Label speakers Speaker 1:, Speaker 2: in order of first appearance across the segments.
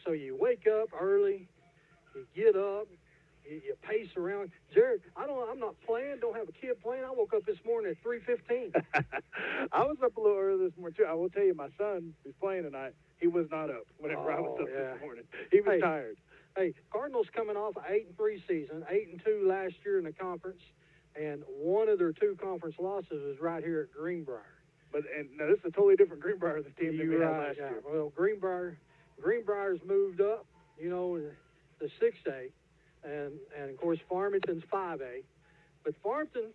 Speaker 1: So you wake up early, you get up, you pace around. Jared, I'm not playing. Don't have a kid playing. I woke up this morning at 3:15.
Speaker 2: I was up a little early this morning too. I will tell you, my son who's playing tonight, he was not up whenever I was up this morning. He was tired.
Speaker 1: Hey, Cardinals coming off an 8-3 season, 8-2 last year in the conference, and one of their 2 conference losses was right here at Greenbrier.
Speaker 2: But now this is a totally different Greenbrier the team that we had last year.
Speaker 1: Well, Greenbrier's moved up, the 6A, and of course Farmington's 5A. But Farmington,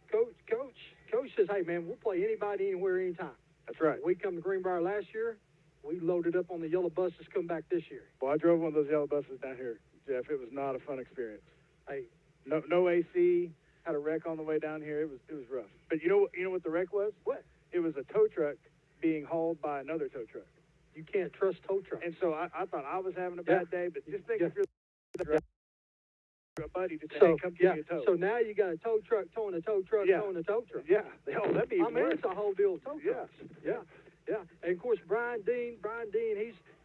Speaker 1: coach says, hey man, we'll play anybody, anywhere, anytime.
Speaker 2: That's right.
Speaker 1: We come to Greenbrier last year. We loaded up on the yellow buses, come back this year.
Speaker 2: Well, I drove one of those yellow buses down here, Jeff. It was not a fun experience.
Speaker 1: Hey,
Speaker 2: no AC. Had a wreck on the way down here. It was rough. But you know what the wreck was?
Speaker 1: What?
Speaker 2: It was a tow truck being hauled by another tow truck.
Speaker 1: You can't trust tow trucks.
Speaker 2: And so I thought I was having a bad day, but just think if you're a buddy to say, hey, come give me a tow.
Speaker 1: So now you got a tow truck towing a tow truck towing a tow truck.
Speaker 2: Yeah. That'd be worse.
Speaker 1: It's a whole deal of tow trucks. Yeah. And of course, Brian Dean,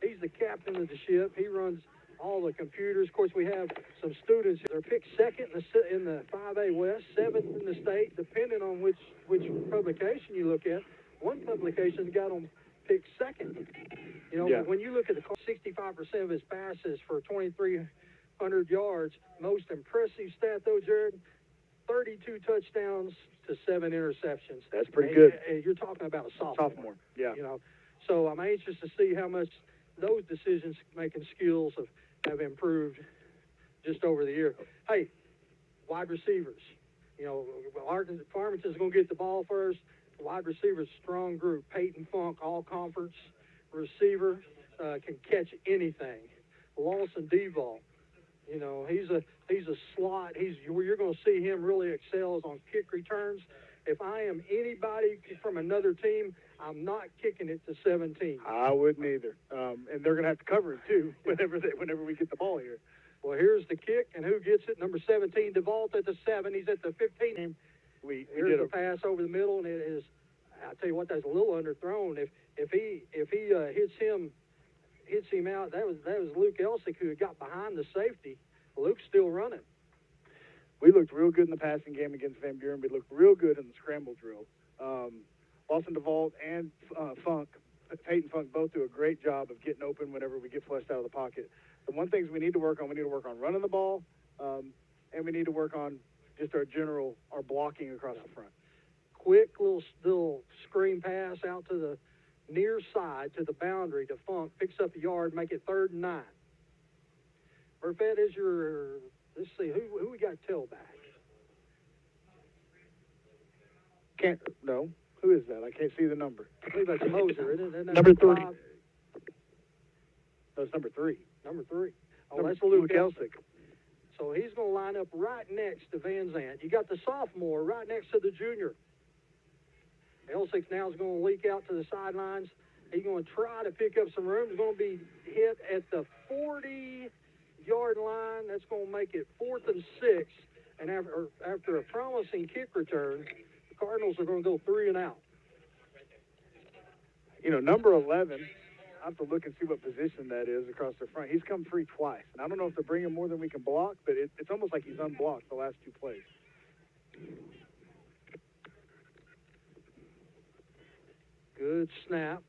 Speaker 1: he's the captain of the ship. He runs all the computers. Of course, we have some students. They're picked second in the 5A West, 7th in the state, depending on which publication you look at. One publication's got them picked second. When you look at the 65% of his passes for 2,300 yards, most impressive stat though, Jared, 32 touchdowns to 7 interceptions.
Speaker 2: That's pretty good.
Speaker 1: You're talking about a sophomore.
Speaker 2: Yeah.
Speaker 1: So I'm anxious to see how much those decision-making skills have improved just over the year. Hey, wide receivers. Farmington's going to get the ball first. Wide receivers, strong group. Peyton Funk, all-conference receiver, can catch anything. Lawson Deval, he's a slot. You're going to see him really excel on kick returns. If I am anybody from another team, I'm not kicking it to 17.
Speaker 2: I wouldn't either. And they're going to have to cover it too whenever we get the ball here.
Speaker 1: Well, here's the kick, and who gets it? Number 17, DeVault at the 7. He's at the 15. Here's the pass over the middle, and it is. I tell you what, that's a little underthrown. If he hits him out, that was Luke Elsick who got behind the safety. Luke's still running.
Speaker 2: We looked real good in the passing game against Van Buren. We looked real good in the scramble drill. Lawson DeVault and Peyton Funk both do a great job of getting open whenever we get flushed out of the pocket. The one things we need to work on running the ball, and we need to work on just our blocking across the front.
Speaker 1: Quick little screen pass out to the near side to the boundary to Funk, picks up a yard, make it 3rd and 9. Burfett is your, let's see, who we got tailback?
Speaker 2: No. Who is that? I can't see the number.
Speaker 1: I believe that's Moser, isn't it?
Speaker 2: Number 3. No, it's number 3.
Speaker 1: Number 3.
Speaker 2: Oh, that's Luke Elsick.
Speaker 1: So he's going to line up right next to Van Zandt. You got the sophomore right next to the junior. Elsick now is going to leak out to the sidelines. He's going to try to pick up some room. He's going to be hit at the 40-yard line. That's going to make it 4th and 6. And after a promising kick return, the Cardinals are going to go 3 and out.
Speaker 2: Number 11, I have to look and see what position that is across the front. He's come free twice. And I don't know if they're bringing more than we can block, but it's almost like he's unblocked the last 2 plays.
Speaker 1: Good snap.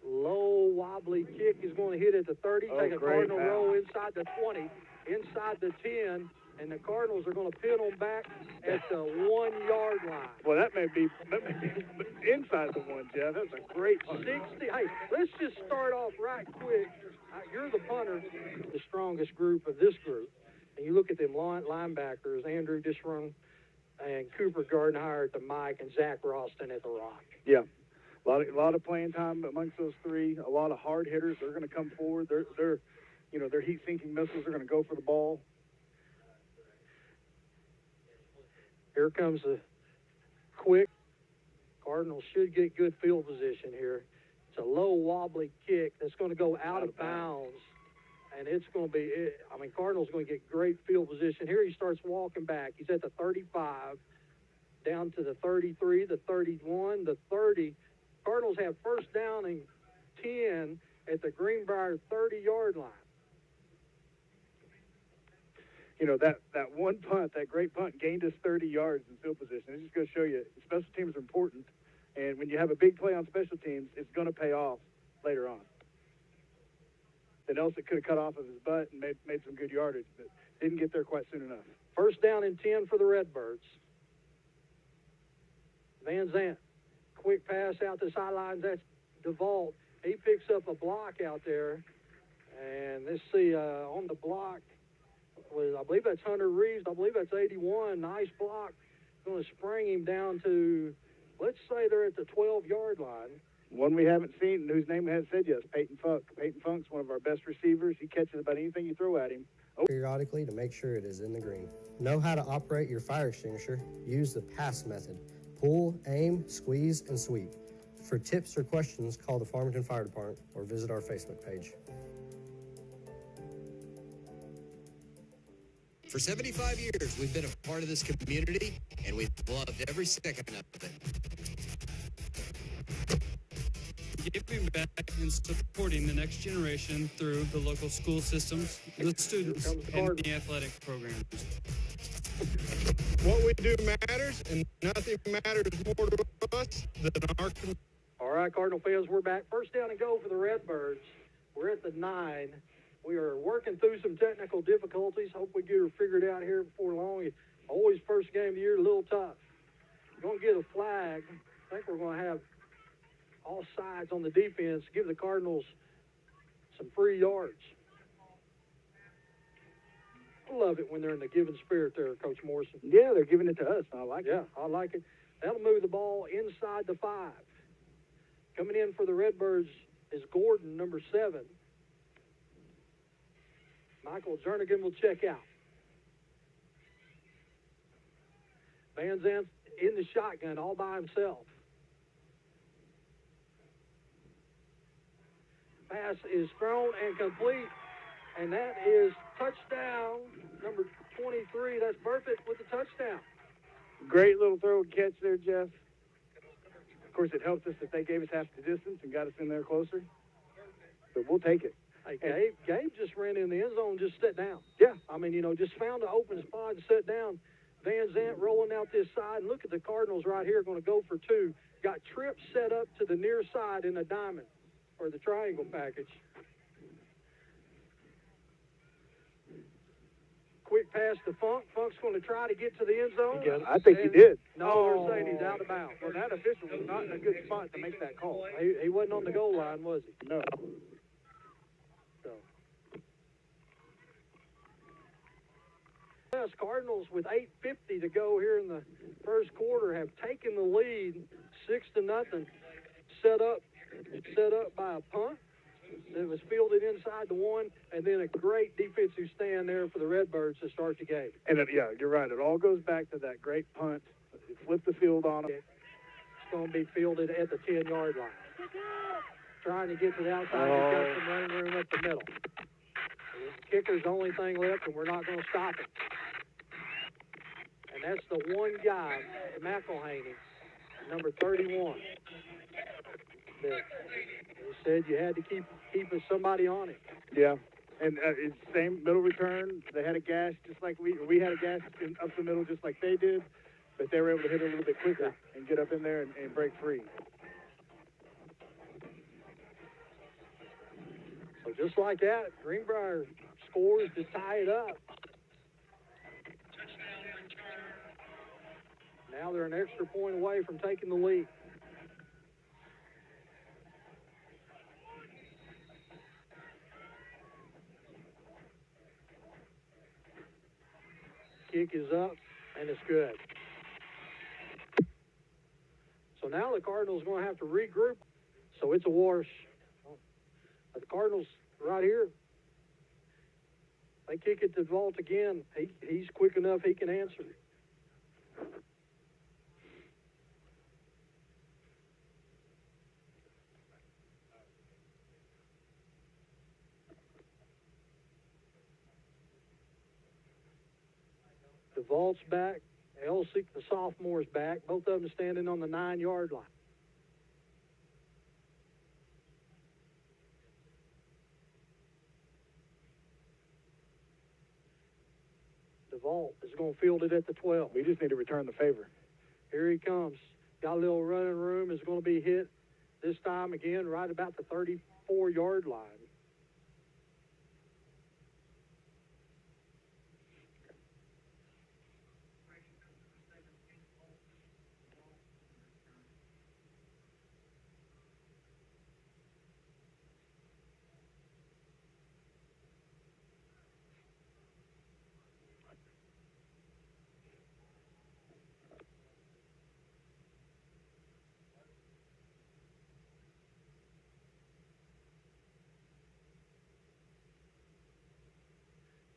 Speaker 1: Low, wobbly kick is going to hit at the 30. Take a Cardinal roll inside the 20, inside the 10, and the Cardinals are going to pin them back at the 1-yard line.
Speaker 2: Well, that may be inside the 1, Jeff. That's a great punt.
Speaker 1: 60. Hey, let's just start off right quick. You're the punter, the strongest group of this group. And you look at them linebackers, Andrew Disrung and Cooper Gardenhire at the mic and Zach Ralston at the rock.
Speaker 2: Yeah. A lot of playing time amongst those 3. A lot of hard hitters. They're going to come forward. They're heat-sinking missiles. They're going to go for the ball.
Speaker 1: Here comes a quick. Cardinals should get good field position here. It's a low, wobbly kick that's going to go out of bounds. And it's going to be, Cardinals going to get great field position. Here he starts walking back. He's at the 35, down to the 33, the 31, the 30. Cardinals have 1st down and 10 at the Greenbrier 30-yard line.
Speaker 2: You know, that one punt, that great punt, gained us 30 yards in field position. It's just going to show you special teams are important, and when you have a big play on special teams, it's going to pay off later on. Then Elsick could have cut off of his butt and made some good yardage, but didn't get there quite soon enough.
Speaker 1: First down and 10 for the Redbirds. Van Zant, quick pass out the sidelines. That's DeVault. He picks up a block out there, and let's see, on the block, I believe that's Hunter Reeves. I believe that's 81. Nice block. Going to spring him down to, let's say they're at the 12-yard line.
Speaker 2: One we haven't seen, whose name we haven't said yet, is Peyton Funk. Peyton Funk's one of our best receivers. He catches about anything you throw at him.
Speaker 3: Periodically to make sure it is in the green. Know how to operate your fire extinguisher. Use the PASS method. Pull, aim, squeeze, and sweep. For tips or questions, call the Farmington Fire Department or visit our Facebook page.
Speaker 4: For 75 years, we've been a part of this community, and we've loved every second of it.
Speaker 5: Giving back and supporting the next generation through the local school systems, the students, and the athletic programs.
Speaker 6: What we do matters, and nothing matters more to us than our community.
Speaker 1: All right, Cardinal fans, we're back. First down and goal for the Redbirds. We're at the 9. We are working through some technical difficulties. Hope we get her figured out here before long. Always first game of the year, a little tough. We're going to get a flag. I think we're going to have all sides on the defense, give the Cardinals some free yards. I love it when they're in the giving spirit there, Coach Morrison.
Speaker 2: Yeah, they're giving it to us. I like it.
Speaker 1: Yeah, I like it. That'll move the ball inside the 5. Coming in for the Redbirds is Gordon, number 7. Michael Jernigan will check out. Van Zandt in the shotgun all by himself. Pass is thrown and complete, and that is touchdown, number 23. That's perfect with the touchdown.
Speaker 2: Great little throw and catch there, Jeff. Of course, it helped us that they gave us half the distance and got us in there closer. But we'll take it.
Speaker 1: Hey, Gabe just ran in the end zone, just sat down.
Speaker 2: Yeah.
Speaker 1: I mean, just found an open spot and sat down. Van Zandt rolling out this side. And look at the Cardinals right here, going to go for 2. Got trips set up to the near side in a diamond or the triangle package. Quick pass to Funk. Funk's going to try to get to the end zone.
Speaker 2: Yeah, I think he did.
Speaker 1: No, they're saying he's out of bounds.
Speaker 2: Well, that official was not in a good spot to make that call.
Speaker 1: He wasn't on the goal line, was he?
Speaker 2: No.
Speaker 1: So. Yes, Cardinals with 8:50 to go here in the first quarter have taken the lead 6-0. Set up by a punt that was fielded inside the 1, and then a great defensive stand there for the Redbirds to start the game.
Speaker 2: And yeah, you're right. It all goes back to that great punt. It flipped the field on them.
Speaker 1: It's going to be fielded at the 10-yard line. Trying to get to the outside. He's got some running room up the middle. The kicker's the only thing left, and we're not going to stop it. And that's the one guy, McElhaney, number 31. That said you had to keep somebody on it.
Speaker 2: Yeah, and it's same middle return. They had a gash just like we had a gash up the middle just like they did, but they were able to hit it a little bit quicker and get up in there and break free.
Speaker 1: So just like that, Greenbrier scores to tie it up. Now they're an extra point away from taking the lead. Kick is up, and it's good. So now the Cardinals are going to have to regroup. So it's a wash. The Cardinals right here, they kick it to Vault again. He's quick enough, he can answer. DeVault's back. Elsick, the sophomore's back. Both of them standing on the 9-yard line. is going to field it at the 12.
Speaker 2: We just need to return the favor.
Speaker 1: Here he comes. Got a little running room. Is going to be hit this time again right about the 34-yard line.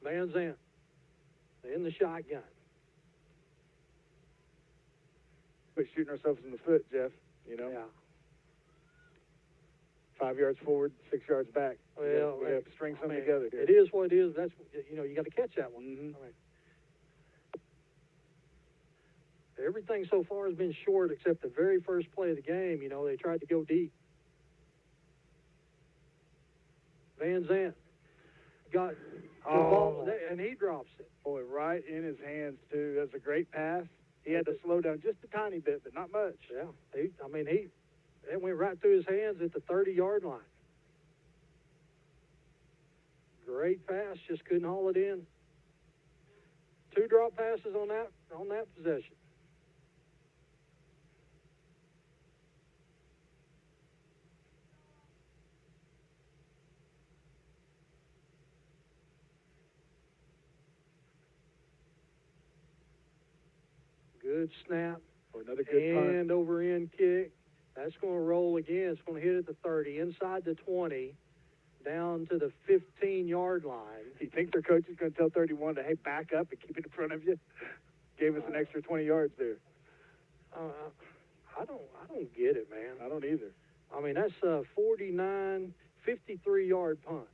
Speaker 1: Van Zandt in the shotgun.
Speaker 2: Quit shooting ourselves in the foot, Jeff. You know?
Speaker 1: Yeah.
Speaker 2: 5 yards forward, 6 yards back.
Speaker 1: Well,
Speaker 2: we have to string something together here.
Speaker 1: It is what it is. That's, you got to catch that one.
Speaker 2: Mm-hmm.
Speaker 1: I mean, everything so far has been short except the very first play of the game. They tried to go deep. Van Zandt got the ball, and he drops it.
Speaker 2: Boy, right in his hands, too. That's a great pass. He had to slow down just a tiny bit, but not much.
Speaker 1: Yeah. It went right through his hands at the 30-yard line. Great pass, just couldn't haul it in. 2 drop passes on that possession. Good snap.
Speaker 2: Oh, another good punt.
Speaker 1: And over end kick. That's going to roll again. It's going to hit at the 30, inside the 20, down to the 15-yard line.
Speaker 2: Do you think their coach is going to tell 31 to, hey, back up and keep it in front of you? Gave us an extra 20 yards there.
Speaker 1: I don't get it, man.
Speaker 2: I don't either.
Speaker 1: I mean, that's a 49, 53-yard punt.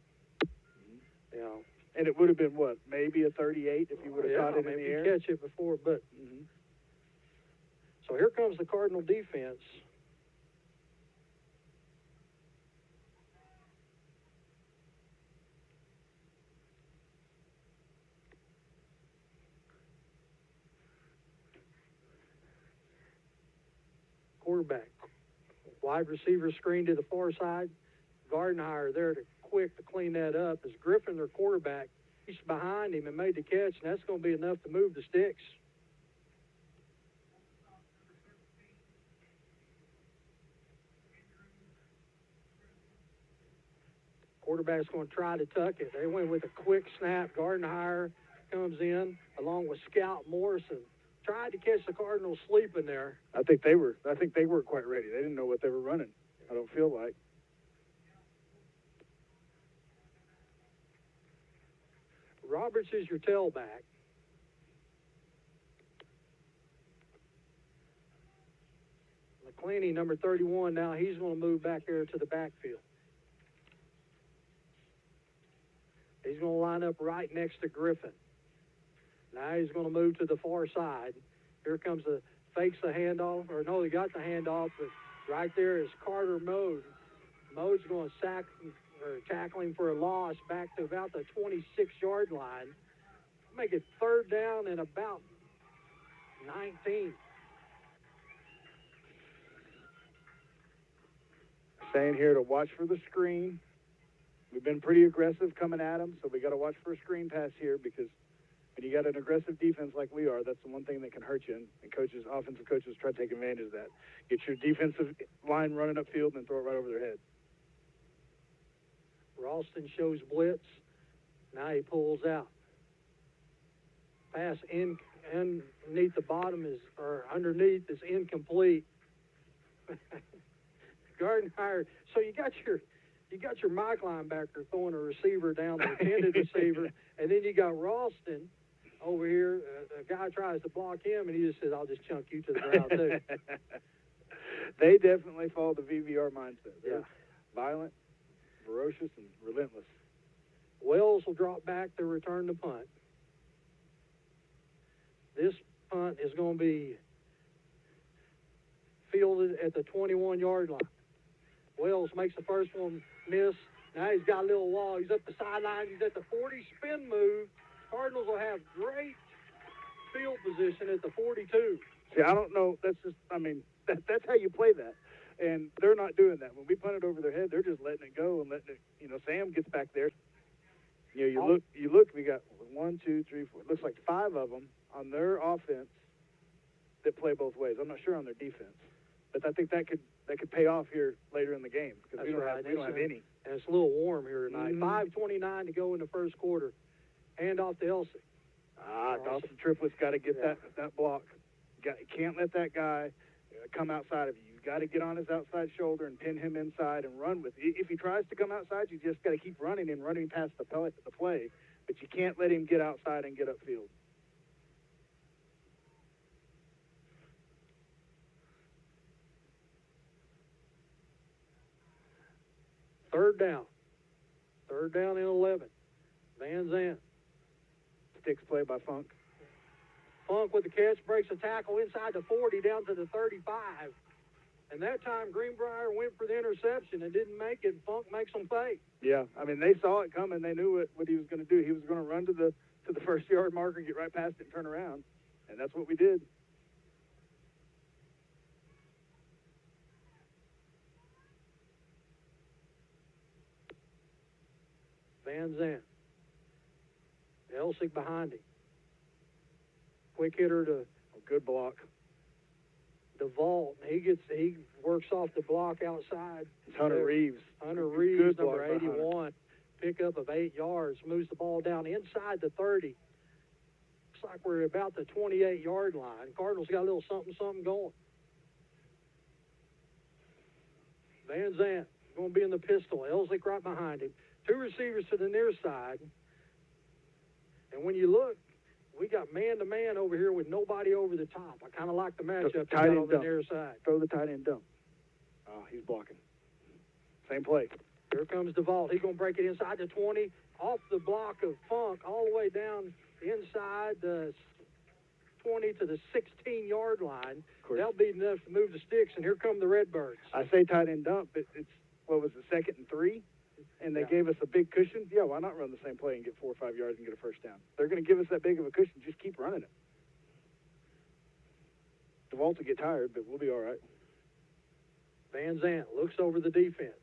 Speaker 2: Mm-hmm. And it would have been, what, maybe a 38 if you would have caught it in the air?
Speaker 1: Catch it before, but...
Speaker 2: Mm-hmm.
Speaker 1: So here comes the Cardinal defense. Quarterback. Wide receiver screen to the far side. Gardenhire there to quick to clean that up. As Griffin, their quarterback, he's behind him and made the catch, and that's going to be enough to move the sticks. Quarterback's going to try to tuck it. They went with a quick snap. Gardenhire comes in along with Scout Morrison. Tried to catch the Cardinals sleeping there.
Speaker 2: I think they weren't quite ready. They didn't know what they were running. I don't feel like.
Speaker 1: Roberts is your tailback. McClaney, number 31, now he's going to move back there to the backfield. He's going to line up right next to Griffin. Now he's going to move to the far side. Here comes fakes the handoff, or no, he got the handoff, but right there is Carter Mode. Mode's going to tackle him for a loss back to about the 26-yard line. Make it 3rd down and about 19.
Speaker 2: Saying here to watch for the screen. We've been pretty aggressive coming at them, so we got to watch for a screen pass here because when you got an aggressive defense like we are, that's the one thing that can hurt you. And offensive coaches try to take advantage of that. Get your defensive line running upfield and then throw it right over their head.
Speaker 1: Ralston shows blitz. Now he pulls out. Pass underneath the bottom underneath is incomplete. Gardenhire. So you got your Mike linebacker throwing a receiver down the intended receiver, and then you got Ralston over here. A guy tries to block him, and he just says, "I'll just chunk you to the ground too."
Speaker 2: They definitely follow the VBR mindset. They're violent, ferocious, and relentless.
Speaker 1: Wells will drop back to return the punt. This punt is going to be fielded at the 21-yard line. Wells makes the first one miss. Now he's got a little wall. He's up the sideline. He's at the 40 spin move. Cardinals will have great field position at the 42.
Speaker 2: See, I don't know. That's just, I mean, that's how you play that. And they're not doing that. When we punt it over their head, they're just letting it go and letting it, Sam gets back there. You look, we got 1, 2, 3, 4. It looks like 5 of them on their offense that play both ways. I'm not sure on their defense. But I think that could pay off here later in the game because we don't have any.
Speaker 1: And it's a little warm here tonight. 5:29 to go in the first quarter. Hand off to Elsik.
Speaker 2: Dawson Triplett's got to get that block. You can't let that guy come outside of you. You got to get on his outside shoulder and pin him inside and run with it. If he tries to come outside, you just got to keep running and running past the play. But you can't let him get outside and get upfield.
Speaker 1: Third down and 11. Van Zandt.
Speaker 2: Sticks play by Funk.
Speaker 1: Funk with the catch, breaks a tackle inside the 40 down to the 35. And that time Greenbrier went for the interception and didn't make it. Funk makes them pay.
Speaker 2: Yeah, I mean, they saw it coming. They knew what he was going to do. He was going to run to the first yard marker, get right past it, and turn around. And that's what we did.
Speaker 1: Van Zandt. Elsik behind him. Quick hitter to
Speaker 2: good block.
Speaker 1: DeVault. He works off the block outside.
Speaker 2: It's Hunter Reeves.
Speaker 1: Hunter Reeves,
Speaker 2: good
Speaker 1: number 81. Pickup of 8 yards. Moves the ball down inside the 30. Looks like we're about the 28-yard line. Cardinals got a little something going. Van Zandt going to be in the pistol. Elsik right behind him. 2 receivers to the near side. And when you look, we got man-to-man over here with nobody over the top. I kind of like the matchup on the near side.
Speaker 2: Throw the tight end dump. Oh, he's blocking. Same play.
Speaker 1: Here comes DeVault. He's going to break it inside the 20, off the block of Funk, all the way down inside the 20 to the 16-yard line. That'll be enough to move the sticks, and here come the Redbirds.
Speaker 2: I say tight end dump, but it's, 2nd and 3? And they gave us a big cushion. Yeah, why not run the same play and get 4 or 5 yards and get a first down? They're going to give us that big of a cushion. Just keep running it. DeVault will get tired, but we'll be all right.
Speaker 1: Van Zandt looks over the defense.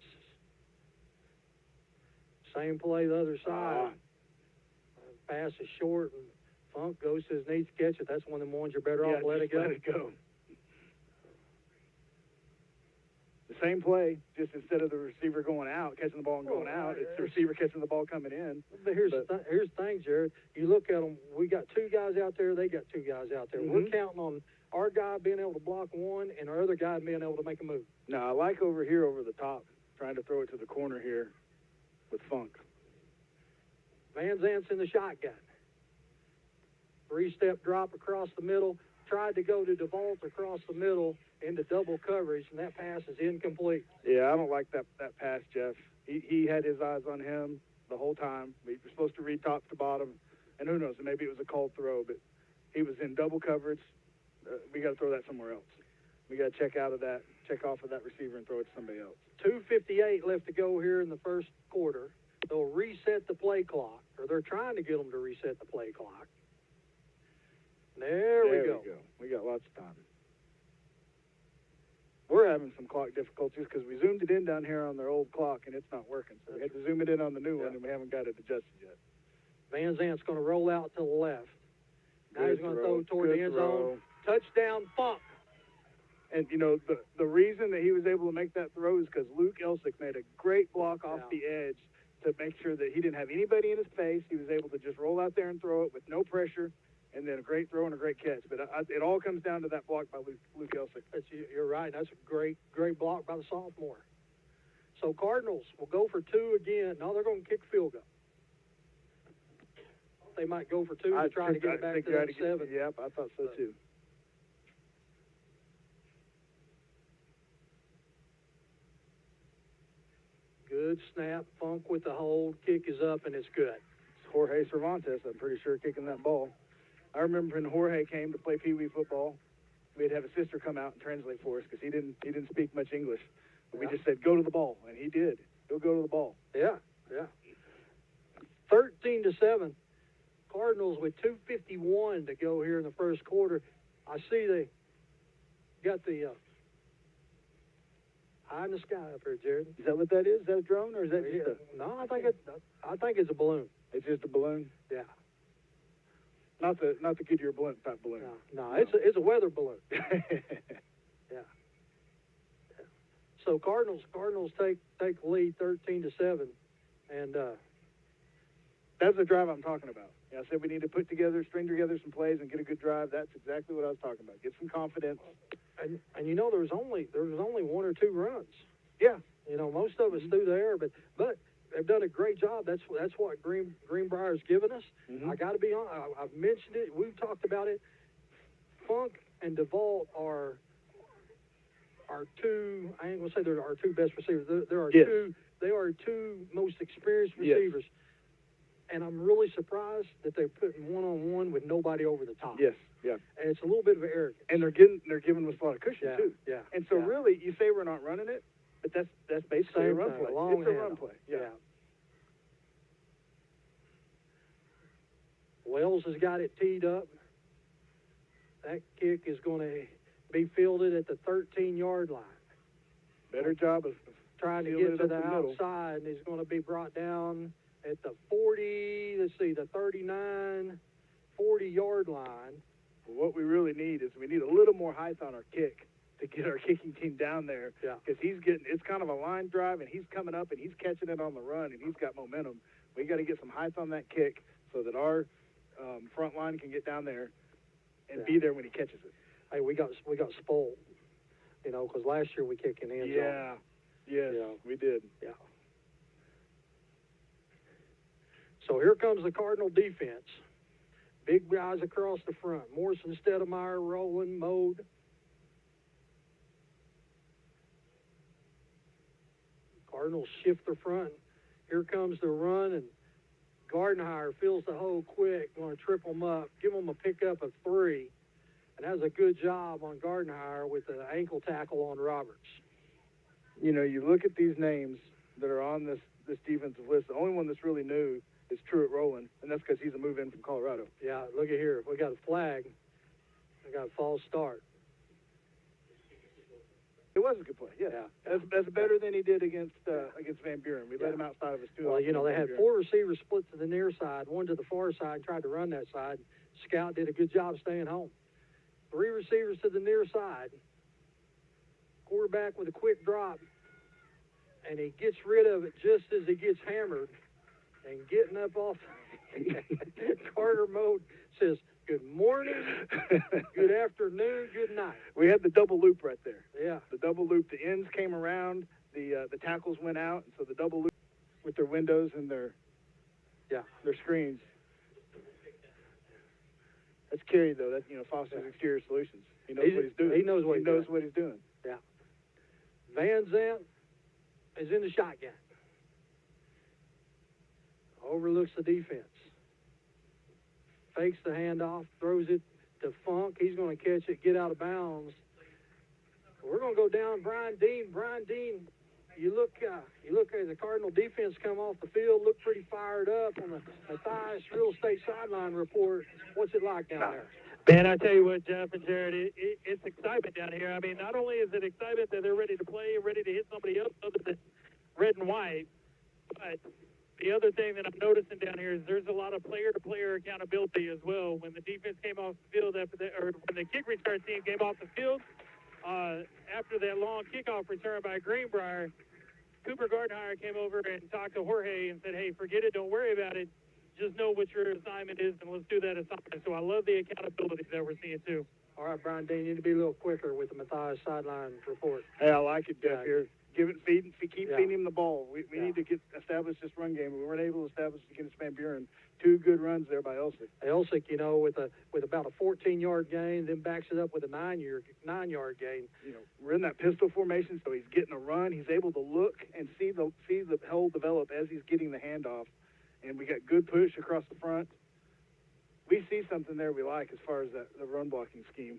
Speaker 1: Same play the other side. Pass is short, and Funk goes to his knees to catch it. That's one of the ones you're better off let it go.
Speaker 2: Let it go. The same play, just instead of the receiver going out, catching the ball and going out, it's the receiver catching the ball coming in.
Speaker 1: But here's the thing, Jared. You look at them, we got 2 guys out there, they got 2 guys out there. We're counting on our guy being able to block one and our other guy being able to make a move.
Speaker 2: No, I like over here over the top, trying to throw it to the corner here with Funk.
Speaker 1: Van Zandt's in the shotgun. 3-step drop across the middle. Tried to go to DeVault across the middle into double coverage, and that pass is incomplete.
Speaker 2: Yeah, I don't like that pass, Jeff. He had his eyes on him the whole time. We were supposed to read top to bottom, and who knows, maybe it was a called throw, but he was in double coverage. We got to throw that somewhere else. We got to check off of that receiver and throw it to somebody else.
Speaker 1: 2:58 left to go here in the first quarter. They'll reset the play clock, or they're trying to get them to reset the play clock. There we go.
Speaker 2: We got lots of time. We're having some clock difficulties because we zoomed it in down here on their old clock, and it's not working. So we had to zoom it in on the new one, and we haven't got it adjusted yet.
Speaker 1: Van Zandt's going to roll out to the left. Now he's going to throw toward the end zone. Touchdown, Funk.
Speaker 2: And, the reason that he was able to make that throw is because Luke Elsik made a great block off the edge to make sure that he didn't have anybody in his face. He was able to just roll out there and throw it with no pressure. And then a great throw and a great catch. But it all comes down to that block by Luke Elsik.
Speaker 1: You're right. That's a great block by the sophomore. So Cardinals will go for 2 again. Now they're going to kick field goal. They might go for 2 to try to get it back to that 7.
Speaker 2: Yep, I thought so too.
Speaker 1: Good snap. Funk with the hold. Kick is up, and it's good.
Speaker 2: It's Jorge Cervantes, I'm pretty sure, kicking that ball. I remember when Jorge came to play Pee Wee football, we'd have a sister come out and translate for us because he didn't speak much English. But we just said, go to the ball, and he did. He'll go to the ball.
Speaker 1: Yeah. 13-7. Cardinals with 2:51 to go here in the first quarter. I see they got the eye in the sky up here, Jared.
Speaker 2: Is that what that is? Is that a drone or is that just a...
Speaker 1: No, I think it's a balloon.
Speaker 2: It's just a balloon?
Speaker 1: Yeah.
Speaker 2: Not the Goodyear type balloon.
Speaker 1: No, it's a weather balloon. Yeah. So Cardinals take the lead 13-7, and
Speaker 2: that's the drive I'm talking about. Yeah, I said we need to string together some plays and get a good drive. That's exactly what I was talking about. Get some confidence.
Speaker 1: And you know there was only one or two runs.
Speaker 2: Yeah.
Speaker 1: You know, most of us through the air, but they've done a great job. That's what Greenbrier's given us.
Speaker 2: Mm-hmm.
Speaker 1: I got to be honest. I've mentioned it. We've talked about it. Funk and DeVault are two. I ain't gonna say they're our two best receivers. There are
Speaker 2: yes.
Speaker 1: two. They are two most experienced receivers. Yes. And I'm really surprised that they're putting one-on-one with nobody over the top.
Speaker 2: Yes, yeah.
Speaker 1: And it's a little bit of arrogance.
Speaker 2: And they're giving us a lot of cushion too.
Speaker 1: Yeah.
Speaker 2: And so really, you say we're not running it, but that's basically a run play. It's a run play. Yeah.
Speaker 1: Wells has got it teed up. That kick is going to be fielded at the 13-yard line.
Speaker 2: Better job of
Speaker 1: trying to get to the outside, and he's going to be brought down at the 40, the 39, 40-yard line.
Speaker 2: Well, what we really need is we need a little more height on our kick to get our kicking team down there.
Speaker 1: Yeah.
Speaker 2: Because it's kind of a line drive, and he's coming up, and he's catching it on the run, and he's got momentum. We got to get some height on that kick so that our front line can get down there and be there when he catches it.
Speaker 1: Hey, we got spoiled, you know, because last year we kicked in the end zone.
Speaker 2: Yeah. Yes, we did.
Speaker 1: Yeah. So here comes the Cardinal defense. Big guys across the front. Morrison, Stedemeyer, Rowland, Mode. Cardinals shift the front. Here comes the run, and Gardenhire fills the hole quick. Going to trip them up, give them a pickup of 3. And that was a good job on Gardenhire with the ankle tackle on Roberts.
Speaker 2: You know, you look at these names that are on this defensive list. The only one that's really new is Truett Rowland, and that's because he's a move-in from Colorado.
Speaker 1: Yeah, look at here. We got a flag. We got a false start.
Speaker 2: It was a good play, yeah. That's better than he did against Van Buren. We let him outside of his 2.
Speaker 1: Well, you know, they had 4 receivers split to the near side, one to the far side, and tried to run that side. Scout did a good job staying home. 3 receivers to the near side. Quarterback with a quick drop, and he gets rid of it just as he gets hammered. And getting up off Carter Mode says, good morning, good afternoon, good night.
Speaker 2: We had the double loop right there.
Speaker 1: Yeah.
Speaker 2: The double loop, the ends came around, the tackles went out, and so the double loop with their windows and their screens. That's Kerry, though. That's, Foster's Exterior Solutions. He knows what he's doing.
Speaker 1: He knows what
Speaker 2: he's doing.
Speaker 1: Yeah. Van Zandt is in the shotgun. Overlooks the defense. Fakes the handoff, throws it to Funk. He's going to catch it, get out of bounds. We're going to go down Brian Dean. Brian Dean, you look at the Cardinal defense come off the field, look pretty fired up on the Matthias Real Estate sideline report. What's it like down there?
Speaker 7: Man, I tell you what, Jeff and Jared, it's excitement down here. I mean, not only is it excitement that they're ready to play, ready to hit somebody else other than red and white, but the other thing that I'm noticing down here is there's a lot of player-to-player accountability as well. When the defense came off the field when the kick return team came off the field, after that long kickoff return by Greenbrier, Cooper Gardenhire came over and talked to Jorge and said, hey, forget it, don't worry about it. Just know what your assignment is, and let's do that assignment. So I love the accountability that we're seeing, too.
Speaker 1: All right, Brian Dean, you need to be a little quicker with the Matthias sideline report.
Speaker 2: Hey, I like it, Jeff, here. Keep feeding him the ball. We need to establish this run game. We weren't able to establish it against Van Buren. 2 good runs there by Elsick.
Speaker 1: Elsick, with about a 14-yard gain, then backs it up with a 9-yard gain.
Speaker 2: We're in that pistol formation, so he's getting a run. He's able to look and see the hole develop as he's getting the handoff. And we got good push across the front. We see something there we like as far as the run blocking scheme.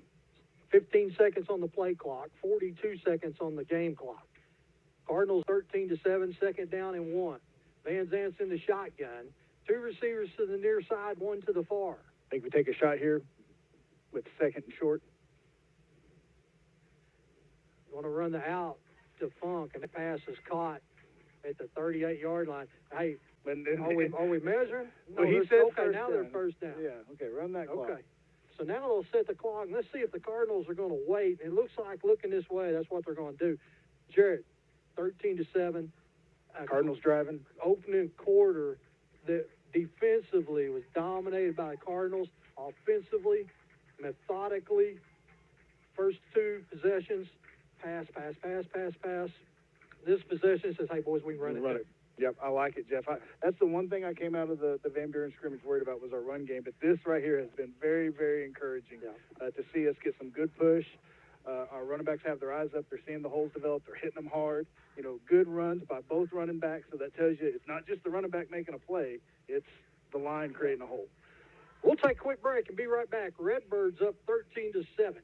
Speaker 1: 15 seconds on the play clock, 42 seconds on the game clock. Cardinals 13-7, second down and 1. Van Zant's in the shotgun. Two receivers to the near side, one to the far.
Speaker 2: I think we take a shot here with second and short.
Speaker 1: Going to run the out to Funk, and the pass is caught at the 38-yard line. Hey, are we measuring? No,
Speaker 2: well, he said
Speaker 1: okay, now they're first down.
Speaker 2: Yeah, okay, run that clock.
Speaker 1: Okay. So now they'll set the clock, and let's see if the Cardinals are going to wait. It looks like looking this way, that's what they're going to do. Jared, 13-7.
Speaker 2: Cardinals driving.
Speaker 1: Opening quarter that defensively was dominated by the Cardinals. Offensively, methodically, first two possessions, pass. This possession says, hey, boys, we can run it.
Speaker 2: Yep, I like it, Jeff. That's the one thing I came out of the Van Buren scrimmage worried about was our run game. But this right here has been very, very encouraging to see us get some good push. Our running backs have their eyes up. They're seeing the holes develop. They're hitting them hard. You know, good runs by both running backs. So that tells you it's not just the running back making a play. It's the line creating a hole.
Speaker 1: We'll take a quick break and be right back. Redbirds up 13-7.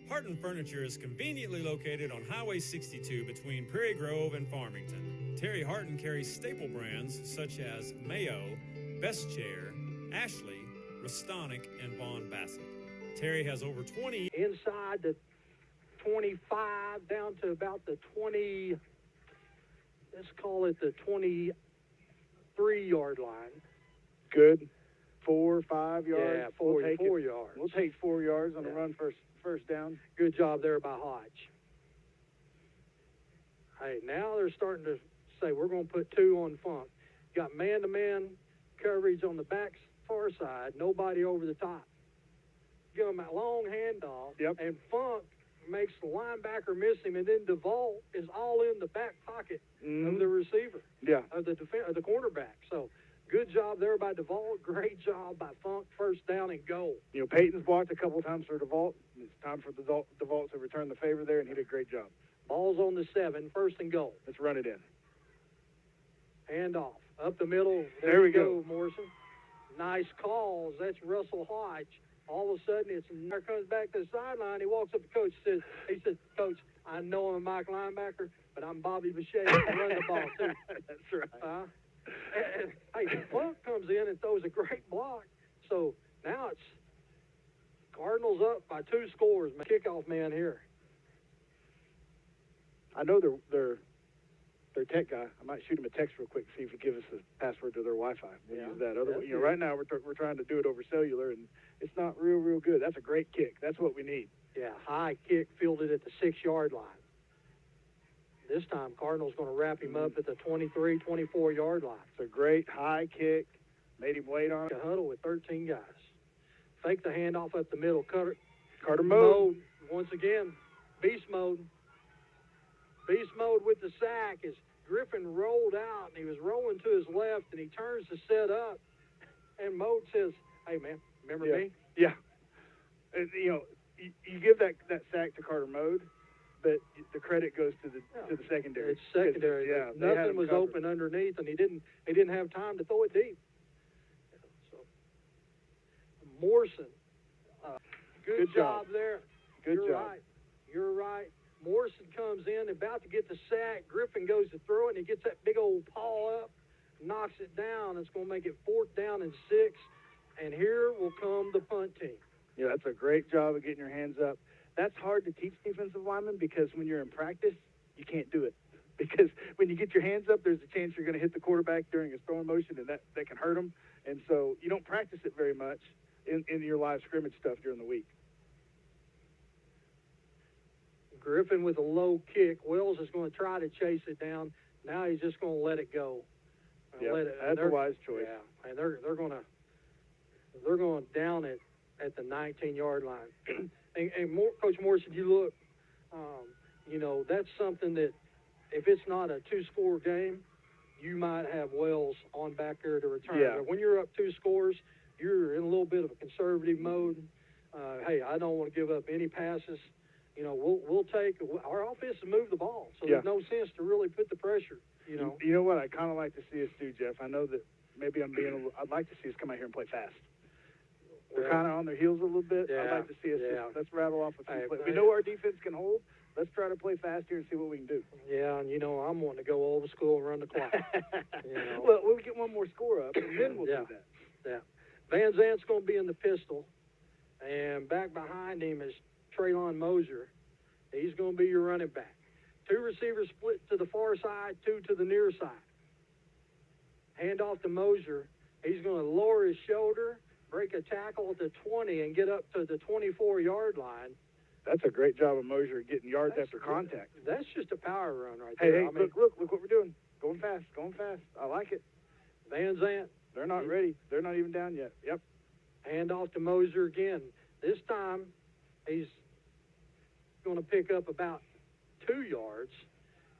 Speaker 8: Harton Furniture is conveniently located on Highway 62 between Prairie Grove and Farmington. Terry Harton carries staple brands such as Mayo, Best Chair, Ashley, Restonic, and Von Bassett. Terry has over 20...
Speaker 1: Inside the 25 down to about the 20, let's call it the 23-yard line.
Speaker 2: Good. 4 or 5 yards.
Speaker 1: Yeah, 4 yards.
Speaker 2: We'll take 4 yards on a run first down.
Speaker 1: Good job there by Hodge. Hey, now they're starting to say we're going to put 2 on Funk. Got man-to-man coverage on the back far side, nobody over the top. Give him a long handoff, and Funk makes the linebacker miss him, and then DeVault is all in the back pocket of the receiver, of the of the cornerback. So good job there by DeVault. Great job by Funk. First down and goal.
Speaker 2: You know, Peyton's blocked a couple times for DeVault. It's time for DeVault to return the favor there, and he did a great job.
Speaker 1: Ball's on the 7, first and goal.
Speaker 2: Let's run it in.
Speaker 1: Hand off. Up the middle.
Speaker 2: There we go,
Speaker 1: Morrison. Nice calls. That's Russell Hodge. All of a sudden, there comes back to the sideline. He walks up to Coach. He says, Coach, I know I'm a Mike linebacker, but I'm Bobby Boucher. I can run the ball, too.
Speaker 2: That's right.
Speaker 1: And hey, Funk comes in and throws a great block. So now it's Cardinals up by 2 scores. Kickoff man here.
Speaker 2: I know their tech guy. I might shoot him a text real quick, see if he gives us the password to their Wi-Fi. We'll use that. Otherwise, right now we're trying to do it over cellular, and it's not real good. That's a great kick. That's what we need.
Speaker 1: Yeah, high kick fielded at the 6-yard line. This time, Cardinal's going to wrap him up at the 23, 24-yard line.
Speaker 2: It's a great high kick. Made him wait on it.
Speaker 1: A huddle with 13 guys. Fake the handoff up the middle.
Speaker 2: Carter mode.
Speaker 1: Once again, beast mode. Beast mode with the sack as Griffin rolled out, and he was rolling to his left, and he turns to set up. And Mode says, hey, man, remember me?
Speaker 2: Yeah. And, you know, you give that sack to Carter Mode, but the credit goes to the secondary.
Speaker 1: It's secondary.
Speaker 2: Yeah,
Speaker 1: nothing was open underneath, and he didn't have time to throw it deep. So Morrison, good job there.
Speaker 2: Good job.
Speaker 1: You're right. Morrison comes in, about to get the sack. Griffin goes to throw it, and he gets that big old paw up, knocks it down. It's going to make it 4th down and 6. And here will come the punt team.
Speaker 2: Yeah, that's a great job of getting your hands up. That's hard to teach defensive linemen because when you're in practice, you can't do it. Because when you get your hands up, there's a chance you're going to hit the quarterback during a throwing motion, and that can hurt them. And so you don't practice it very much in your live scrimmage stuff during the week.
Speaker 1: Griffin with a low kick. Wells is going to try to chase it down. Now he's just going to let it go.
Speaker 2: That's a wise choice.
Speaker 1: Yeah, and they're going to down it at the 19-yard line. Coach Morrison, you look, you know, that's something that if it's not a 2-score game, you might have Wells on back there to return.
Speaker 2: Yeah.
Speaker 1: But when you're up 2 scores, you're in a little bit of a conservative mode. Hey, I don't want to give up any passes. You know, we'll take our offense to move the ball, so there's no sense to really put the pressure. You know.
Speaker 2: You know what I kind of like to see us do, Jeff? I know that maybe I'm being I'd like to see us come out here and play fast. We're kind of on their heels a little bit.
Speaker 1: Yeah,
Speaker 2: I'd like to see us let's rattle off a few plays. We
Speaker 1: hey.
Speaker 2: know our defense can hold. Let's try to play fast here and see what we can do.
Speaker 1: Yeah, and you know, I'm wanting to go old school and run the clock. You know.
Speaker 2: Well, we'll get one more score up, and then we'll do that.
Speaker 1: Yeah. Van Zant's going to be in the pistol, and back behind him is Traylon Mosier. He's going to be your running back. 2 receivers split to the far side, 2 to the near side. Hand off to Mosier. He's going to lower his shoulder, break a tackle at the 20, and get up to the 24-yard line.
Speaker 2: That's a great job of Mosier getting yards after contact.
Speaker 1: That's just a power run right there.
Speaker 2: Hey, look what we're doing. Going fast. I like it.
Speaker 1: Van Zant.
Speaker 2: They're not ready. They're not even down yet. Yep.
Speaker 1: Hand off to Mosier again. This time, he's going to pick up about 2 yards,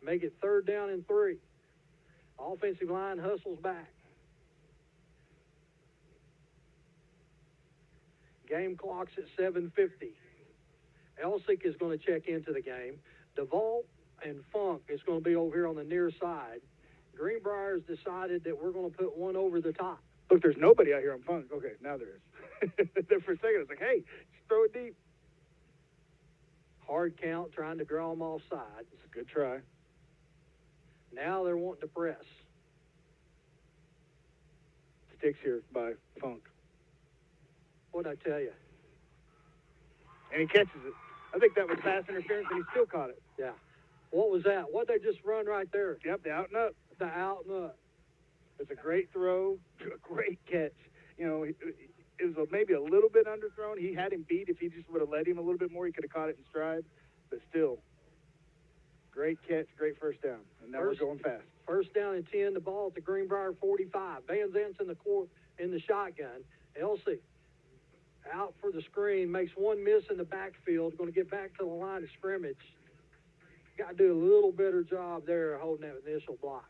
Speaker 1: make it 3rd down and 3. Offensive line hustles back. Game clock's at 7:50. Elsick is going to check into the game. DeVault and Funk is going to be over here on the near side. Greenbrier's decided that we're going to put one over the top.
Speaker 2: Look, there's nobody out here on Funk. Okay, now there is. There for a second, it's like, hey, just throw it deep.
Speaker 1: Hard count, trying to draw them offside.
Speaker 2: It's a good try.
Speaker 1: Now they're wanting to press.
Speaker 2: Sticks here by Funk.
Speaker 1: What'd I tell you?
Speaker 2: And he catches it. I think that was pass interference, and he still caught it.
Speaker 1: Yeah. What was that? What'd they just run right there?
Speaker 2: Yep, the out and up.
Speaker 1: The out and up.
Speaker 2: It's a great throw, a great catch. You know, it was maybe a little bit underthrown. He had him beat. If he just would have let him a little bit more, he court have caught it in stride. But still, great catch, great first down. And now we're going fast.
Speaker 1: 1st down and 10, the ball at the Greenbrier 45. Van Zant's in the shotgun. Elsie out for the screen, makes one miss in the backfield, going to get back to the line of scrimmage. Got to do a little better job there holding that initial block.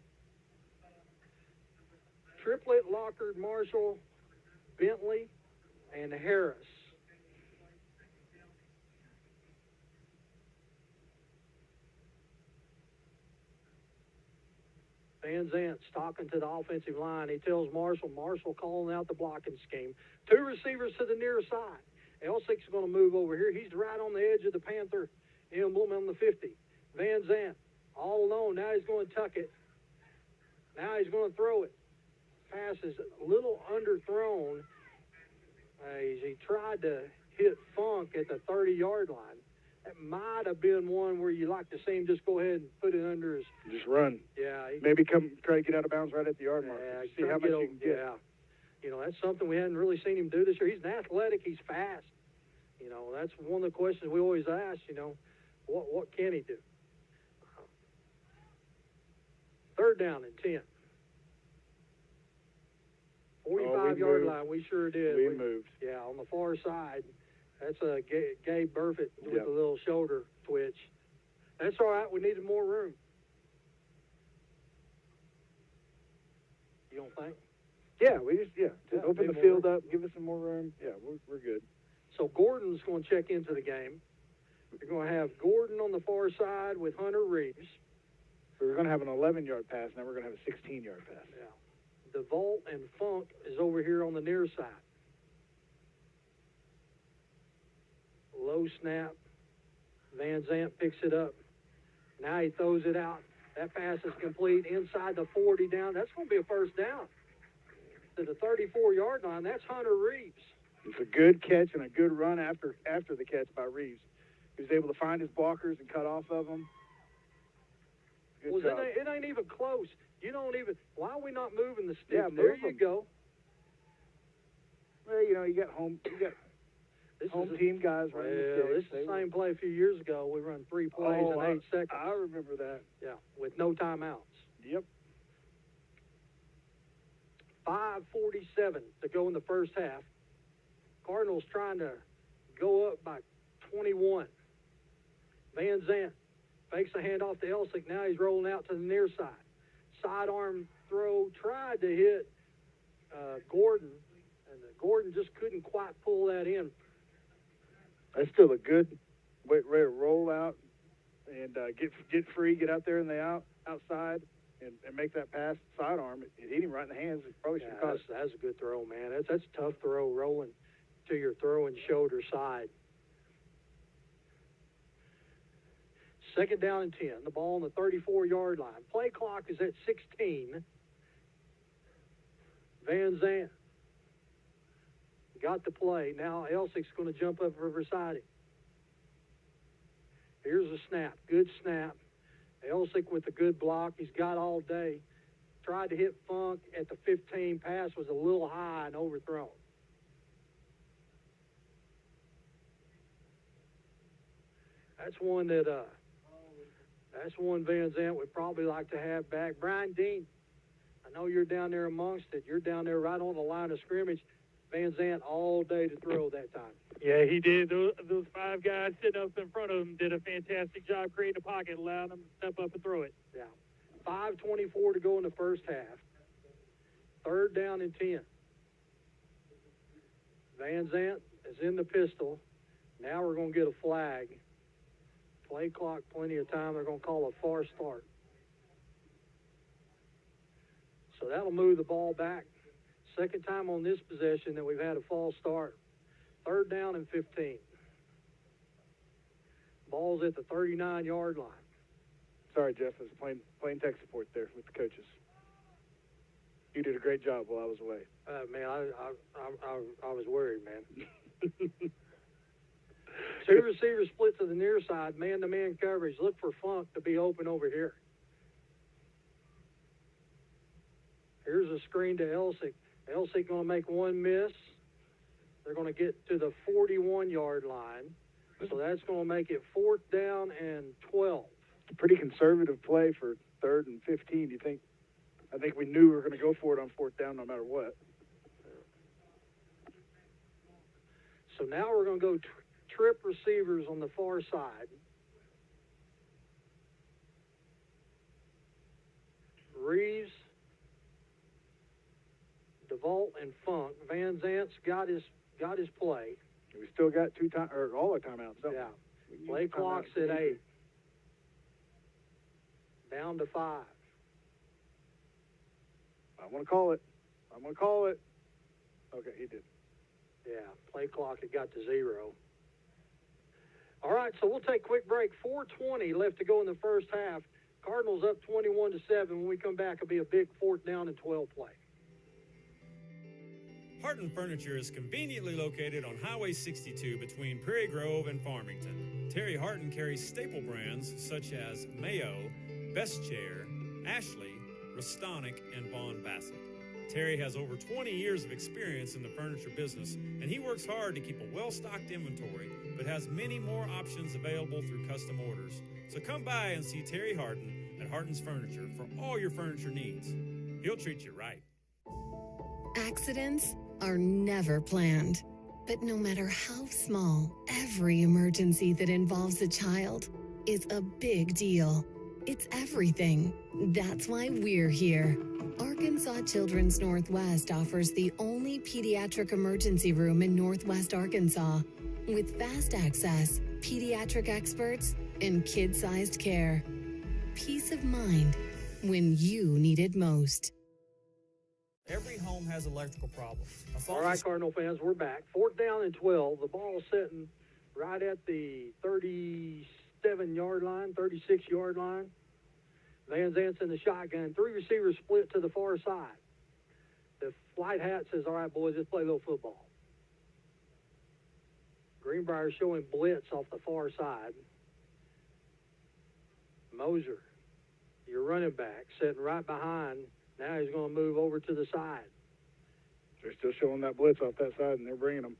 Speaker 1: Triplet, Lockard, Marshall, Bentley, and Harris. Van Zant's talking to the offensive line. He tells Marshall calling out the blocking scheme. 2 receivers to the near side. Elsick's going to move over here. He's right on the edge of the Panther emblem on the 50. Van Zant all alone. Now he's going to tuck it. Now he's going to throw it. Pass is a little underthrown. He tried to hit Funk at the 30-yard line. That might have been one where you like to see him just go ahead and put it under his...
Speaker 2: Just run.
Speaker 1: Yeah.
Speaker 2: Maybe try to get out of bounds right at the yard mark.
Speaker 1: Yeah,
Speaker 2: see how much you can get.
Speaker 1: Yeah. You know, that's something we hadn't really seen him do this year. He's an athletic. He's fast. You know, that's one of the questions we always ask, you know, what can he do? 3rd down and 10. 45-yard line, we sure did.
Speaker 2: We moved.
Speaker 1: Yeah, on the far side. That's a Gabe Burfitt with a little shoulder twitch. That's all right. We needed more room. You don't think?
Speaker 2: Yeah, we just open the field up, give us some more room. Yeah, we're good.
Speaker 1: So Gordon's going to check into the game. You're going to have Gordon on the far side with Hunter Reeves.
Speaker 2: So we're going to have an 11-yard pass. Now we're going to have a 16-yard pass.
Speaker 1: Yeah. DeVault and Funk is over here on the near side. Low snap. Van Zant picks it up. Now he throws it out. That pass is complete inside the 40 down. That's going to be a 1st down. To the 34-yard line, that's Hunter Reeves.
Speaker 2: It's a good catch and a good run after the catch by Reeves. He was able to find his blockers and cut off of them. Good job.
Speaker 1: It ain't even close. You don't even. Why are we not moving the sticks?
Speaker 2: Yeah,
Speaker 1: there you go.
Speaker 2: Well, you know, you got home team guys running the sticks.
Speaker 1: This is the same play a few years ago. We run 3 plays in 8 seconds.
Speaker 2: I remember that.
Speaker 1: Yeah, with no timeouts.
Speaker 2: Yep.
Speaker 1: 5:47 to go in the first half. Cardinals trying to go up by 21. Van Zant fakes a handoff to Elsick. Now he's rolling out to the near side. Sidearm throw, tried to hit Gordon, and Gordon just couldn't quite pull that in.
Speaker 2: That's still a good way to roll out and get free, get out there in the outside, and make that pass sidearm. It hit him right in the hands. It probably should have caught.
Speaker 1: That's a good throw, man. That's a tough throw, rolling to your throwing shoulder side. 2nd down and 10. The ball on the 34-yard line. Play clock is at 16. Van Zandt got the play. Now Elsic's going to jump up beside him. Here's a snap. Good snap. Elsick with a good block. He's got all day. Tried to hit Funk at the 15. Pass was a little high and overthrown. That's one Van Zandt would probably like to have back. Brian Dean, I know you're down there amongst it. You're down there right on the line of scrimmage. Van Zandt all day to throw that time.
Speaker 7: Yeah, he did. Those 5 guys sitting up in front of him did a fantastic job creating a pocket, allowing him to step up and throw it.
Speaker 1: Yeah. 5:24 to go in the first half. 3rd down and 10. Van Zandt is in the pistol. Now we're going to get a flag. Play clock, plenty of time. They're going to call a far start. So that'll move the ball back. 2nd time on this possession that we've had a false start. 3rd down and 15. Ball's at the 39-yard line.
Speaker 2: Sorry, Jeff. I was playing tech support there with the coaches. You did a great job while I was away.
Speaker 1: Man, I was worried, man. 2 receivers split to the near side, man-to-man coverage. Look for Funk to be open over here. Here's a screen to Elsick. Elsick going to make one miss. They're going to get to the 41-yard line. So that's going to make it 4th down and 12.
Speaker 2: Pretty conservative play for 3rd and 15. I think we knew we were going to go for it on 4th down no matter what.
Speaker 1: So now we're going to go trip receivers on the far side. Reeves, DeVault, and Funk. Van Zandt's got his play.
Speaker 2: We still got all our timeouts.
Speaker 1: Yeah. Play clock's at 8. Down to 5.
Speaker 2: I'm going to call it. Okay, he did.
Speaker 1: Yeah, play clock had got to 0. All right, so we'll take a quick break. 4:20 left to go in the first half. Cardinals up 21-7. When we come back, it'll be a big 4th down and 12 play.
Speaker 8: Harton Furniture is conveniently located on Highway 62 between Prairie Grove and Farmington. Terry Harton carries staple brands such as Mayo, Best Chair, Ashley, Restonic, and Vaughn Bassett. Terry has over 20 years of experience in the furniture business, and he works hard to keep a well-stocked inventory, but has many more options available through custom orders. So come by and see Terry Harton at Harton's Furniture for all your furniture needs. He'll treat you right.
Speaker 9: Accidents are never planned, but no matter how small, every emergency that involves a child is a big deal. It's everything. That's why we're here. Arkansas Children's Northwest offers the only pediatric emergency room in Northwest Arkansas with fast access, pediatric experts, and kid-sized care. Peace of mind when you need it most.
Speaker 10: Every home has electrical problems.
Speaker 1: All right, Cardinal fans, we're back. 4th down and 12. The ball sitting right at the 37-yard line, 36-yard line. Van Zandt's in the shotgun. 3 receivers split to the far side. The flight hat says, all right, boys, let's play a little football. Greenbrier showing blitz off the far side. Moser, your running back, sitting right behind. Now he's going to move over to the side.
Speaker 2: They're still showing that blitz off that side, and they're bringing them,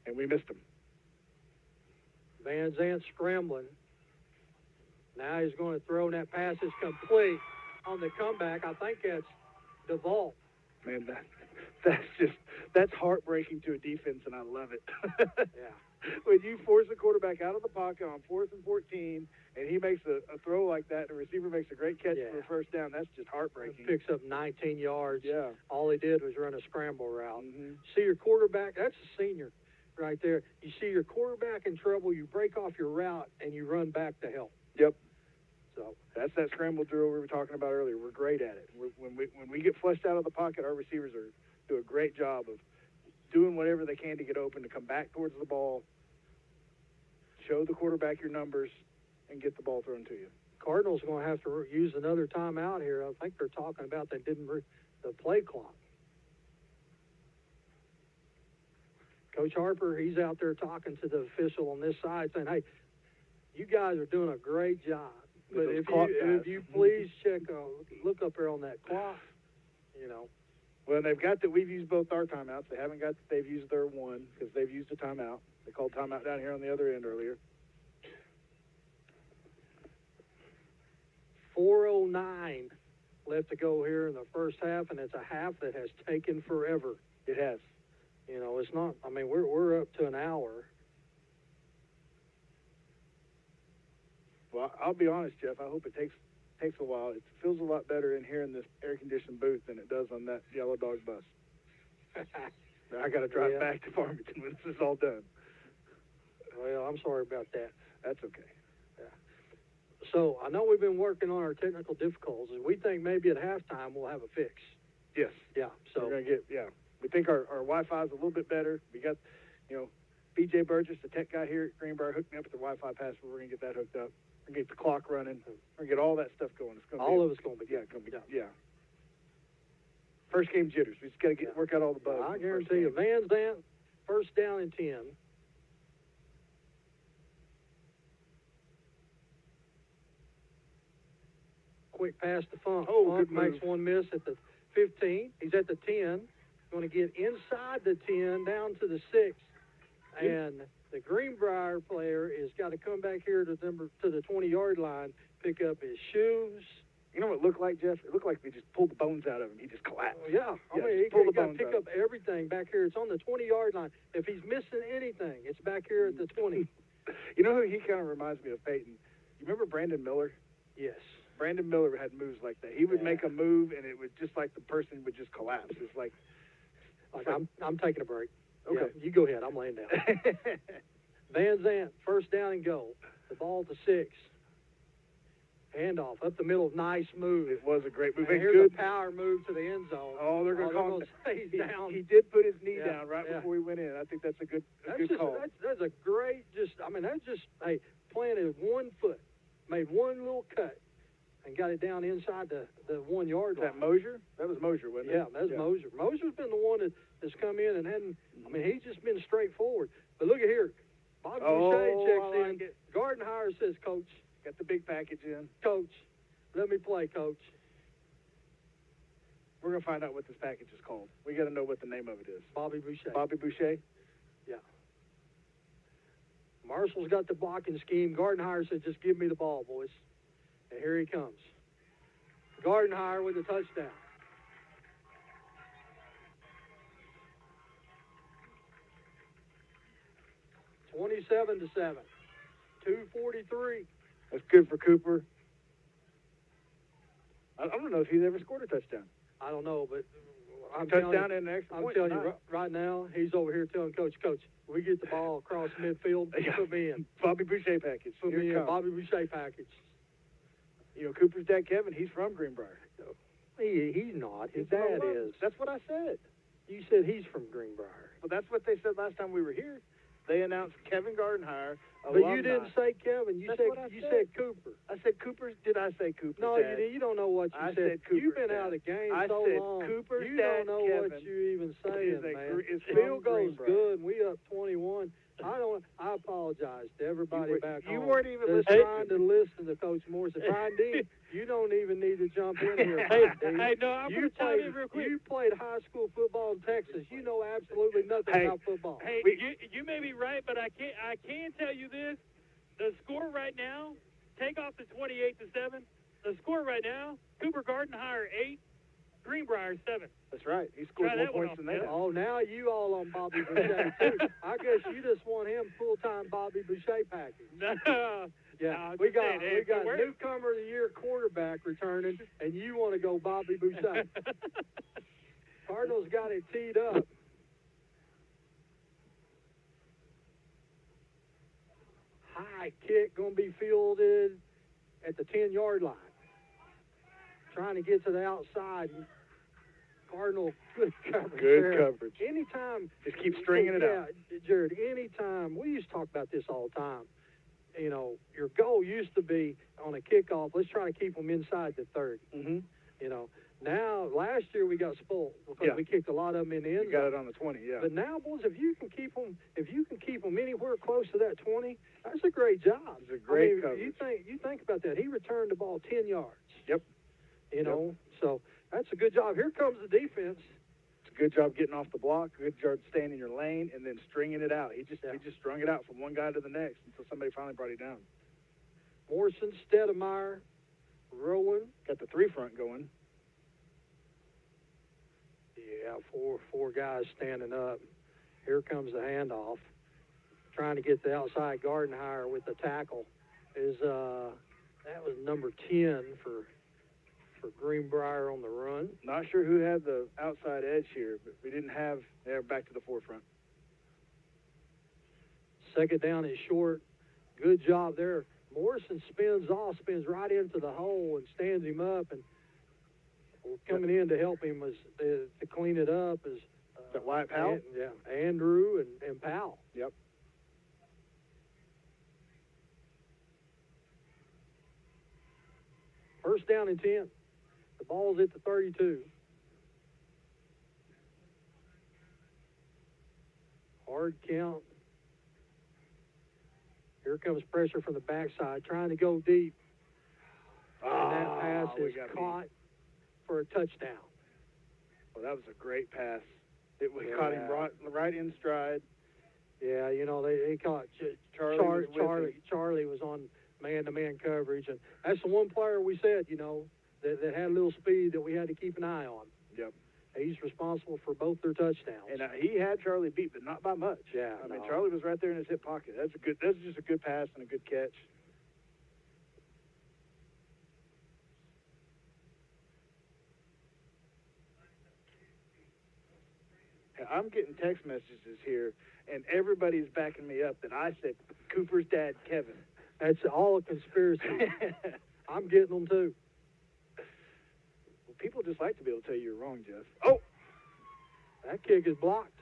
Speaker 2: and we missed them.
Speaker 1: Van Zandt scrambling. Now he's going to throw, and that pass is complete on the comeback. I think that's DeVault.
Speaker 2: Man, that's heartbreaking to a defense, and I love it.
Speaker 1: Yeah.
Speaker 2: when you force the quarterback out of the pocket on 4th and 14, and he makes a throw like that, and the receiver makes a great catch for a first down, that's just heartbreaking.
Speaker 1: Picks up 19 yards.
Speaker 2: Yeah.
Speaker 1: All he did was run a scramble route.
Speaker 2: Mm-hmm.
Speaker 1: See your quarterback, that's a senior right there. You see your quarterback in trouble, you break off your route, and you run back to help.
Speaker 2: Yep.
Speaker 1: So
Speaker 2: that's that scramble drill we were talking about earlier. We're great at it. When we get flushed out of the pocket, our receivers do a great job of doing whatever they can to get open, to come back towards the ball, show the quarterback your numbers, and get the ball thrown to you.
Speaker 1: Cardinals are going to have to use another timeout here. I think they're talking about they didn't the play clock. Coach Harper, he's out there talking to the official on this side saying, hey, you guys are doing a great job. But if you please look up there on that clock, you know.
Speaker 2: Well, they've got that we've used both our timeouts. They haven't got that they've used their one because they've used a timeout. They called timeout down here on the other end earlier.
Speaker 1: 4:09 left to go here in the first half, and it's a half that has taken forever.
Speaker 2: It has.
Speaker 1: You know, it's not. I mean, we're up to an hour.
Speaker 2: Well, I'll be honest, Jeff. I hope it takes a while. It feels a lot better in here in this air-conditioned booth than it does on that Yellow Dog bus. I got to drive back to Farmington when this is all done.
Speaker 1: Well, I'm sorry about that.
Speaker 2: That's okay.
Speaker 1: Yeah. So I know we've been working on our technical difficulties. We think maybe at halftime we'll have a fix.
Speaker 2: Yes.
Speaker 1: Yeah. So
Speaker 2: we're gonna we think our Wi-Fi is a little bit better. We got, B.J. Burgess, the tech guy here at Greenbrier, hooked me up with the Wi-Fi password. We're gonna get that hooked up. We're gonna get the clock running. We're gonna get all that stuff going. It's gonna
Speaker 1: all of it's gonna be
Speaker 2: good. Yeah. First game jitters. We just gotta work out all the bugs.
Speaker 1: I guarantee you, Van Zandt, first down and 10. Quick pass to Funk. Funk makes one miss at the 15. He's at the 10. Going to get inside the 10, down to the 6. And the Greenbrier player has got to come back here to the 20-yard line, pick up his shoes.
Speaker 2: You know what it looked like, Jeff? It looked like they just pulled the bones out of him. He just collapsed.
Speaker 1: I mean, he got to pick up everything back here. It's on the 20-yard line. If he's missing anything, it's back here at the 20.
Speaker 2: You know who he kind of reminds me of, Peyton? You remember Brandon Miller?
Speaker 1: Yes.
Speaker 2: Brandon Miller had moves like that. He would make a move, and it would just like the person would just collapse. It's like
Speaker 1: I'm taking a break.
Speaker 2: Okay.
Speaker 1: Yeah, you go ahead. I'm laying down. Van Zandt, first down and goal. The ball to 6. Handoff up the middle. Nice move.
Speaker 2: It was a great move.
Speaker 1: And here's a power move to the end zone.
Speaker 2: Oh, they're going to call him
Speaker 1: down.
Speaker 2: He did put his knee down right before he went in. I think that's a good call.
Speaker 1: That's a great, planted one foot, made one little cut, and got it down inside the 1 yard line.
Speaker 2: That Mosier? That was Mosier, wasn't it?
Speaker 1: Yeah, that's Mosier. Mosier's been the one that's come in and hadn't. I mean, he's just been straightforward. But look at here, Bobby Boucher checks in. Gardenhire says, "Coach,
Speaker 2: got the big package in.
Speaker 1: Coach, let me play, Coach."
Speaker 2: We're gonna find out what this package is called. We got to know what the name of it is.
Speaker 1: Bobby Boucher.
Speaker 2: Bobby Boucher.
Speaker 1: Yeah. Marshall's got the blocking scheme. Gardenhire said, "Just give me the ball, boys." And here he comes. Gardenhire with a touchdown. (27-7). 2:43.
Speaker 2: That's good for Cooper. I don't know if he's ever scored a touchdown.
Speaker 1: I don't know, but I'm
Speaker 2: touchdown and an extra point.
Speaker 1: I'm telling you right now, he's over here telling Coach, we get the ball across midfield, put me in.
Speaker 2: Bobby Boucher package.
Speaker 1: Put me in. Bobby Boucher package.
Speaker 2: You know, Cooper's dad, Kevin, he's from Greenbrier.
Speaker 1: He's not. His dad is.
Speaker 2: That's what I said.
Speaker 1: You said he's from Greenbrier.
Speaker 2: Well, that's what they said last time we were here. They announced Kevin Gardenhire.
Speaker 1: But you didn't say Kevin. You said Cooper.
Speaker 2: I said Cooper. Did I say Cooper?
Speaker 1: No,
Speaker 2: Dad?
Speaker 1: you don't know what you
Speaker 2: I
Speaker 1: said.
Speaker 2: Cooper,
Speaker 1: You've been
Speaker 2: Dad.
Speaker 1: out of the game
Speaker 2: I
Speaker 1: so
Speaker 2: said
Speaker 1: long.
Speaker 2: Cooper's
Speaker 1: you
Speaker 2: dad,
Speaker 1: don't know
Speaker 2: Kevin,
Speaker 1: what you even saying, man.
Speaker 2: Field
Speaker 1: goal's good, and we up 21. I apologize to everybody back home.
Speaker 2: You weren't even
Speaker 1: listening. Trying to listen to Coach Morris. Brian Dean, you don't even need to jump in here.
Speaker 7: Hey, no, I'm going to tell you real quick.
Speaker 1: You played high school football in Texas. You know absolutely nothing about football.
Speaker 7: Hey, you may be right, but I can tell you this. The score right now, take off the 28-7. The score right now, Cooper Gardenhire 8, Greenbrier 7.
Speaker 2: That's right. He scored
Speaker 7: Try
Speaker 2: more
Speaker 7: that one
Speaker 2: points
Speaker 7: off,
Speaker 2: than they
Speaker 7: Jeff.
Speaker 2: did.
Speaker 1: Oh, now you all on Bobby Boucher, too. I guess you just want him full-time Bobby Boucher package.
Speaker 7: No.
Speaker 1: Yeah,
Speaker 7: No,
Speaker 1: we
Speaker 7: just
Speaker 1: got
Speaker 7: saying, hey, if it works.
Speaker 1: newcomer of the year quarterback returning, and you want to go Bobby Boucher. Cardinals got it teed up. High kick going to be fielded at the 10-yard line. Trying to get to the outside. Cardinal, good coverage.
Speaker 2: Good
Speaker 1: there.
Speaker 2: coverage.
Speaker 1: Anytime.
Speaker 2: Just keep stringing it out.
Speaker 1: Yeah, Jared, anytime. We used to talk about this all the time. You know, your goal used to be on a kickoff, let's try to keep them inside the 30.
Speaker 2: Mm-hmm.
Speaker 1: You know, now, last year we got spoiled because we kicked a lot of them in the end
Speaker 2: You got
Speaker 1: zone.
Speaker 2: it on the 20, yeah.
Speaker 1: But now, boys, if you can keep them anywhere close to that 20, that's a great job.
Speaker 2: It's a great
Speaker 1: coverage. You think about that. He returned the ball 10 yards.
Speaker 2: Yep.
Speaker 1: You know, so that's a good job. Here comes the defense.
Speaker 2: It's a good job getting off the block, good job staying in your lane, and then stringing it out. He just strung it out from one guy to the next until somebody finally brought it down.
Speaker 1: Morrison, Stedemeyer, Rowan.
Speaker 2: Got the 3 front going.
Speaker 1: Yeah, four guys standing up. Here comes the handoff. Trying to get the outside Gardenhire with the tackle is that was number 10 for Greenbrier on the run.
Speaker 2: Not sure who had the outside edge here, but we didn't have. They're back to the forefront.
Speaker 1: Second down is short. Good job there. Morrison spins right into the hole and stands him up, and coming in to help him was to clean it up is
Speaker 2: that Wyatt Powell?
Speaker 1: Andrew and Powell.
Speaker 2: Yep.
Speaker 1: First down and 10. The ball's at the 32. Hard count. Here comes pressure from the backside, trying to go deep. And that pass is caught for a touchdown.
Speaker 2: Well, that was a great pass. It was caught him right in stride.
Speaker 1: Yeah, you know, they caught Charlie was on man-to-man coverage, and that's the one player we said, you know, that had a little speed that we had to keep an eye on.
Speaker 2: Yep.
Speaker 1: He's responsible for both their touchdowns.
Speaker 2: And he had Charlie beat, but not by much.
Speaker 1: Yeah,
Speaker 2: I mean, Charlie was right there in his hip pocket. That's just a good pass and a good catch. I'm getting text messages here, and everybody's backing me up that I said Cooper's dad, Kevin.
Speaker 1: That's all a conspiracy. I'm getting them too.
Speaker 2: Well, people just like to be able to tell you you're wrong, Jeff.
Speaker 1: Oh, that kick is blocked.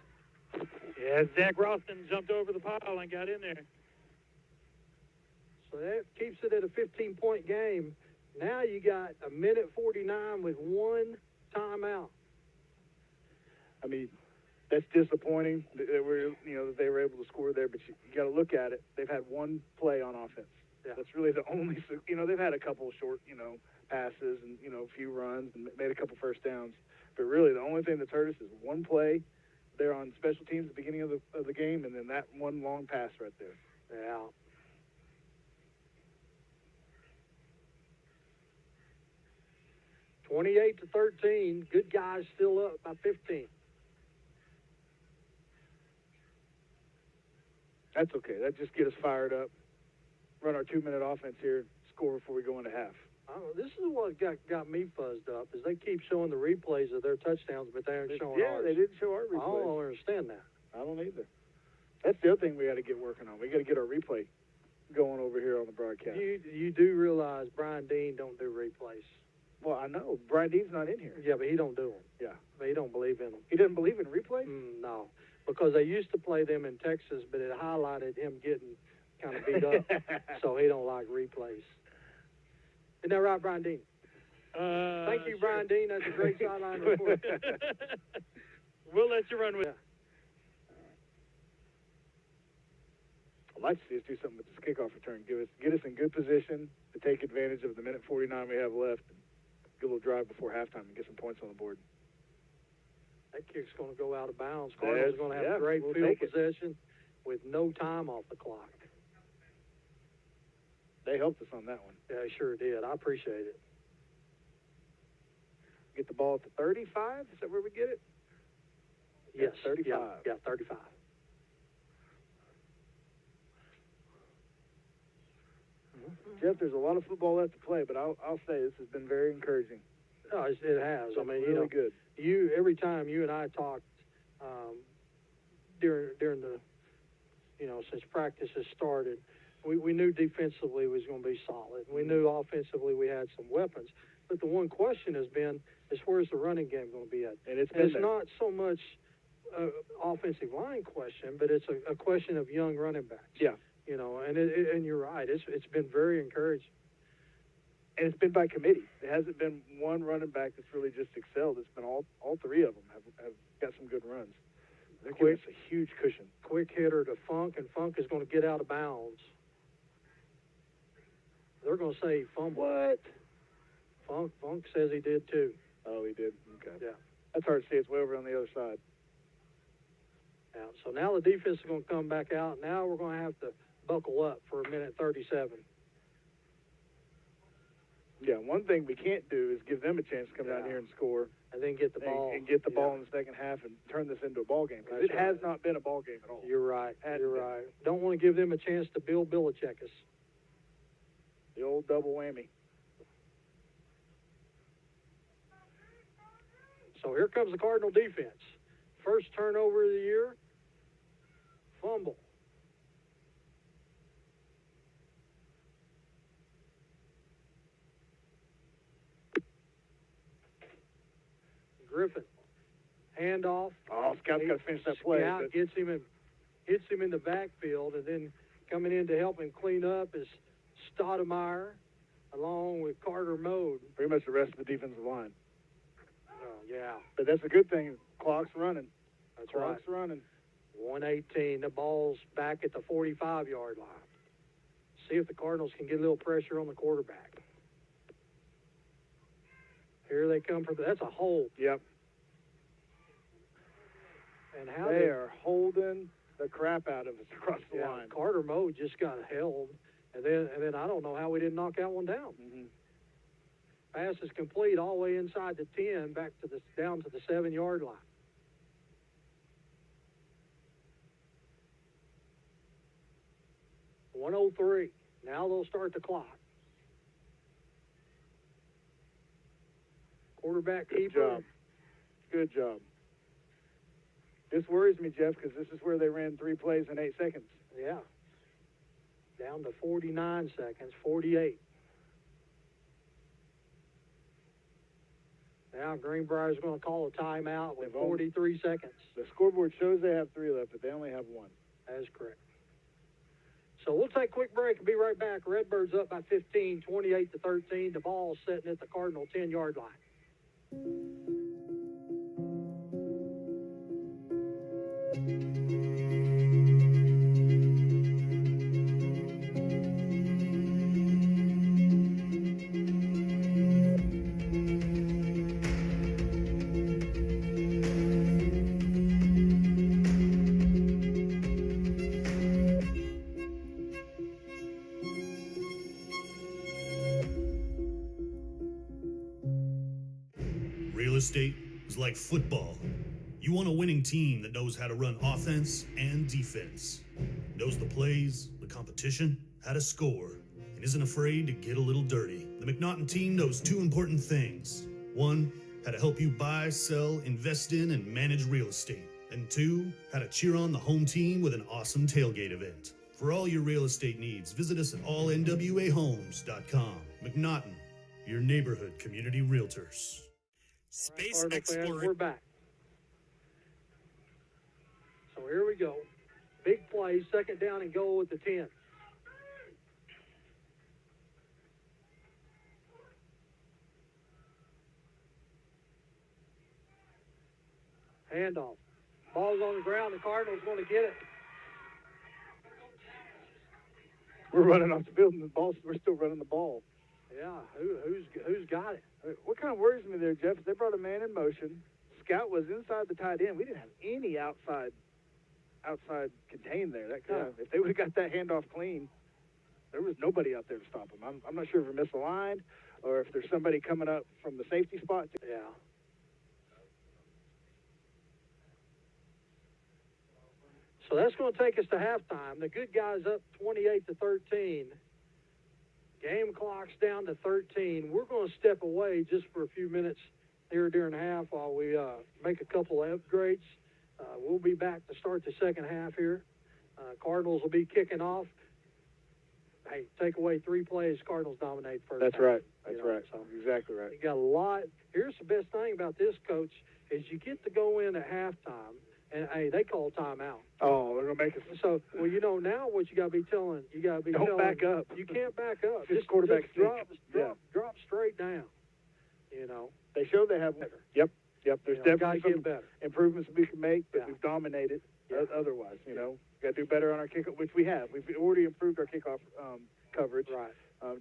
Speaker 7: Yeah, Zach Ralston jumped over the pile and got in there.
Speaker 1: So that keeps it at a 15-point game. Now you got a minute 49 with one timeout.
Speaker 2: I mean, that's disappointing that they were able to score there, but you got to look at it. They've had one play on offense.
Speaker 1: Yeah.
Speaker 2: That's really the only, they've had a couple of short, passes and, a few runs and made a couple first downs. But really the only thing that's hurt us is one play there on special teams at the beginning of the game, and then that one long pass right there.
Speaker 1: Yeah. (28-13). Good guys still up by 15.
Speaker 2: That's okay. That just get us fired up. Run our 2-minute offense here, score before we go into half.
Speaker 1: This is what got me fuzzed up, is they keep showing the replays of their touchdowns, but they aren't showing ours.
Speaker 2: Yeah, they didn't show our replays.
Speaker 1: I don't understand that.
Speaker 2: I don't either. That's the other thing we got to get working on. We got to get our replay going over here on the broadcast.
Speaker 1: You do realize Brian Dean don't do replays.
Speaker 2: Well, I know. Brian Dean's not in here.
Speaker 1: Yeah, but he don't do them.
Speaker 2: Yeah.
Speaker 1: But he don't believe in them.
Speaker 2: He doesn't believe in replays?
Speaker 1: No, because they used to play them in Texas, but it highlighted him getting kind of beat up, so he don't like replays. Isn't that right, Brian Dean? Thank you, Brian Dean. That's a great sideline report.
Speaker 7: We'll let you run with it.
Speaker 2: I'd like to see us do something with this kickoff return. Get us in good position to take advantage of the minute 49 we have left. Get a little drive before halftime and get some points on the board.
Speaker 1: That kick's going to go out of bounds. Cardinals going to have a great field possession with no time off the clock.
Speaker 2: They helped us on that one.
Speaker 1: Yeah, they sure did. I appreciate it.
Speaker 2: Get the ball at the 35. Is that where we get it?
Speaker 1: Yes,
Speaker 2: 35.
Speaker 1: Yeah, 35.
Speaker 2: Jeff, there's a lot of football left to play, but I'll say this has been very encouraging.
Speaker 1: No, it has. I mean,
Speaker 2: really good.
Speaker 1: Every time you and I talked during the, since practice has started, we knew defensively was going to be solid. We knew offensively we had some weapons. But the one question has been, where's the running game going to be at?
Speaker 2: And it's
Speaker 1: not so much offensive line question, but it's a question of young running backs.
Speaker 2: Yeah.
Speaker 1: And you're right. It's been very encouraging.
Speaker 2: And it's been by committee. It hasn't been one running back that's really just excelled. It's been all three of them have got some good runs. They're giving us a huge cushion.
Speaker 1: Quick hitter to Funk, and Funk is going to get out of bounds. They're going to say fumble.
Speaker 2: What?
Speaker 1: Funk says he did too.
Speaker 2: Oh, he did? Okay.
Speaker 1: Yeah.
Speaker 2: That's hard to see. It's way over on the other side.
Speaker 1: Yeah. So now the defense is going to come back out. Now we're going to have to buckle up for a minute 37.
Speaker 2: Yeah, one thing we can't do is give them a chance to come down here and score.
Speaker 1: And then get the ball.
Speaker 2: And get the ball in the second half and turn this into a ball game. Because it has not been a ball game at all.
Speaker 1: You're right. You're right. Don't want to give them a chance to Bill Belichick us.
Speaker 2: The old double whammy.
Speaker 1: So here comes the Cardinal defense. First turnover of the year. Fumble. Griffin. Handoff.
Speaker 2: Oh, Scout's got to finish that play.
Speaker 1: Scout hits him in the backfield, and then coming in to help him clean up is Stoudemire, along with Carter Mode.
Speaker 2: Pretty much the rest of the defensive line.
Speaker 1: Oh, yeah.
Speaker 2: But that's a good thing. Clock's running.
Speaker 1: That's
Speaker 2: Clock's running.
Speaker 1: 118. The ball's back at the 45-yard line. See if the Cardinals can get a little pressure on the quarterback. Here they come from. That's a hold.
Speaker 2: Yep.
Speaker 1: And how
Speaker 2: they are holding the crap out of us across the line.
Speaker 1: Carter Mode just got held, and then I don't know how we didn't knock that one down.
Speaker 2: Mm-hmm.
Speaker 1: Pass is complete all the way inside the 10, down to the 7-yard line. .103. Now they'll start the clock. Quarterback keeper.
Speaker 2: Good job. This worries me, Jeff, because this is where they ran 3 plays in 8 seconds.
Speaker 1: Yeah. Down to 49 seconds, 48. Now Greenbrier is going to call a timeout with 43 seconds.
Speaker 2: The scoreboard shows they have 3 left, but they only have 1.
Speaker 1: That is correct. So we'll take a quick break and be right back. Redbirds up by 15, 28-13. The ball sitting at the Cardinal 10-yard line.
Speaker 11: Real estate is like football. You want a winning team that knows how to run offense and defense, knows the plays, the competition, how to score, and isn't afraid to get a little dirty. The McNaughton team knows 2 important things. 1, how to help you buy, sell, invest in, and manage real estate. And 2, how to cheer on the home team with an awesome tailgate event. For all your real estate needs, visit us at allnwahomes.com. McNaughton, your neighborhood community realtors.
Speaker 1: Space Explorer. We're back. So here we go. Big play, second down and goal at the 10. Handoff. Ball's on the ground. The Cardinals going to get it.
Speaker 2: We're running off the field, and we're still running the ball.
Speaker 1: Yeah, who's got it?
Speaker 2: What kind of worries me there, Jeff, is they brought a man in motion. Scout was inside the tight end. We didn't have any outside contained there. That kind of, if they would have got that handoff clean, there was nobody out there to stop him. I'm not sure if we're misaligned or if there's somebody coming up from the safety spot.
Speaker 1: Yeah. So that's going to take us to halftime. The good guys up 28-13. Game clock's down to 13. We're going to step away just for a few minutes here during the half while we make a couple of upgrades. We'll be back to start the second half here. Cardinals will be kicking off. Hey, take away 3 plays, Cardinals dominate first.
Speaker 2: That's
Speaker 1: half.
Speaker 2: right. That's
Speaker 1: You know,
Speaker 2: right.
Speaker 1: So
Speaker 2: Exactly right.
Speaker 1: you got a lot. Here's the best thing about this, Coach, is you get to go in at halftime, and, hey, they call timeout.
Speaker 2: Oh, they're going to make us.
Speaker 1: So, well, you know, now what you got to be telling,
Speaker 2: Don't back up.
Speaker 1: You can't back up.
Speaker 2: Just quarterback
Speaker 1: just drop
Speaker 2: sneak.
Speaker 1: straight down. You know.
Speaker 2: They show they have better. Yep. There's
Speaker 1: Gotta
Speaker 2: definitely
Speaker 1: get better.
Speaker 2: improvements we can make, but
Speaker 1: Yeah.
Speaker 2: we've dominated
Speaker 1: Yeah.
Speaker 2: otherwise. You know, got to do better on our kickoff, which we have. We've already improved our kickoff coverage.
Speaker 1: Right.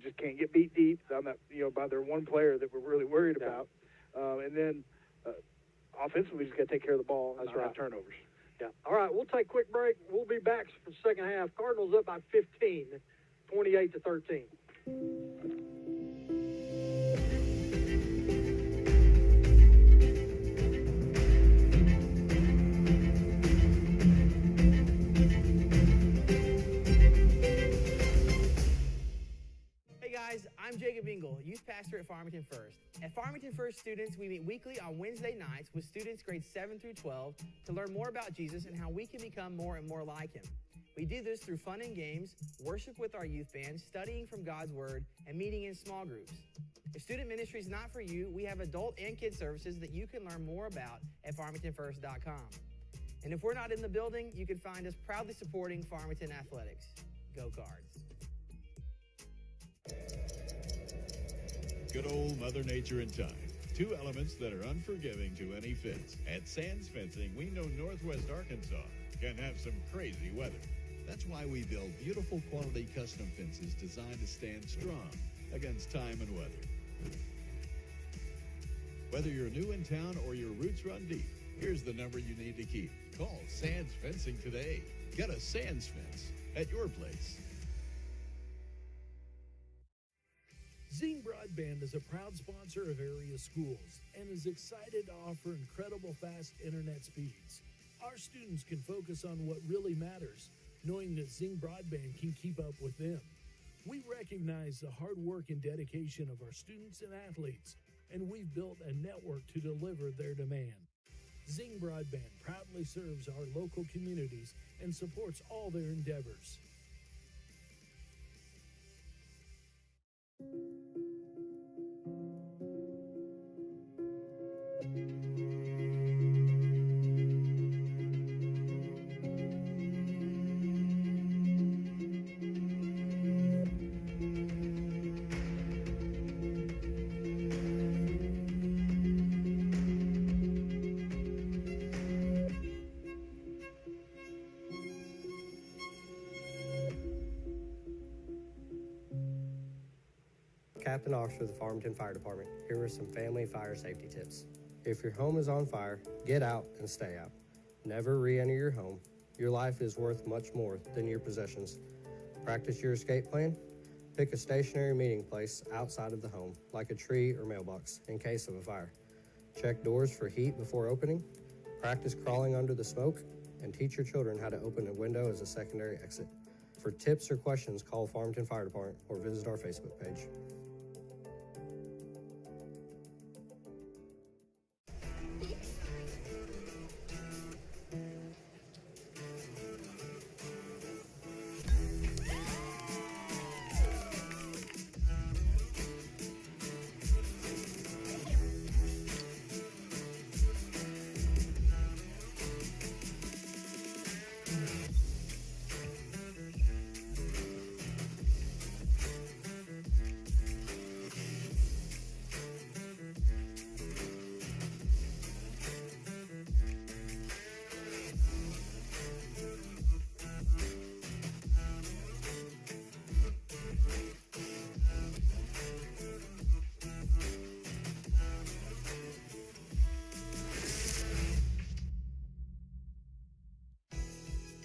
Speaker 2: Just can't get beat deep on that. You know, by their one player that we're really worried about. And then offensively, we just got to take care of the ball and
Speaker 1: That's
Speaker 2: not
Speaker 1: right.
Speaker 2: have turnovers.
Speaker 1: Yeah. All right, we'll take a quick break. We'll be back for the second half. Cardinals up by 15, 28-13.
Speaker 12: Hey guys, I'm Jacob Engel, youth pastor at Farmington First. At Farmington First students, we meet weekly on Wednesday nights with students grades 7 through 12 to learn more about Jesus and how we can become more and more like him. We do this through fun and games, worship with our youth band, studying from God's Word, and meeting in small groups. If student ministry is not for you, we have adult and kid services that you can learn more about at farmingtonfirst.com. And if we're not in the building, you can find us proudly supporting Farmington Athletics. Go Cards.
Speaker 13: Good old Mother Nature and time. 2 elements that are unforgiving to any fence. At Sands Fencing, we know Northwest Arkansas can have some crazy weather. That's why we build beautiful quality custom fences designed to stand strong against time and weather. Whether you're new in town or your roots run deep, here's the number you need to keep. Call Sands Fencing today. Get a Sands fence at your place.
Speaker 14: Zing Broadband is a proud sponsor of area schools and is excited to offer incredible fast internet speeds. Our students can focus on what really matters, knowing that Zing Broadband can keep up with them. We recognize the hard work and dedication of our students and athletes, and we've built a network to deliver their demand. Zing Broadband proudly serves our local communities and supports all their endeavors.
Speaker 3: Captain Officer of the Farmington Fire Department. Here are some family fire safety tips. If your home is on fire, get out and stay out. Never re-enter your home. Your life is worth much more than your possessions. Practice your escape plan. Pick a stationary meeting place outside of the home, like a tree or mailbox, in case of a fire. Check doors for heat before opening. Practice crawling under the smoke, and teach your children how to open a window as a secondary exit. For tips or questions, call Farmington Fire Department or visit our Facebook page.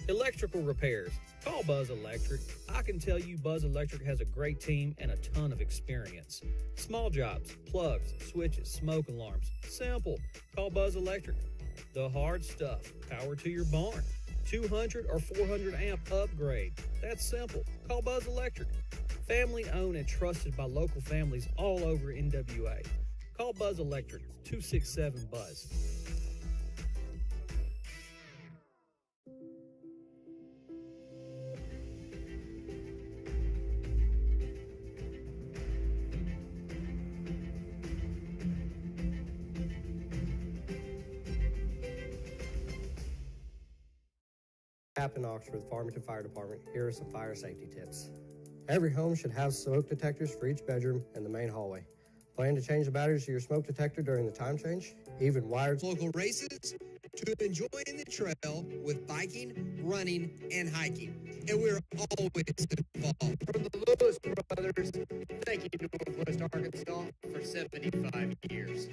Speaker 10: Electrical repairs. Call Buzz Electric. I can tell you Buzz Electric has a great team and a ton of experience. Small jobs, plugs, switches, smoke alarms. Simple. Call Buzz Electric. The hard stuff. Power to your barn. 200 or 400 amp upgrade. That's simple. Call Buzz Electric. Family owned and trusted by local families all over NWA. Call Buzz Electric, 267-BUZZ.
Speaker 3: Captain Ox for the Farmington Fire Department. Here are some fire safety tips. Every home should have smoke detectors for each bedroom and the main hallway. Plan to change the batteries to your smoke detector during the time change. Even wired
Speaker 4: Local races to enjoying the trail with biking, running, and hiking. And we're always involved. From the Lewis brothers, thank you to Northwest Arkansas for 75 years.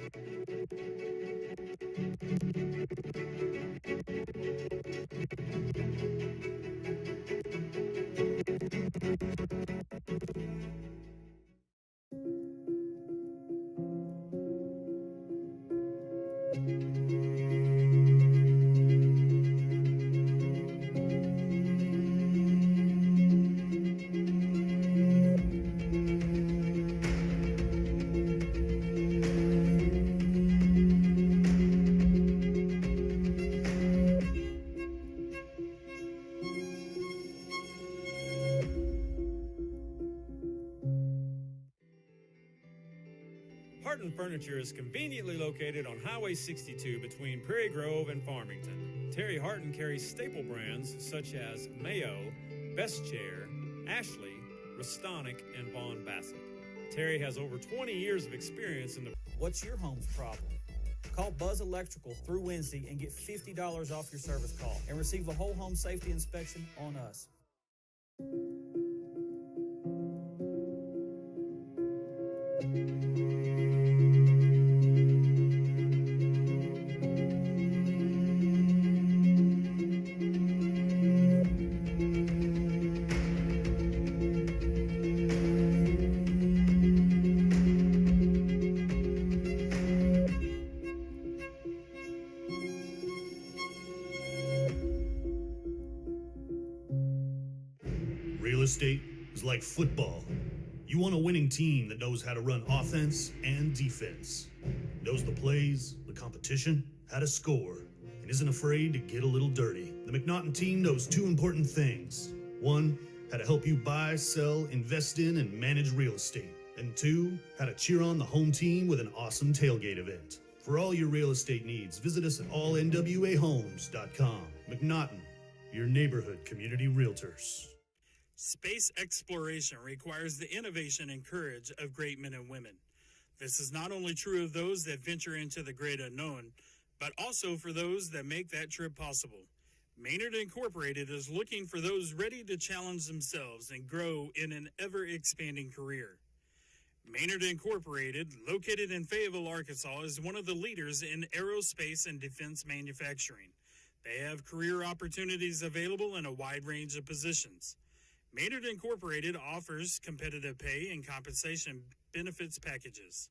Speaker 8: Harton Furniture is conveniently located on Highway 62 between Prairie Grove and Farmington. Terry Harton carries staple brands such as Mayo, Best Chair, Ashley, Restonic, and Vaughn Bassett. Terry has over 20 years of experience in the...
Speaker 10: What's your home's problem? Call Buzz Electrical through Wednesday and get $50 off your service call and receive a whole home safety inspection on us.
Speaker 11: Real estate is like football. You want a winning team that knows how to run offense and defense, knows the plays, the competition, how to score, and isn't afraid to get a little dirty. The McNaughton team knows two important things. One, how to help you buy, sell, invest in, and manage real estate. And two, how to cheer on the home team with an awesome tailgate event. For all your real estate needs, visit us at allnwahomes.com. McNaughton, your neighborhood community realtors.
Speaker 15: Space exploration requires the innovation and courage of great men and women. This is not only true of those that venture into the great unknown, but also for those that make that trip possible. Maynard Incorporated is looking for those ready to challenge themselves and grow in an ever-expanding career. Maynard Incorporated, located in Fayetteville, Arkansas, is one of the leaders in aerospace and defense manufacturing. They have career opportunities available in a wide range of positions. Maynard Incorporated offers competitive pay and compensation benefits packages.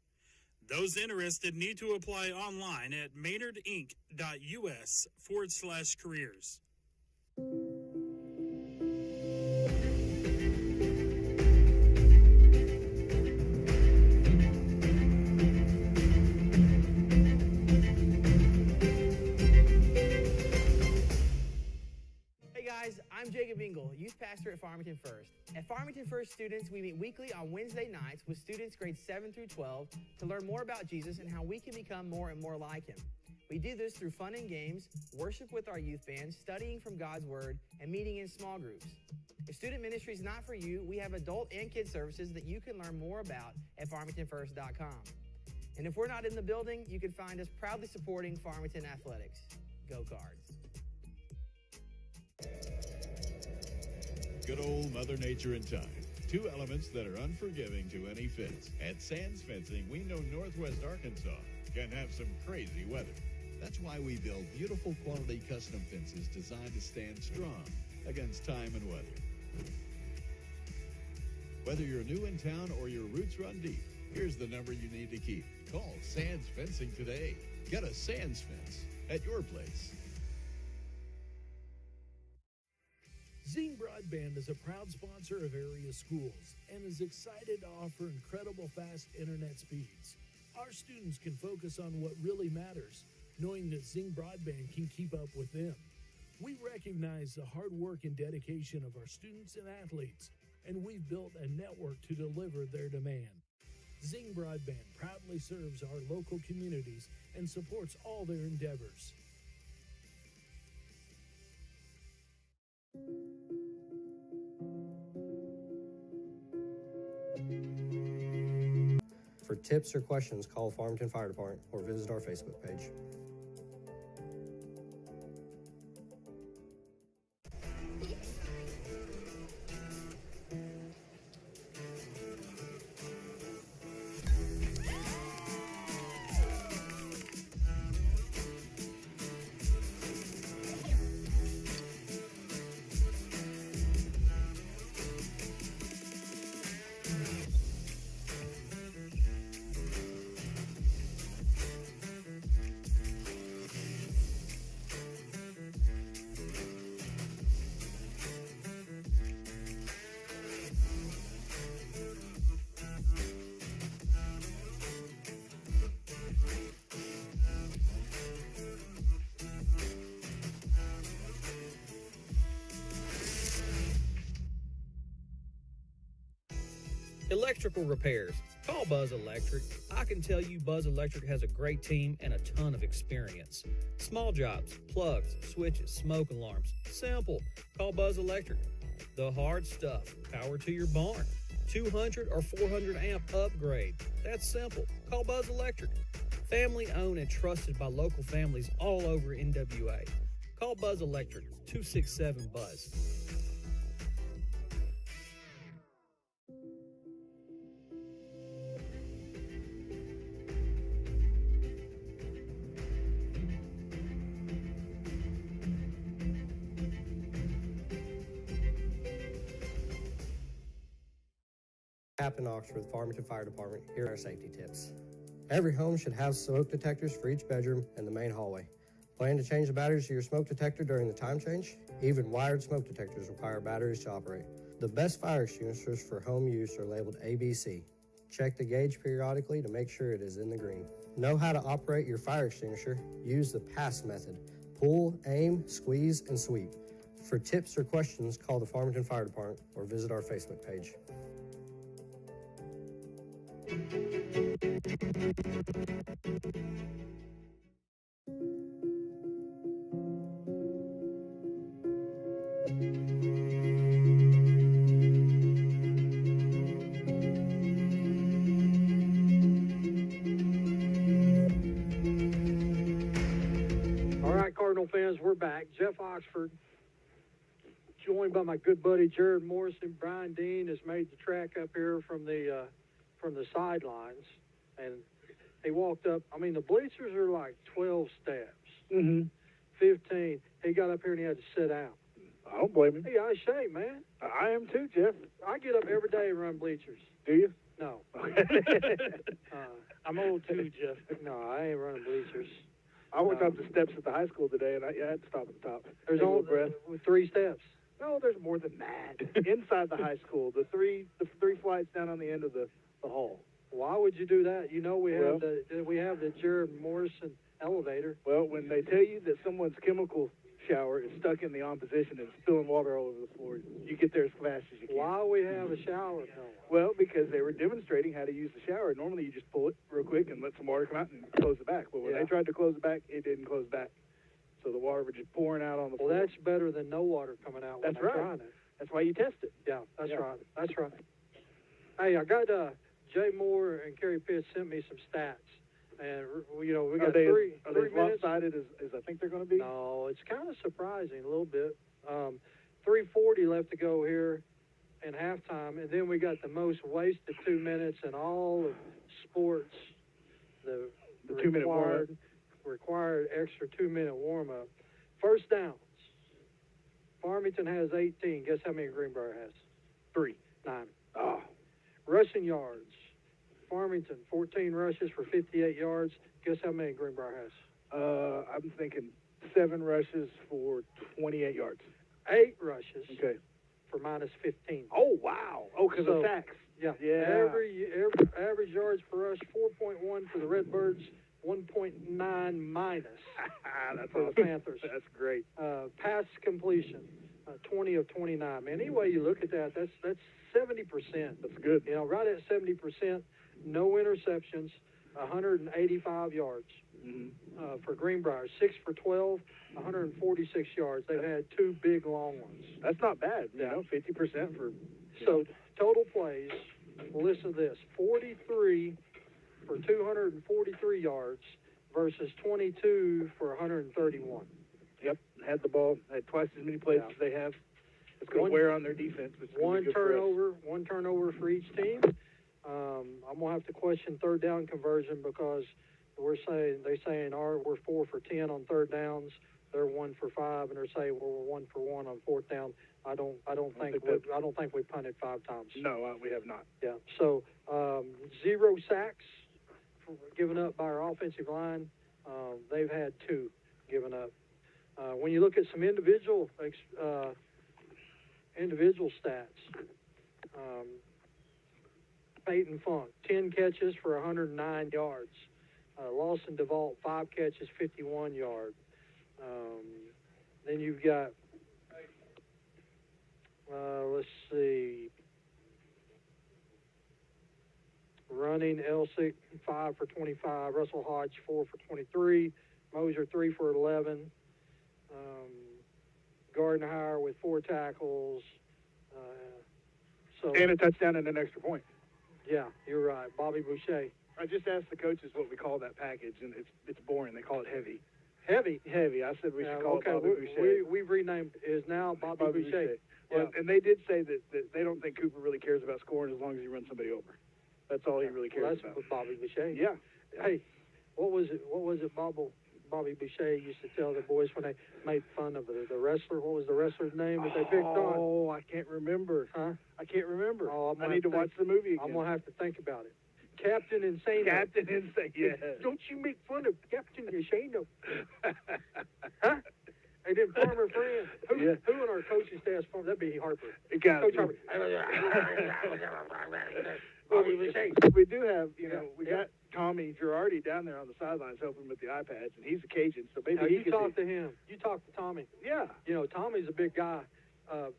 Speaker 15: Those interested need to apply online at maynardinc.us/careers.
Speaker 12: I'm Jacob Engel, youth pastor at Farmington First. At Farmington First students, we meet weekly on Wednesday nights with students grades 7 through 12 to learn more about Jesus and how we can become more and more like him. We do this through fun and games, worship with our youth band, studying from God's Word, and meeting in small groups. If student ministry is not for you, we have adult and kid services that you can learn more about at farmingtonfirst.com. And if we're not in the building, you can find us proudly supporting Farmington Athletics. Go Cards.
Speaker 13: Good old Mother Nature and time. Two elements that are unforgiving to any fence. At Sands Fencing, we know Northwest Arkansas can have some crazy weather. That's why we build beautiful quality custom fences designed to stand strong against time and weather. Whether you're new in town or your roots run deep, here's the number you need to keep. Call Sands Fencing today. Get a Sands fence at your place.
Speaker 14: Zing Broadband is a proud sponsor of area schools and is excited to offer incredible fast internet speeds. Our students can focus on what really matters, knowing that Zing Broadband can keep up with them. We recognize the hard work and dedication of our students and athletes, and we've built a network to deliver their demand. Zing Broadband proudly serves our local communities and supports all their endeavors.
Speaker 3: For tips or questions, call Farmington Fire Department or visit our Facebook page.
Speaker 10: Electrical repairs. Call Buzz Electric. I can tell you Buzz Electric has a great team and a ton of experience. Small jobs, plugs, switches, smoke alarms. Simple. Call Buzz Electric. The hard stuff. Power to your barn. 200 or 400 amp upgrade. That's simple. Call Buzz Electric. Family owned and trusted by local families all over NWA. Call Buzz Electric. 267-BUZZ.
Speaker 3: Captain Oxford, Farmington Fire Department. Here are our safety tips. Every home should have smoke detectors for each bedroom and the main hallway. Plan to change the batteries to your smoke detector during the time change. Even wired smoke detectors require batteries to operate. The best fire extinguishers for home use are labeled ABC. Check the gauge periodically to make sure it is in the green. Know how to operate your fire extinguisher? Use the PASS method. Pull, aim, squeeze, and sweep. For tips or questions, call the Farmington Fire Department or visit our Facebook page.
Speaker 1: All right, Cardinal fans, we're back. Jeff Oxford, joined by my good buddy Jared Morrison. Brian Dean has made the track up here from the sidelines, and he walked up. I mean, the bleachers are like 12 steps, 15. He got up here and he had to sit down.
Speaker 2: I don't blame him.
Speaker 1: Hey, I shame, man.
Speaker 2: I am too, Jeff.
Speaker 1: I get up every day and run bleachers.
Speaker 2: Do you?
Speaker 1: No.
Speaker 7: I'm old too, Jeff.
Speaker 1: No, I ain't running bleachers.
Speaker 2: I went up the steps at the high school today, and I had to stop at the top.
Speaker 1: There's
Speaker 2: Take a
Speaker 1: only
Speaker 2: little breath.
Speaker 1: 3 steps.
Speaker 2: No, there's more than that. Inside the high school, the three flights down on the end of the hall.
Speaker 1: Why would you do that? You know we have the Jared Morrison elevator.
Speaker 2: Well, when they tell you that someone's chemical shower is stuck in the on position and spilling water all over the floor, you get there as fast as you can.
Speaker 1: Why we have a shower? No.
Speaker 2: Well, because they were demonstrating how to use the shower. Normally you just pull it real quick and let some water come out and close it back. But when they tried to close it back, it didn't close back. So the water was just pouring out on the floor.
Speaker 1: Well, that's better than no water coming out.
Speaker 2: That's
Speaker 1: when
Speaker 2: right.
Speaker 1: Trying it.
Speaker 2: That's why you test it.
Speaker 1: Yeah, that's right. That's right. Hey, I got Jay Moore and Kerry Pitts sent me some stats. And, we got three minutes.
Speaker 2: Lopsided as I think they're going to be?
Speaker 1: No, it's kind of surprising a little bit. 3:40 left to go here in halftime, and then we got the most wasted 2 minutes in all of sports. The
Speaker 2: 2-minute warm-up.
Speaker 1: Required extra 2-minute warm-up. First downs. Farmington has 18. Guess how many Greenbrier has?
Speaker 2: 3.
Speaker 1: 9.
Speaker 2: Oh.
Speaker 1: Rushing yards. Farmington, 14 rushes for 58 yards. Guess how many Greenbrier has?
Speaker 2: I'm thinking 7 rushes for 28 yards.
Speaker 1: 8 rushes.
Speaker 2: Okay.
Speaker 1: For minus 15.
Speaker 2: Oh, wow. Oh, because of sacks.
Speaker 1: Yeah.
Speaker 2: Yeah.
Speaker 1: Every average yards per rush, 4.1 for the Redbirds, 1.9 minus
Speaker 2: That's
Speaker 1: for
Speaker 2: awesome.
Speaker 1: the Panthers.
Speaker 2: That's great.
Speaker 1: Pass completion, 20 of 29. Man, any way you look at that, that's 70%.
Speaker 2: That's good.
Speaker 1: You know, right at 70%. No interceptions, 185 yards. For Greenbrier, 6 for 12, 146 yards. They've had 2 big long ones.
Speaker 2: That's not bad. You know, 50% for.
Speaker 1: So total plays. Listen to this: 43 for 243 yards versus 22 for 131.
Speaker 2: Yep, had the ball, had twice as many plays as they have. It's going to wear on their defense.
Speaker 1: One turnover for each team. I'm gonna have to question third down conversion because we're saying we're 4 for 10 on third downs. They're 1 for 5, and they're saying we're 1 for 1 on fourth down. I don't think we punted 5 times.
Speaker 2: No, we have not.
Speaker 1: Yeah. So 0 sacks given up by our offensive line. They've had 2 given up. When you look at some individual stats, Peyton Funk, 10 catches for 109 yards. Lawson DeVault, 5 catches, 51 yards. Then you've got, let's see, running Elsick, 5 for 25. Russell Hodge, 4 for 23. Moser, 3 for 11. Gardenhire with 4 tackles.
Speaker 2: And a touchdown and an extra point.
Speaker 1: Yeah, you're right. Bobby Boucher.
Speaker 2: I just asked the coaches what we call that package, and it's boring. They call it heavy.
Speaker 1: Heavy?
Speaker 2: Heavy. I said we should call it Bobby Boucher.
Speaker 1: We've renamed is now Bobby Boucher.
Speaker 2: Yeah. And they did say that they don't think Cooper really cares about scoring as long as he runs somebody over. That's all he really cares about.
Speaker 1: That's Bobby Boucher.
Speaker 2: Yeah.
Speaker 1: Hey, what was it Bobby Boucher used to tell the boys when they made fun of the wrestler? What was the wrestler's name that they picked on?
Speaker 2: Oh, I can't remember.
Speaker 1: Huh?
Speaker 2: I can't remember.
Speaker 1: Oh,
Speaker 2: I need to watch the movie again.
Speaker 1: I'm going to have to think about it. Captain Insano.
Speaker 2: Captain Insano, yeah.
Speaker 1: Don't you make fun of Captain Insano. Huh? And then Farmer Friend. Who in our coaching staff? That'd be Harper. Coach Harper.
Speaker 2: We do have, we got Tommy Girardi down there on the sidelines helping with the iPads, and he's a Cajun, so maybe he can
Speaker 1: talk to him. You talk to Tommy.
Speaker 2: Yeah.
Speaker 1: You know, Tommy's a big guy.
Speaker 2: Can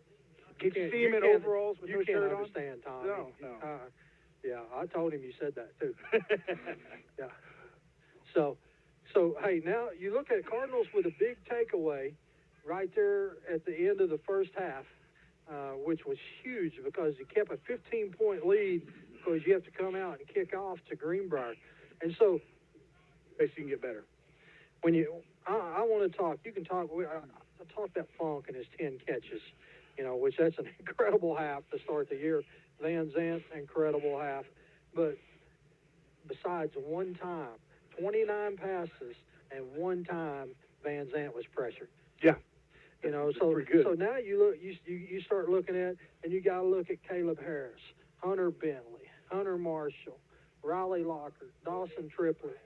Speaker 2: you see him in overalls with no shirt on?
Speaker 1: You can't understand Tommy.
Speaker 2: No.
Speaker 1: Yeah, I told him you said that too. Yeah. So hey, now you look at Cardinals with a big takeaway right there at the end of the first half, which was huge because you kept a 15-point lead because you have to come out and kick off to Greenbrier. And so,
Speaker 2: basically, you can get better.
Speaker 1: When I want to talk, you can talk. I talked about Funk and his 10 catches, which that's an incredible half to start the year. Van Zant, incredible half. But besides one time, 29 passes, and one time Van Zant was pressured.
Speaker 2: Yeah.
Speaker 1: So now you start looking at, and you got to look at Caleb Harris, Hunter Bentley, Hunter Marshall, Riley Lockard, Dawson Triplett,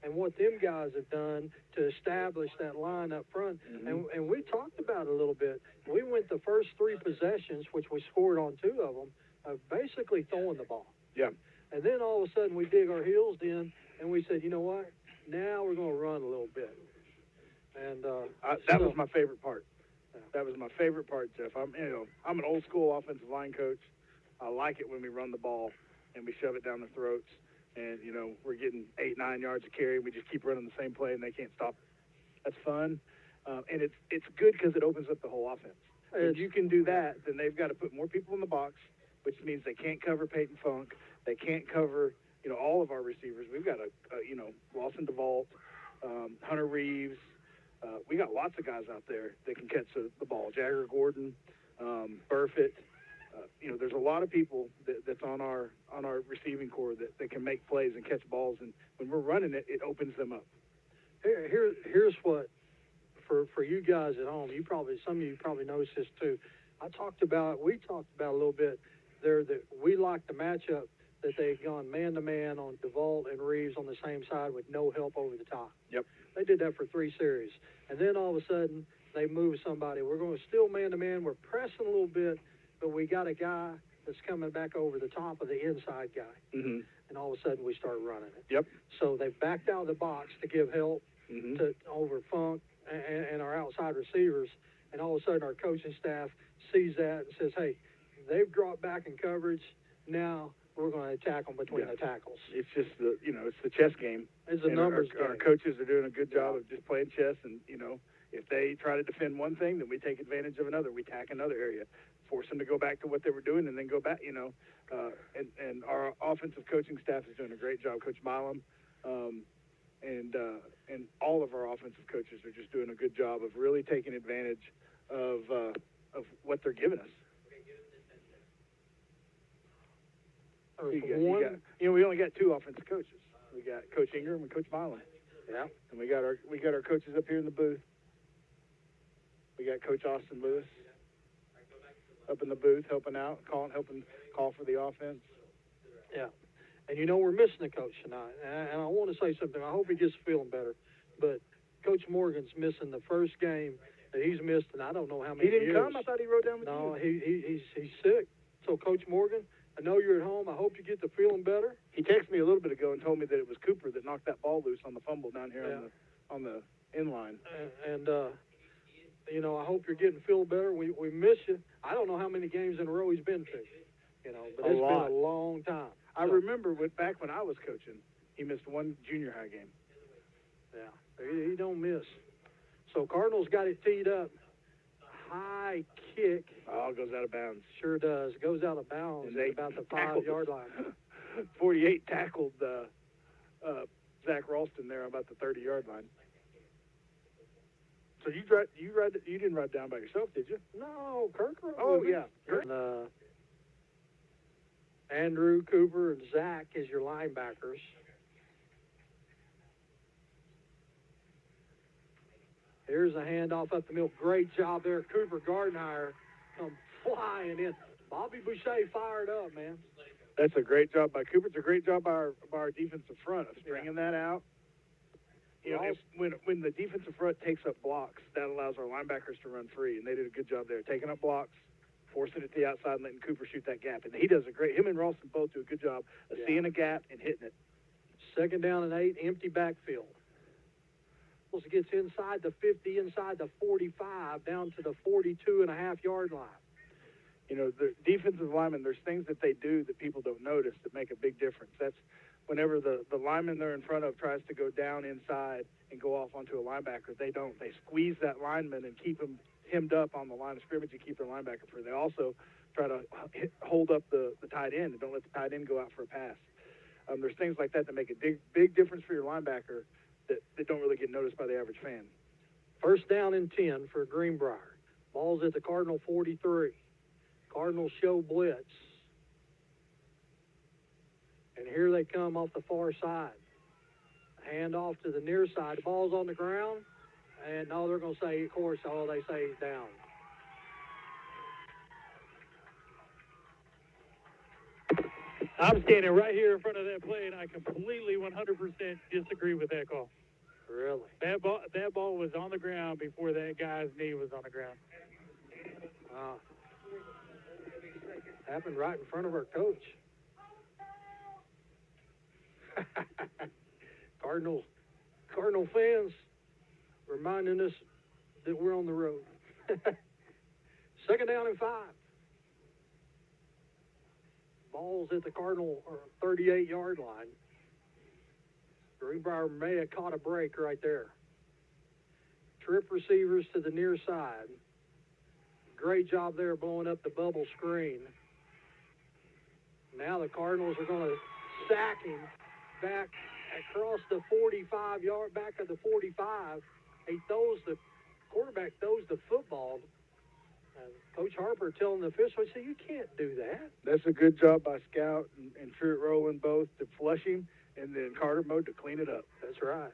Speaker 1: and what them guys have done to establish that line up front. Mm-hmm. And we talked about it a little bit. We went the first 3 possessions, which we scored on 2 of them, of basically throwing the ball.
Speaker 2: Yeah.
Speaker 1: And then all of a sudden we dig our heels in, and we said, you know what? Now we're going to run a little bit. And
Speaker 2: that was my favorite part. That was my favorite part, Jeff. I'm an old school offensive line coach. I like it when we run the ball and we shove it down their throats, and we're getting 8-9 yards of carry. We just keep running the same play and they can't stop it. That's fun, and it's good because it opens up the whole offense. If you can do that, then they've got to put more people in the box, which means they can't cover Peyton Funk. They can't cover all of our receivers. We've got Lawson DeVault, Hunter Reeves. We got lots of guys out there that can catch the ball. Jagger Gordon, Burfitt. There's a lot of people that's on our receiving core that can make plays and catch balls. And when we're running it, it opens them up.
Speaker 1: Here's what for you guys at home. Some of you probably noticed this too. We talked about a little bit there that we like the matchup that they've gone man-to-man on DeVault and Reeves on the same side with no help over the top.
Speaker 2: Yep.
Speaker 1: They did that for 3 series. And then all of a sudden, they move somebody. We're going to still man-to-man. We're pressing a little bit, but we got a guy that's coming back over the top of the inside guy.
Speaker 2: Mm-hmm.
Speaker 1: And all of a sudden we start running it.
Speaker 2: Yep.
Speaker 1: So they backed out of the box to give help
Speaker 2: Mm-hmm.
Speaker 1: to over Funk and our outside receivers. And all of a sudden our coaching staff sees that and says, hey, they've dropped back in coverage. Now we're going to attack them between the tackles.
Speaker 2: It's just it's the chess game.
Speaker 1: It's a numbers game.
Speaker 2: Our coaches are doing a good job of just playing chess, and if they try to defend one thing, then we take advantage of another. We attack another area, force them to go back to what they were doing, and then go back. And our offensive coaching staff is doing a great job. Coach Milam, and all of our offensive coaches are just doing a good job of really taking advantage of what they're giving us. We only got 2 offensive coaches. We got Coach Ingram and Coach Milam.
Speaker 1: Yeah.
Speaker 2: And we got our coaches up here in the booth. We got Coach Austin Lewis up in the booth helping out, helping call for the offense.
Speaker 1: Yeah. And we're missing a coach tonight. And I want to say something. I hope he gets feeling better. But Coach Morgan's missing the first game that he's missed, and I don't know how many
Speaker 2: He didn't
Speaker 1: years.
Speaker 2: come? I thought he wrote down with you.
Speaker 1: No, he's sick. So, Coach Morgan, I know you're at home. I hope you get to feeling better.
Speaker 2: He texted me a little bit ago and told me that it was Cooper that knocked that ball loose on the fumble down here on the inline.
Speaker 1: And I hope you're getting feel better. We miss you. I don't know how many games in a row he's been to, but it's been a long time.
Speaker 2: I remember back when I was coaching, he missed one junior high game.
Speaker 1: Yeah, he don't miss. So Cardinal's got it teed up. High kick.
Speaker 2: Oh, it goes out of bounds.
Speaker 1: Sure does. Goes out of bounds at about the 5-yard line.
Speaker 2: 48 tackled Zach Ralston there about the 30-yard line. So you didn't ride down by yourself, did you?
Speaker 1: No, Kirk.
Speaker 2: Oh, yeah.
Speaker 1: And, Andrew, Cooper, and Zach is your linebackers. Here's a handoff up the middle. Great job there. Cooper Gardner come flying in. Bobby Boucher fired up, man.
Speaker 2: That's a great job by Cooper. It's a great job by our defensive front of stringing that out. When the defensive front takes up blocks, that allows our linebackers to run free, and they did a good job there, taking up blocks, forcing it to the outside, and letting Cooper shoot that gap. And he does him and Ralston both do a good job of seeing a gap and hitting it.
Speaker 1: 2nd down and 8, empty backfield. It gets inside the 50, inside the 45, down to the 42.5-yard line.
Speaker 2: The defensive linemen, there's things that they do that people don't notice that make a big difference. That's whenever the lineman they're in front of tries to go down inside and go off onto a linebacker, they don't. They squeeze that lineman and keep him hemmed up on the line of scrimmage and keep their linebacker free. They also try to hold up the tight end and don't let the tight end go out for a pass. There's things like that make a big difference for your linebacker that don't really get noticed by the average fan.
Speaker 1: 1st down and 10 for Greenbrier. Ball's at the Cardinal 43. Cardinals show blitz. And here they come off the far side. Hand off to the near side. The ball's on the ground. And no, they're going to say, of course, all they say is down.
Speaker 7: I'm standing right here in front of that play, and I completely 100% disagree with that call.
Speaker 1: Really?
Speaker 7: That ball was on the ground before that guy's knee was on the ground.
Speaker 1: Happened right in front of our coach. Cardinal fans reminding us that we're on the road. 2nd down and 5. Ball's at the Cardinal 38-yard line. Greenbrier may have caught a break right there. Trip receivers to the near side. Great job there blowing up the bubble screen. Now the Cardinals are going to sack him back across the 45-yard, back of the 45. The quarterback throws the football. Coach Harper telling the official, he said, you can't do that.
Speaker 2: That's a good job by Scout and Truett Rowland both to flush him, and then Carter Mode to clean it up.
Speaker 1: That's right.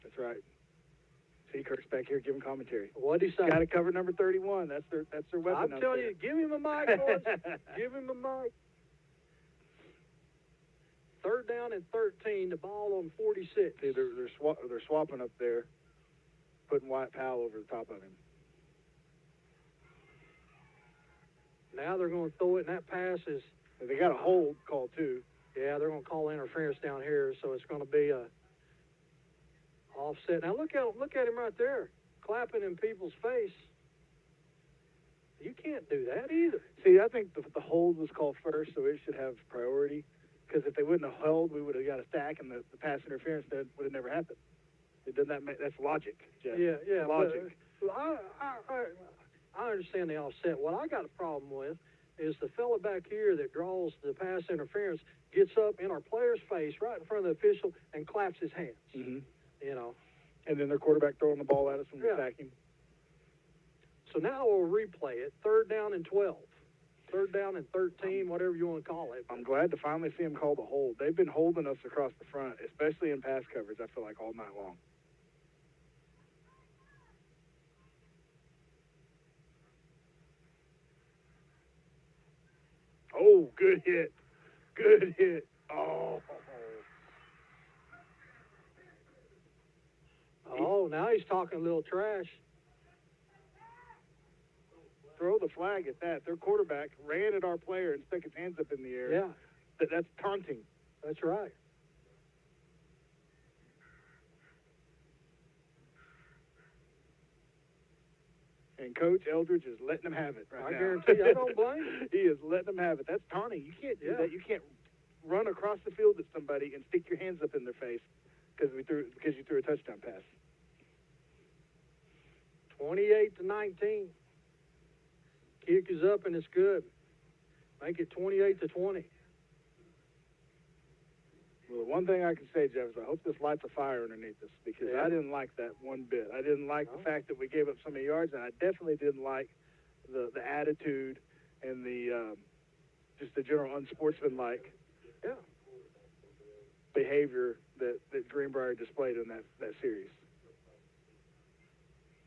Speaker 2: That's right. See, Kirk's back here giving commentary.
Speaker 1: What'd he say?
Speaker 2: Got to cover number 31. That's their weapon.
Speaker 1: I'm telling you, give him a mic, boys. Give him a mic. Third down and 13, the ball on 46.
Speaker 2: See, they're swapping up there, putting Wyatt Powell over the top of him.
Speaker 1: Now they're going to throw it, and that pass is...
Speaker 2: They got a hold call, too.
Speaker 1: Yeah, they're going to call interference down here, so it's going to be a offset. Now look at him right there, clapping in people's face. You can't do that either.
Speaker 2: See, I think the hold was called first, so it should have priority. Because if they wouldn't have held, we would have got a stack, and the pass interference would have never happened. It doesn't that make, that's logic, Jeff.
Speaker 1: Yeah,
Speaker 2: logic.
Speaker 1: But, I understand the offset. What I got a problem with is the fella back here that draws the pass interference gets up in our player's face right in front of the official and claps his hands.
Speaker 2: Mm-hmm.
Speaker 1: You know.
Speaker 2: And then their quarterback throwing the ball at us when we sack him.
Speaker 1: So now we'll replay it. 3rd down and 12. 3rd down and 13, whatever you want to call it.
Speaker 2: I'm glad to finally see him call the hold. They've been holding us across the front, especially in pass coverage, I feel like, all night long. Oh, good hit. Good hit. Oh.
Speaker 1: Oh, now he's talking a little trash.
Speaker 2: Throw the flag at that. Their quarterback ran at our player and stuck his hands up in the air.
Speaker 1: Yeah.
Speaker 2: That's taunting.
Speaker 1: That's right.
Speaker 2: And Coach Eldridge is letting them have it right now.
Speaker 1: I guarantee you, I don't blame him.
Speaker 2: He is letting them have it. That's taunting. You can't do that. You can't run across the field at somebody and stick your hands up in their face because you threw a touchdown pass.
Speaker 1: 28-19. Kick is up and it's good. Make it 28-20.
Speaker 2: Well, the one thing I can say, Jeff, is I hope this lights a fire underneath us because I didn't like that one bit. I didn't like the fact that we gave up so many yards, and I definitely didn't like the attitude and the just the general unsportsmanlike behavior that Greenbrier displayed in that series.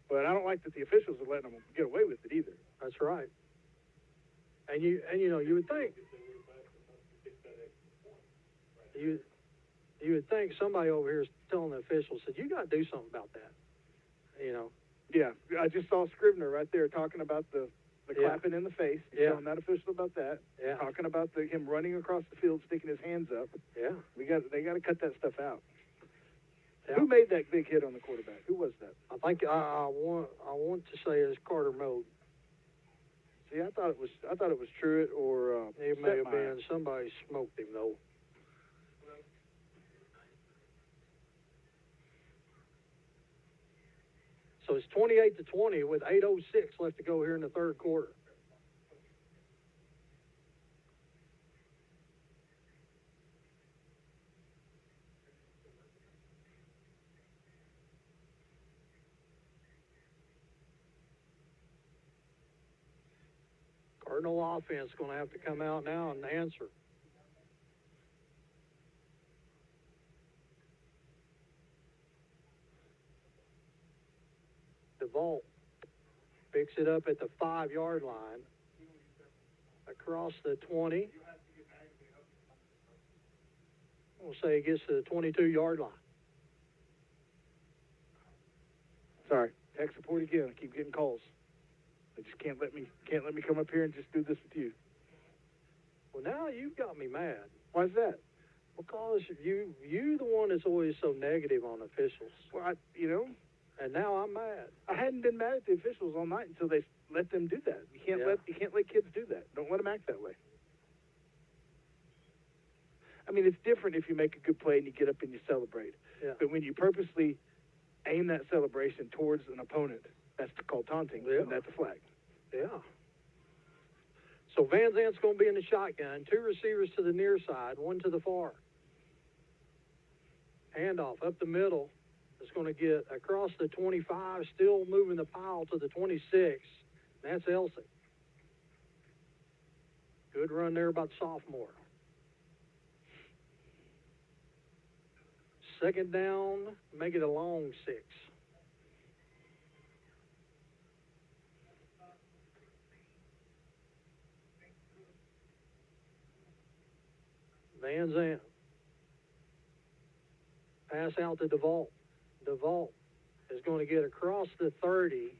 Speaker 2: But I don't like that the officials are letting them get away with it either.
Speaker 1: That's right. And you know, you would think you would think somebody over here is telling the officials that you got to do something about that. You know.
Speaker 2: Yeah, I just saw Scrivener right there talking about the clapping in the face. He's telling that official about that.
Speaker 1: Yeah.
Speaker 2: Talking about him running across the field, sticking his hands up.
Speaker 1: Yeah.
Speaker 2: They got to cut that stuff out.
Speaker 1: Yeah.
Speaker 2: Who made that big hit on the quarterback? Who was that?
Speaker 1: I think I want to say it's Carter Mode.
Speaker 2: See, I thought it was Truitt or
Speaker 1: it may have been somebody smoked him though. So it's 28-20 with 8:06 left to go here in the 3rd quarter. Cardinal offense going to have to come out now and answer. DeVault picks it up at the 5-yard line. Across the 20. We'll say it gets to the 22-yard line.
Speaker 2: Sorry, tech support again. I keep getting calls. They just can't let me come up here and just do this with you.
Speaker 1: Well, now you've got me mad.
Speaker 2: Why's that?
Speaker 1: Because you the one that's always so negative on officials.
Speaker 2: Well, and
Speaker 1: now I'm mad.
Speaker 2: I hadn't been mad at the officials all night until they let them do that. You can't let kids do that. Don't let them act that way. I mean, it's different if you make a good play and you get up and you celebrate.
Speaker 1: Yeah.
Speaker 2: But when you purposely aim that celebration towards an opponent, that's called taunting, and that's a flag.
Speaker 1: Yeah. So Van Zant's going to be in the shotgun. 2 receivers to the near side, 1 to the far. Handoff up the middle. It's going to get across the 25, still moving the pile to the 26. That's Elsey. Good run there by the sophomore. 2nd down, make it a long 6. Van Zant Pass out to DeVault. DeVault is going to get across the 30.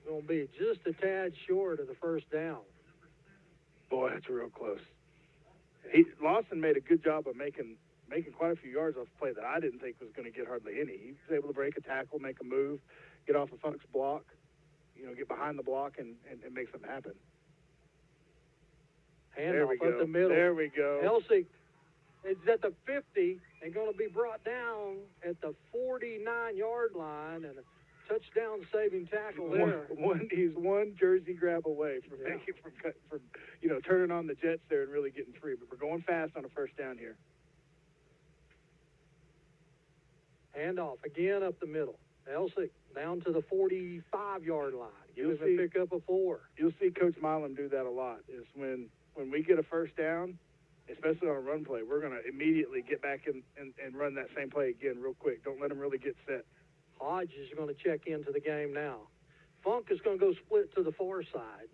Speaker 1: Going to be just a tad short of the first down.
Speaker 2: Boy, that's real close. Lawson made a good job of making quite a few yards off the play that I didn't think was going to get hardly any. He was able to break a tackle, make a move, get off of Funk's block, get behind the block and make something happen.
Speaker 1: Handoff up the middle.
Speaker 2: There we go.
Speaker 1: Elsig is at the 50 and going to be brought down at the 49-yard line, and a touchdown-saving tackle there.
Speaker 2: He's one jersey grab away from turning on the Jets there and really getting free. But we're going fast on a first down here.
Speaker 1: Handoff again up the middle. Elsig down to the 45-yard line. You'll pick up a 4.
Speaker 2: You'll see Coach Milam do that a lot. Is when we get a first down, especially on a run play, we're going to immediately get back and run that same play again real quick. Don't let them really get set.
Speaker 1: Hodge is going to check into the game now. Funk is going to go split to the far side.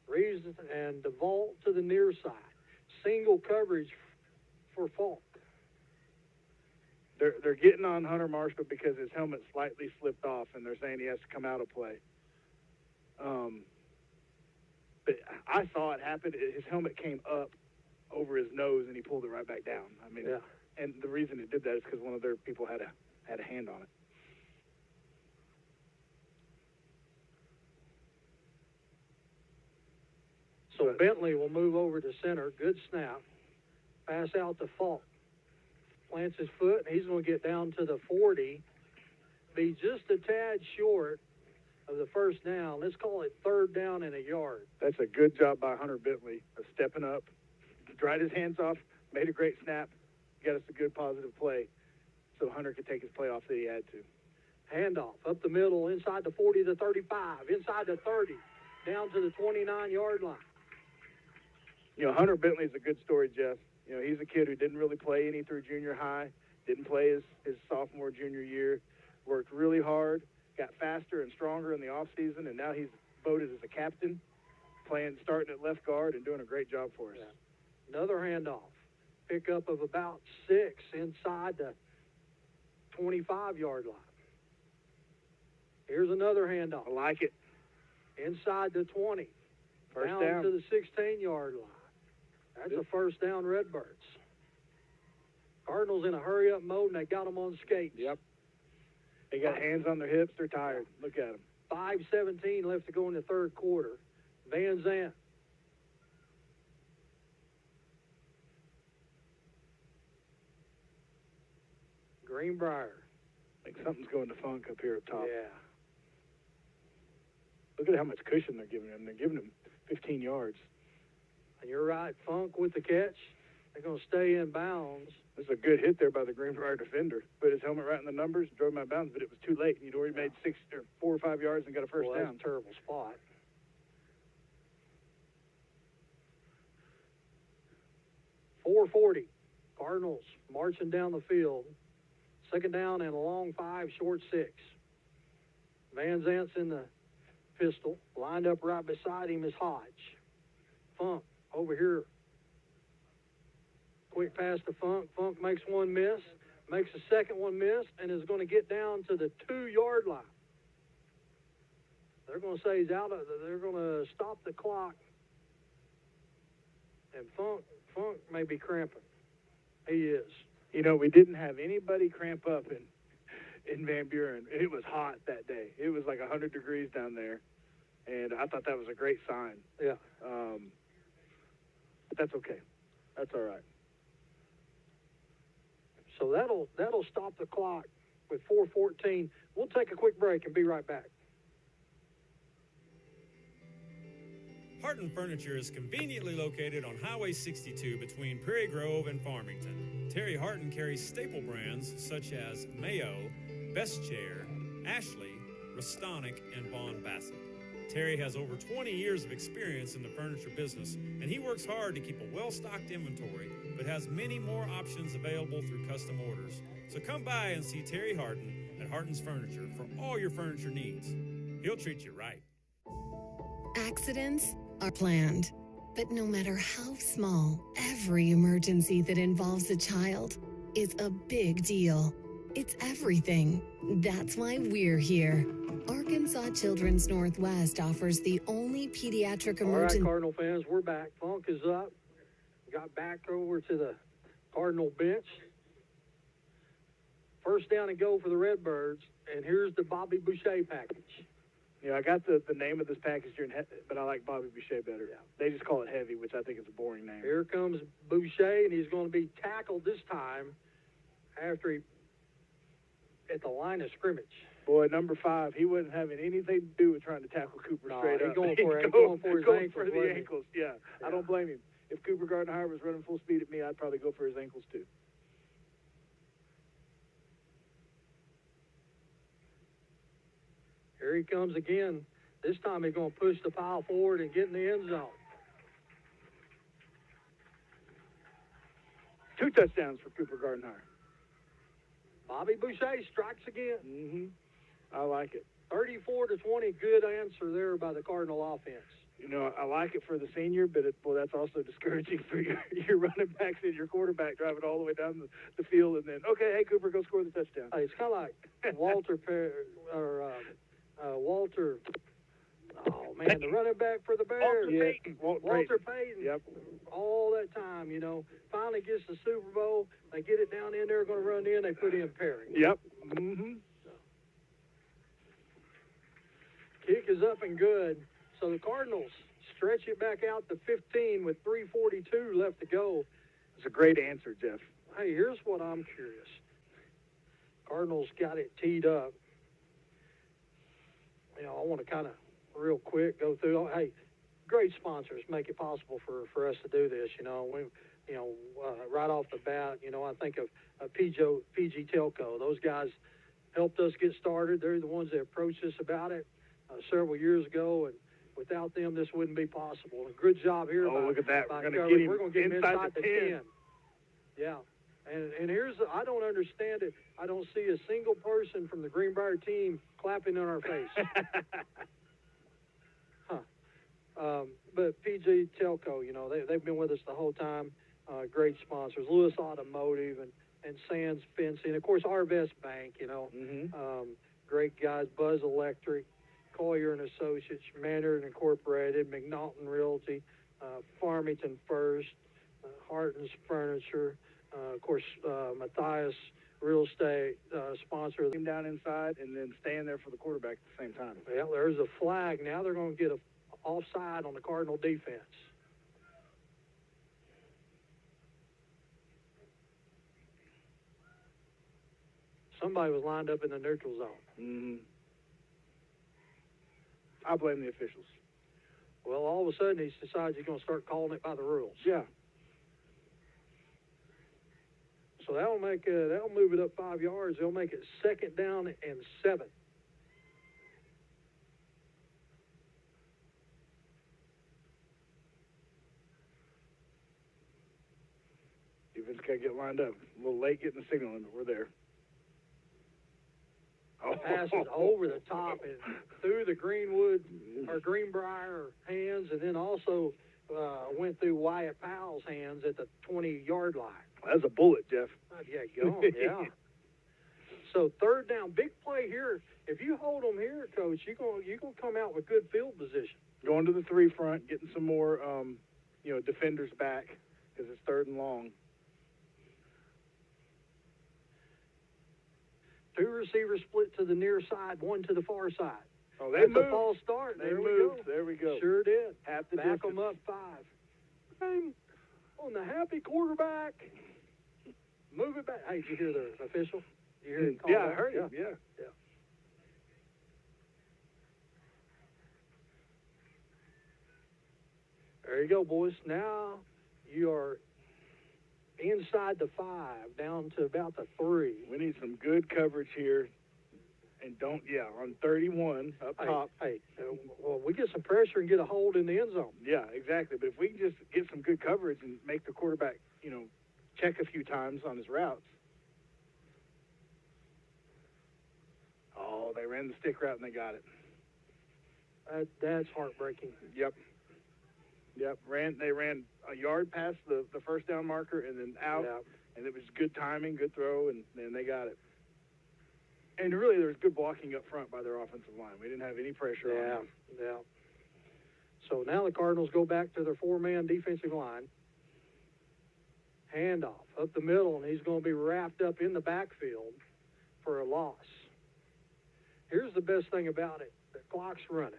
Speaker 1: Reeves and DeVault to the near side. Single coverage for Funk.
Speaker 2: They're getting on Hunter Marshall because his helmet slightly slipped off, and they're saying he has to come out of play. But I saw it happen. His helmet came up over his nose, and he pulled it right back down. And the reason it did that is because one of their people had a hand on it.
Speaker 1: So Bentley will move over to center. Good snap. Pass out to Falk. Plants his foot, and he's going to get down to the 40. Be just a tad short of the first down. Let's call it third down and a yard.
Speaker 2: That's a good job by Hunter Bentley of stepping up, dried his hands off, made a great snap, got us a good positive play so Hunter could take his play off that he had to.
Speaker 1: Handoff up the middle, inside the 40 to 35, inside the 30, down to the 29-yard line.
Speaker 2: Hunter Bentley's a good story, Jeff. He's a kid who didn't really play any through junior high, didn't play his sophomore, junior year, worked really hard, got faster and stronger in the offseason, and now he's voted as a captain, starting at left guard and doing a great job for us.
Speaker 1: Yeah. Another handoff. Pickup of about 6 inside the 25-yard line. Here's another handoff.
Speaker 2: I like it.
Speaker 1: Inside the 20.
Speaker 2: First
Speaker 1: down to the 16-yard line. That's a first down, Redbirds. Cardinals in a hurry-up mode, and they got them on skates.
Speaker 2: Yep. They got hands on their hips. They're tired. Look at them.
Speaker 1: 5:17 left to go in the third quarter. Van Zandt. Greenbrier.
Speaker 2: I think something's going to Funk up here up top.
Speaker 1: Yeah.
Speaker 2: Look at how much cushion they're giving him. They're giving him 15 yards.
Speaker 1: And you're right, Funk with the catch. They're going to stay in bounds.
Speaker 2: This is a good hit there by the Greenbrier defender. Put his helmet right in the numbers, drove him out of bounds, but it was too late. He'd already made 4 or 5 yards and got a first down.
Speaker 1: That's a terrible spot. .440. Cardinals marching down the field. Second down and a long 5, short 6. Van Zant's in the pistol. Lined up right beside him is Hodge. Funk over here. Quick pass to Funk. Funk makes one miss, makes a second one miss, and is going to get down to the 2-yard line. They're going to say he's out of they're going to stop the clock. And Funk may be cramping. He is.
Speaker 2: We didn't have anybody cramp up in Van Buren. It was hot that day. It was like 100 degrees down there, and I thought that was a great sign.
Speaker 1: Yeah.
Speaker 2: But that's okay. That's all right.
Speaker 1: So that'll stop the clock with 4:14. We'll take a quick break and be right back.
Speaker 8: Harton Furniture is conveniently located on Highway 62 between Prairie Grove and Farmington. Terry Harton carries staple brands such as Mayo, Best Chair, Ashley, Restonic, and Von Bassett. Terry has over 20 years of experience in the furniture business, and he works hard to keep a well-stocked inventory, but has many more options available through custom orders. So come by and see Terry Harton at Harton's Furniture for all your furniture needs. He'll treat you right.
Speaker 9: Accidents are planned, But no matter how small, every emergency that involves a child is a big deal. It's everything. That's why we're here. Arkansas Children's Northwest offers the only pediatric
Speaker 1: All right,
Speaker 9: emergency.
Speaker 1: Cardinal fans, we're back. Funk is up. Got back over to the Cardinal bench. First down and go for the Redbirds, and here's the Bobby Boucher package.
Speaker 2: Yeah, I got the name of this package here, but I like Bobby Boucher better. Yeah. They just call it Heavy, which I think is a boring name.
Speaker 1: Here comes Boucher, and he's going to be tackled this time after he at the line of scrimmage.
Speaker 2: Boy, number 5, he wasn't having anything to do with trying to tackle Cooper straight up.
Speaker 1: He's going for it. Going for his ankles.
Speaker 2: For the ankles, yeah. I don't blame him. If Cooper Gardner was running full speed at me, I'd probably go for his ankles too.
Speaker 1: Here he comes again. This time he's going to push the pile forward and get in the end zone.
Speaker 2: 2 touchdowns for Cooper Gardner.
Speaker 1: Bobby Boucher strikes again.
Speaker 2: Mm-hmm. I like it.
Speaker 1: 34-20, good answer there by the Cardinal offense.
Speaker 2: You know, I like it for the senior, but that's also discouraging for your running backs and your quarterback driving all the way down the field, and then, okay, hey, Cooper, go score the touchdown.
Speaker 1: Hey, it's kind of like Walter, oh, man, the running back for the Bears. Walter Payton.
Speaker 2: Yep.
Speaker 1: All that time, you know, finally gets the Super Bowl. They get it down in there, going to run in. They put in Perry.
Speaker 2: Yep. Mm-hmm.
Speaker 1: Kick is up and good. So the Cardinals stretch it back out to 15 with 3:42 left to go.
Speaker 2: It's a great answer, Jeff.
Speaker 1: Hey, here's what I'm curious. Cardinals got it teed up. You know, I want to kind of real quick go through. Hey, great sponsors make it possible for us to do this. You know, right off the bat, you know, I think of PG Telco. Those guys helped us get started. They're the ones that approached us about it several years ago, and without them, this wouldn't be possible. A good job here.
Speaker 2: Oh, look at that.
Speaker 1: We're
Speaker 2: going to
Speaker 1: get him inside
Speaker 2: the
Speaker 1: 10. Yeah. And here's, I don't understand it. I don't see a single person from the Greenbrier team clapping in our face. But PG Telco, you know, they've been with us the whole time. Great sponsors. Lewis Automotive and Sands Fencing. Of course, Arvest Bank, you know.
Speaker 2: Mm-hmm.
Speaker 1: Great guys. Buzz Electric, Collier and Associates, Mandarin Incorporated, McNaughton Realty, Farmington First, Harton Furniture, of course, Matthias Real Estate sponsor.
Speaker 2: Him down inside and then stand there for the quarterback at the same time.
Speaker 1: Well, there's a flag. Now they're going to get a offside on the Cardinal defense. Somebody was lined up in the neutral zone.
Speaker 2: Mm-hmm. I blame the officials.
Speaker 1: Well, all of a sudden he decides he's going to start calling it by the rules.
Speaker 2: Yeah.
Speaker 1: So that'll move it up 5 yards. They'll make it 2nd down and 7.
Speaker 2: Defense got to get lined up. A little late getting the signal in, but we're there.
Speaker 1: Passes over the top and through the Greenbrier hands, and then also went through Wyatt Powell's hands at the 20-yard line.
Speaker 2: That's a bullet, Jeff.
Speaker 1: Yeah, go. Yeah. So 3rd down, big play here. If you hold them here, Coach, you're gonna come out with good field position.
Speaker 2: Going to the 3 front, getting some more, defenders back because it's 3rd and long.
Speaker 1: 2 receivers split to the near side, 1 to the far side.
Speaker 2: Oh, they
Speaker 1: That's
Speaker 2: moved.
Speaker 1: a false start.
Speaker 2: They
Speaker 1: There
Speaker 2: moved.
Speaker 1: we go.
Speaker 2: There we go.
Speaker 1: Sure did.
Speaker 2: Half the
Speaker 1: Back
Speaker 2: distance.
Speaker 1: them up 5. And on the happy quarterback. Move it back. Hey, did you hear the official? Did you hear him call
Speaker 2: Yeah,
Speaker 1: that?
Speaker 2: I heard him. Yeah.
Speaker 1: There you go, boys. Now you are inside the 5, down to about the 3.
Speaker 2: We need some good coverage here. And on 31 up top.
Speaker 1: Well, we get some pressure and get a hold in the end zone.
Speaker 2: Yeah, exactly. But if we can just get some good coverage and make the quarterback, check a few times on his routes. Oh, they ran the stick route and they got it.
Speaker 1: That's heartbreaking.
Speaker 2: Yep. Yep. They ran a yard past the first down marker and then out, and it was good timing, good throw, and then they got it. And really, there was good blocking up front by their offensive line. We didn't have any pressure on them.
Speaker 1: Yeah. So now the Cardinals go back to their 4-man defensive line. Handoff up the middle, and he's going to be wrapped up in the backfield for a loss. Here's the best thing about it. The clock's running.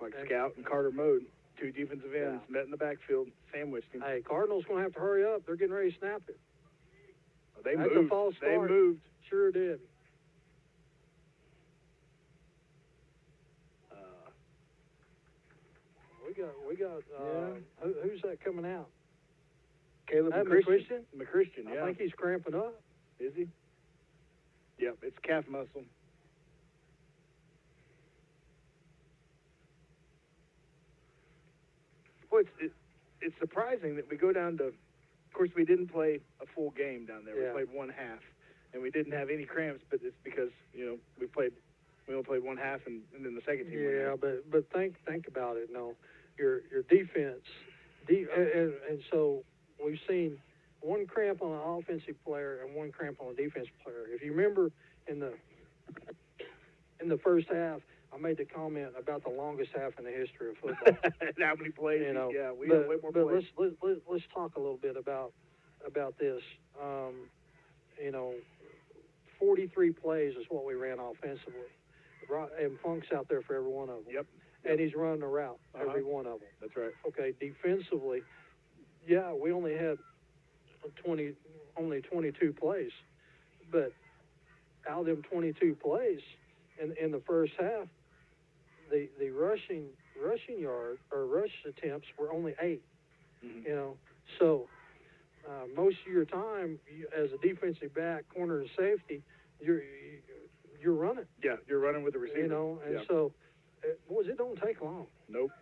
Speaker 2: Like scout and Carter mode. 2 defensive ends met in the backfield, sandwiched him.
Speaker 1: Hey, Cardinals going to have to hurry up. They're getting ready to snap it.
Speaker 2: They
Speaker 1: That's
Speaker 2: moved.
Speaker 1: a false
Speaker 2: They
Speaker 1: start.
Speaker 2: moved.
Speaker 1: Sure did. We got. Who's that coming out?
Speaker 2: Caleb
Speaker 1: McChristian.
Speaker 2: McChristian, yeah.
Speaker 1: I think he's cramping up.
Speaker 2: Is he? Yep, it's calf muscle. Well, it's surprising that we go down to. Of course, we didn't play a full game down there.
Speaker 1: Yeah.
Speaker 2: We played one half, and we didn't have any cramps. But it's because we only played one half, and then the second team.
Speaker 1: Yeah, but think about it. No, your defense, and so we've seen one cramp on an offensive player and one cramp on a defensive player. If you remember in the first half, I made the comment about the longest half in the history of football.
Speaker 2: How many plays?
Speaker 1: You know,
Speaker 2: yeah, we have way more plays.
Speaker 1: But let's talk a little bit about this. 43 plays is what we ran offensively. And Funk's out there for every one of them.
Speaker 2: Yep.
Speaker 1: And he's running a route, every one of them.
Speaker 2: That's right.
Speaker 1: Okay, defensively, we only had 22 plays. But out of them 22 plays in the first half, the rushing yard or rush attempts were only 8.
Speaker 2: Mm-hmm.
Speaker 1: So most of your time as a defensive back, corner, and safety, you're running.
Speaker 2: Yeah, you're running with the receiver.
Speaker 1: So it don't take long.
Speaker 2: Nope.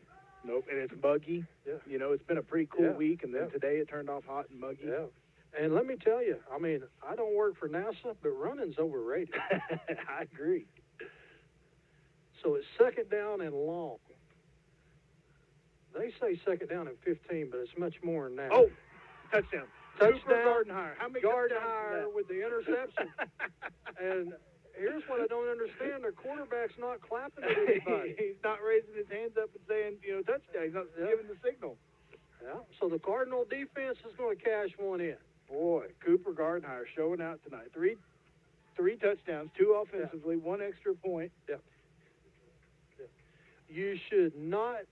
Speaker 2: And it's muggy.
Speaker 1: Yeah.
Speaker 2: It's been a pretty cool week, and then today it turned off hot and muggy.
Speaker 1: Yeah. And let me tell you, I don't work for NASA, but running's overrated.
Speaker 2: I agree.
Speaker 1: So it's second down and long. They say second down and 15, but it's much more than that.
Speaker 2: Oh, touchdown.
Speaker 1: Touchdown.
Speaker 2: Gardenhire. How many
Speaker 1: Gardenhire with the interception. And here's what I don't understand. Their quarterback's not clapping at anybody.
Speaker 2: He's not raising his hands up and saying, touchdown. He's not giving the signal.
Speaker 1: Yeah. So the Cardinal defense is going to cash one in.
Speaker 2: Boy, Cooper Gardenhire showing out tonight. Three touchdowns, 2 offensively, 1 extra point.
Speaker 1: Yeah. You should not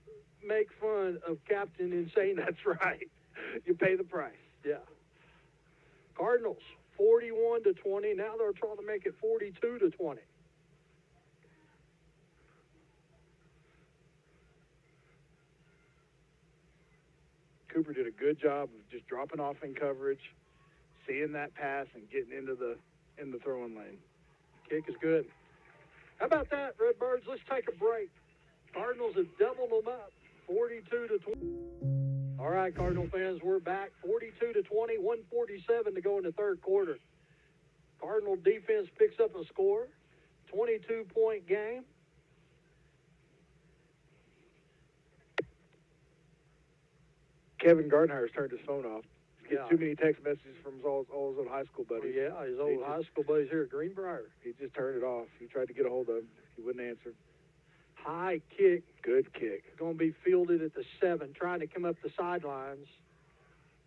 Speaker 1: make fun of Captain Insane.
Speaker 2: That's right. You pay the price.
Speaker 1: Yeah. Cardinals, 41-20. Now they're trying to make it 42-20.
Speaker 2: Cooper did a good job of just dropping off in coverage, seeing that pass, and getting in the throwing lane.
Speaker 1: Kick is good. How about that, Redbirds? Let's take a break. Cardinals have doubled them up, 42-20. All right, Cardinal fans, we're back, 42-20, 1:47 to go in the third quarter. Cardinal defense picks up a score, 22-point game.
Speaker 2: Kevin Gardenhire's turned his phone off. He gets
Speaker 1: Yeah.
Speaker 2: too many text messages from all his old high school buddies.
Speaker 1: Yeah, his old high school buddies here at Greenbrier.
Speaker 2: He just turned it off. He tried to get a hold of him. He wouldn't answer.
Speaker 1: High kick.
Speaker 2: Good kick.
Speaker 1: Going to be fielded at the 7, trying to come up the sidelines.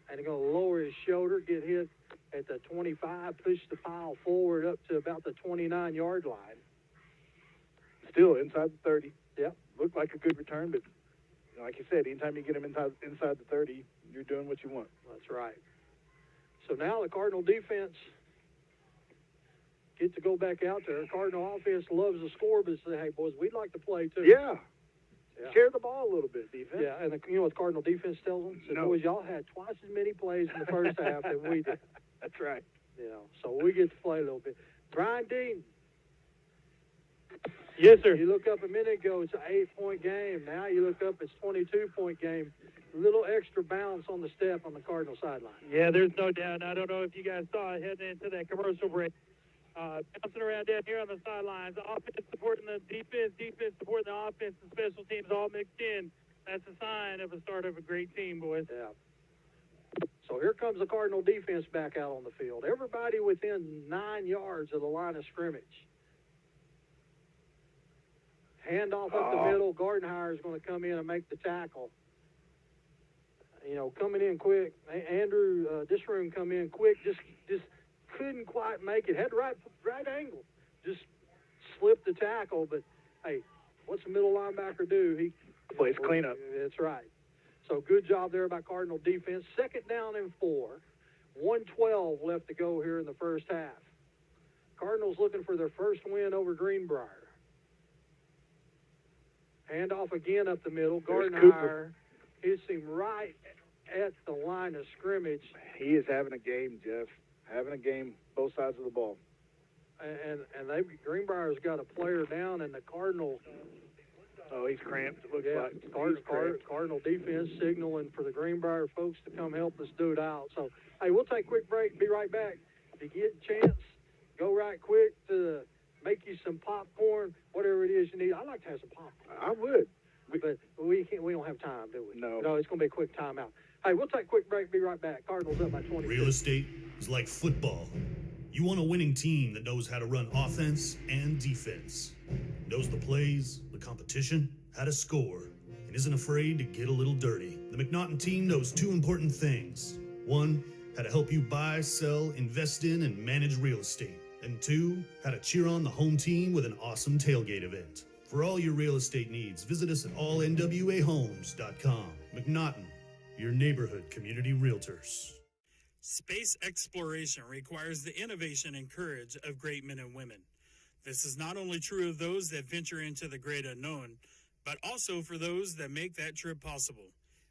Speaker 1: And he's going to lower his shoulder, get hit at the 25, push the pile forward up to about the 29-yard line.
Speaker 2: Still inside the 30.
Speaker 1: Yep.
Speaker 2: Looked like a good return, but like you said, anytime you get him inside the 30, you're doing what you want.
Speaker 1: That's right. So now the Cardinal defense get to go back out there. Cardinal offense loves to score, but say, hey, boys, we'd like to play too.
Speaker 2: Yeah. Share the ball a little bit, defense.
Speaker 1: Yeah, and you know what the Cardinal defense tells them? Says, boys, y'all had twice as many plays in the first half than we did.
Speaker 2: That's right.
Speaker 1: So we get to play a little bit. Brian Dean.
Speaker 7: Yes, sir.
Speaker 1: You look up a minute ago, it's an 8-point game. Now you look up, it's 22-point game. A little extra bounce on the step on the Cardinal sideline.
Speaker 7: Yeah, there's no doubt. I don't know if you guys saw it heading into that commercial break. Bouncing around down here on the sidelines. Offense supporting the defense supporting the offense, and special teams all mixed in. That's a sign of a start of a great team, boys.
Speaker 1: Yeah. So here comes the Cardinal defense back out on the field. Everybody within 9 yards of the line of scrimmage. Handoff up the middle. Gardenhire is going to come in and make the tackle. Coming in quick. Andrew Disroom come in quick. Just couldn't quite make it. Had the right angle. Just slipped the tackle. But, hey, what's the middle linebacker do? He
Speaker 2: plays cleanup.
Speaker 1: That's right. So good job there by Cardinal defense. 2nd down and 4. 1:12 left to go here in the first half. Cardinals looking for their first win over Greenbrier. Handoff again up the middle. Gardenhire hits him right at the line of scrimmage.
Speaker 2: He is having a game, Jeff. Having a game, both sides of the ball.
Speaker 1: And Greenbrier's got a player down, and the Cardinal.
Speaker 2: Oh, he's cramped. It looks like
Speaker 1: Cardinal defense signaling for the Greenbrier folks to come help this dude out. So, hey, we'll take a quick break. Be right back. If you get a chance, go right quick to make you some popcorn, whatever it is you need. I'd like to have some popcorn.
Speaker 2: I would.
Speaker 1: But we can't. We don't have time, do we?
Speaker 2: No.
Speaker 1: No, it's going to be a quick timeout. Hey, we'll take a quick break. Be right back. Cardinals up by 20.
Speaker 11: Real estate is like football. You want a winning team that knows how to run offense and defense, knows the plays, the competition, how to score, and isn't afraid to get a little dirty. The McNaughton team knows 2 important things. 1, how to help you buy, sell, invest in, and manage real estate. And 2, how to cheer on the home team with an awesome tailgate event. For all your real estate needs, visit us at allnwahomes.com. McNaughton, your neighborhood community realtors.
Speaker 15: Space exploration requires the innovation and courage of great men and women. This is not only true of those that venture into the great unknown, but also for those that make that trip possible.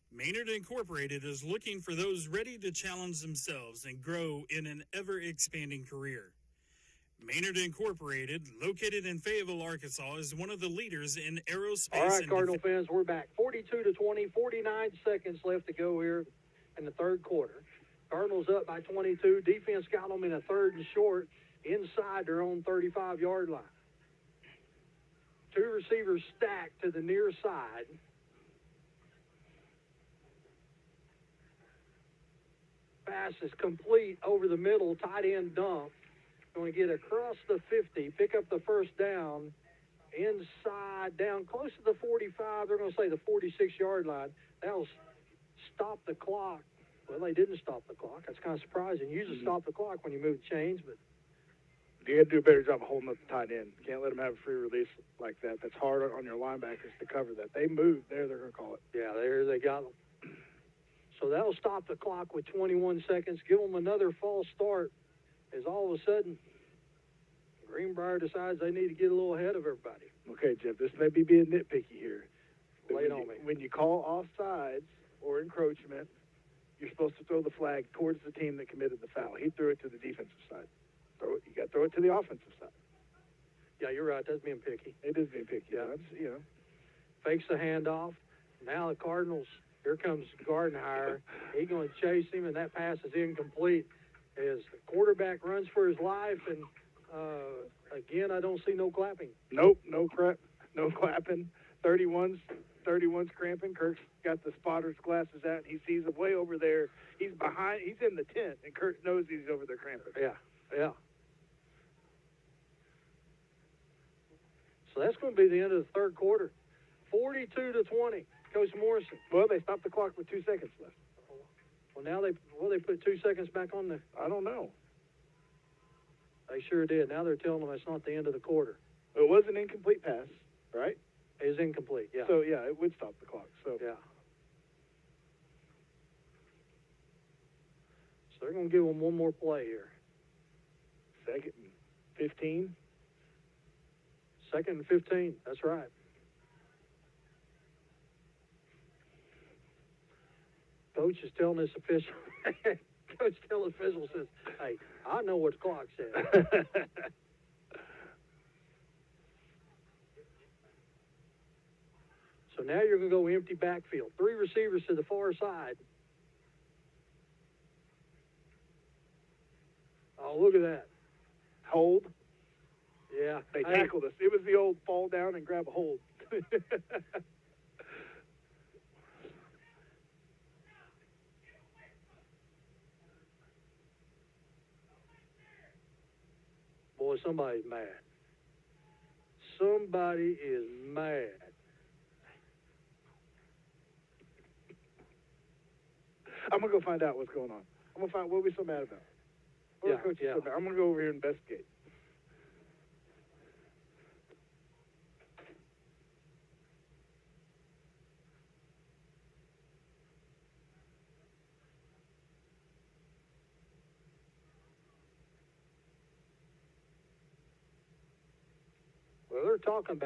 Speaker 15: Maynard Incorporated is looking for those ready to challenge themselves and grow in an ever-expanding career. Maynard Incorporated, located in Fayetteville, Arkansas, is one of the leaders in aerospace.
Speaker 1: All right, Cardinal fans, we're back. 42-20, 49 seconds left to go here in the third quarter. Cardinals up by 22. Defense got them in a 3rd and short inside their own 35-yard line. 2 receivers stacked to the near side. Pass is complete over the middle, tight end dump. Going to get across the 50, pick up the first down, inside, down close to the 45. They're going to say the 46-yard line. That'll stop the clock. Well, they didn't stop the clock. That's kind of surprising. You usually stop the clock when you move chains, but
Speaker 2: you got to do a better job of holding up the tight end. You can't let them have a free release like that. That's hard on your linebackers to cover that. They move there, they're going to call it.
Speaker 1: Yeah, there they got them. So that'll stop the clock with 21 seconds. Give them another false start as all of a sudden Greenbrier decides they need to get a little ahead of everybody.
Speaker 2: Okay, Jeff, this may be being nitpicky here.
Speaker 1: Lay it on me.
Speaker 2: When you call offsides or encroachment, you're supposed to throw the flag towards the team that committed the foul. He threw it to the defensive side. You got to throw it to the offensive side.
Speaker 1: Yeah, you're right. That's being picky.
Speaker 2: It is being picky.
Speaker 1: Yeah.
Speaker 2: That's,
Speaker 1: Fakes the handoff. Now the Cardinals, here comes Gardenhire. He's going to chase him, and that pass is incomplete as the quarterback runs for his life. And, again, I don't see no clapping.
Speaker 2: Nope, no clapping. 31's cramping. Kirk's got the spotter's glasses out, and he sees him way over there. He's in the tent, and Kirk knows he's over there cramping.
Speaker 1: Yeah. So that's going to be the end of the third quarter. 42-20. Coach Morrison.
Speaker 2: Well, they stopped the clock with 2 seconds left.
Speaker 1: Well, now they put 2 seconds back on the.
Speaker 2: I don't know.
Speaker 1: They sure did. Now they're telling them it's not the end of the quarter.
Speaker 2: It was an incomplete pass, right?
Speaker 1: It was incomplete, yeah.
Speaker 2: So, yeah, it would stop the clock. So
Speaker 1: yeah. So they're going to give them one more play here.
Speaker 2: 2nd and 15.
Speaker 1: 2nd and 15. That's right. Coach is telling this official. Coach telling official says, "Hey, I know what the clock says." So now you're going to go empty backfield. 3 receivers to the far side. Oh, look at that.
Speaker 2: Hold.
Speaker 1: Yeah.
Speaker 2: They tackled us. It was the old fall down and grab a hold.
Speaker 1: Boy, somebody's mad. Somebody is mad.
Speaker 2: I'm going to go find out what's going on. I'm going to find what are we so mad about. What are coaches so mad? I'm going to go over here and investigate.
Speaker 1: Well, they're talking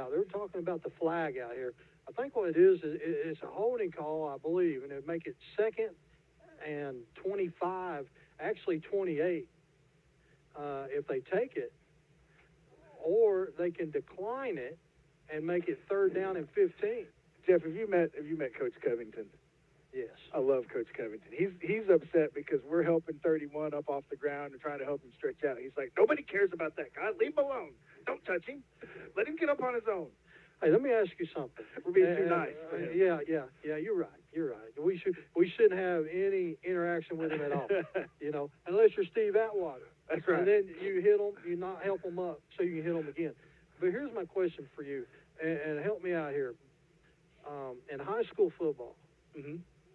Speaker 1: about the flag out here. I think what it is it's a holding call, I believe, and it make it 2nd and 25, actually 28, if they take it, or they can decline it and make it 3rd down and 15.
Speaker 2: Jeff, have you met Coach Covington?
Speaker 1: Yes.
Speaker 2: I love Coach Covington. He's upset because we're helping 31 up off the ground and trying to help him stretch out. He's like, nobody cares about that guy. Leave him alone. Don't touch him. Let him get up on his own.
Speaker 1: Hey, let me ask you something.
Speaker 2: We're being too nice.
Speaker 1: Yeah, you're right. We shouldn't have any interaction with him at all. Unless you're Steve Atwater.
Speaker 2: That's right.
Speaker 1: And then you hit him, you not help him up so you can hit him again. But here's my question for you, and help me out here. In high school football,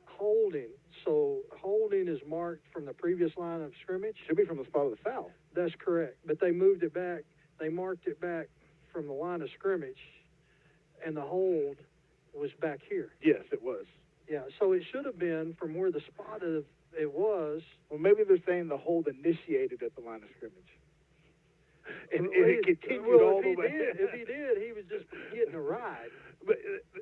Speaker 1: holding. So holding is marked from the previous line of scrimmage.
Speaker 2: Should be from the spot of the foul.
Speaker 1: That's correct. But they moved it back. They marked it back from the line of scrimmage, and the hold was back here.
Speaker 2: Yes, it was.
Speaker 1: Yeah, so it should have been from where the spot of it was.
Speaker 2: Well, maybe they're saying the hold initiated at the line of scrimmage. And it continued all the way.
Speaker 1: If he did, he was just getting a ride.
Speaker 2: But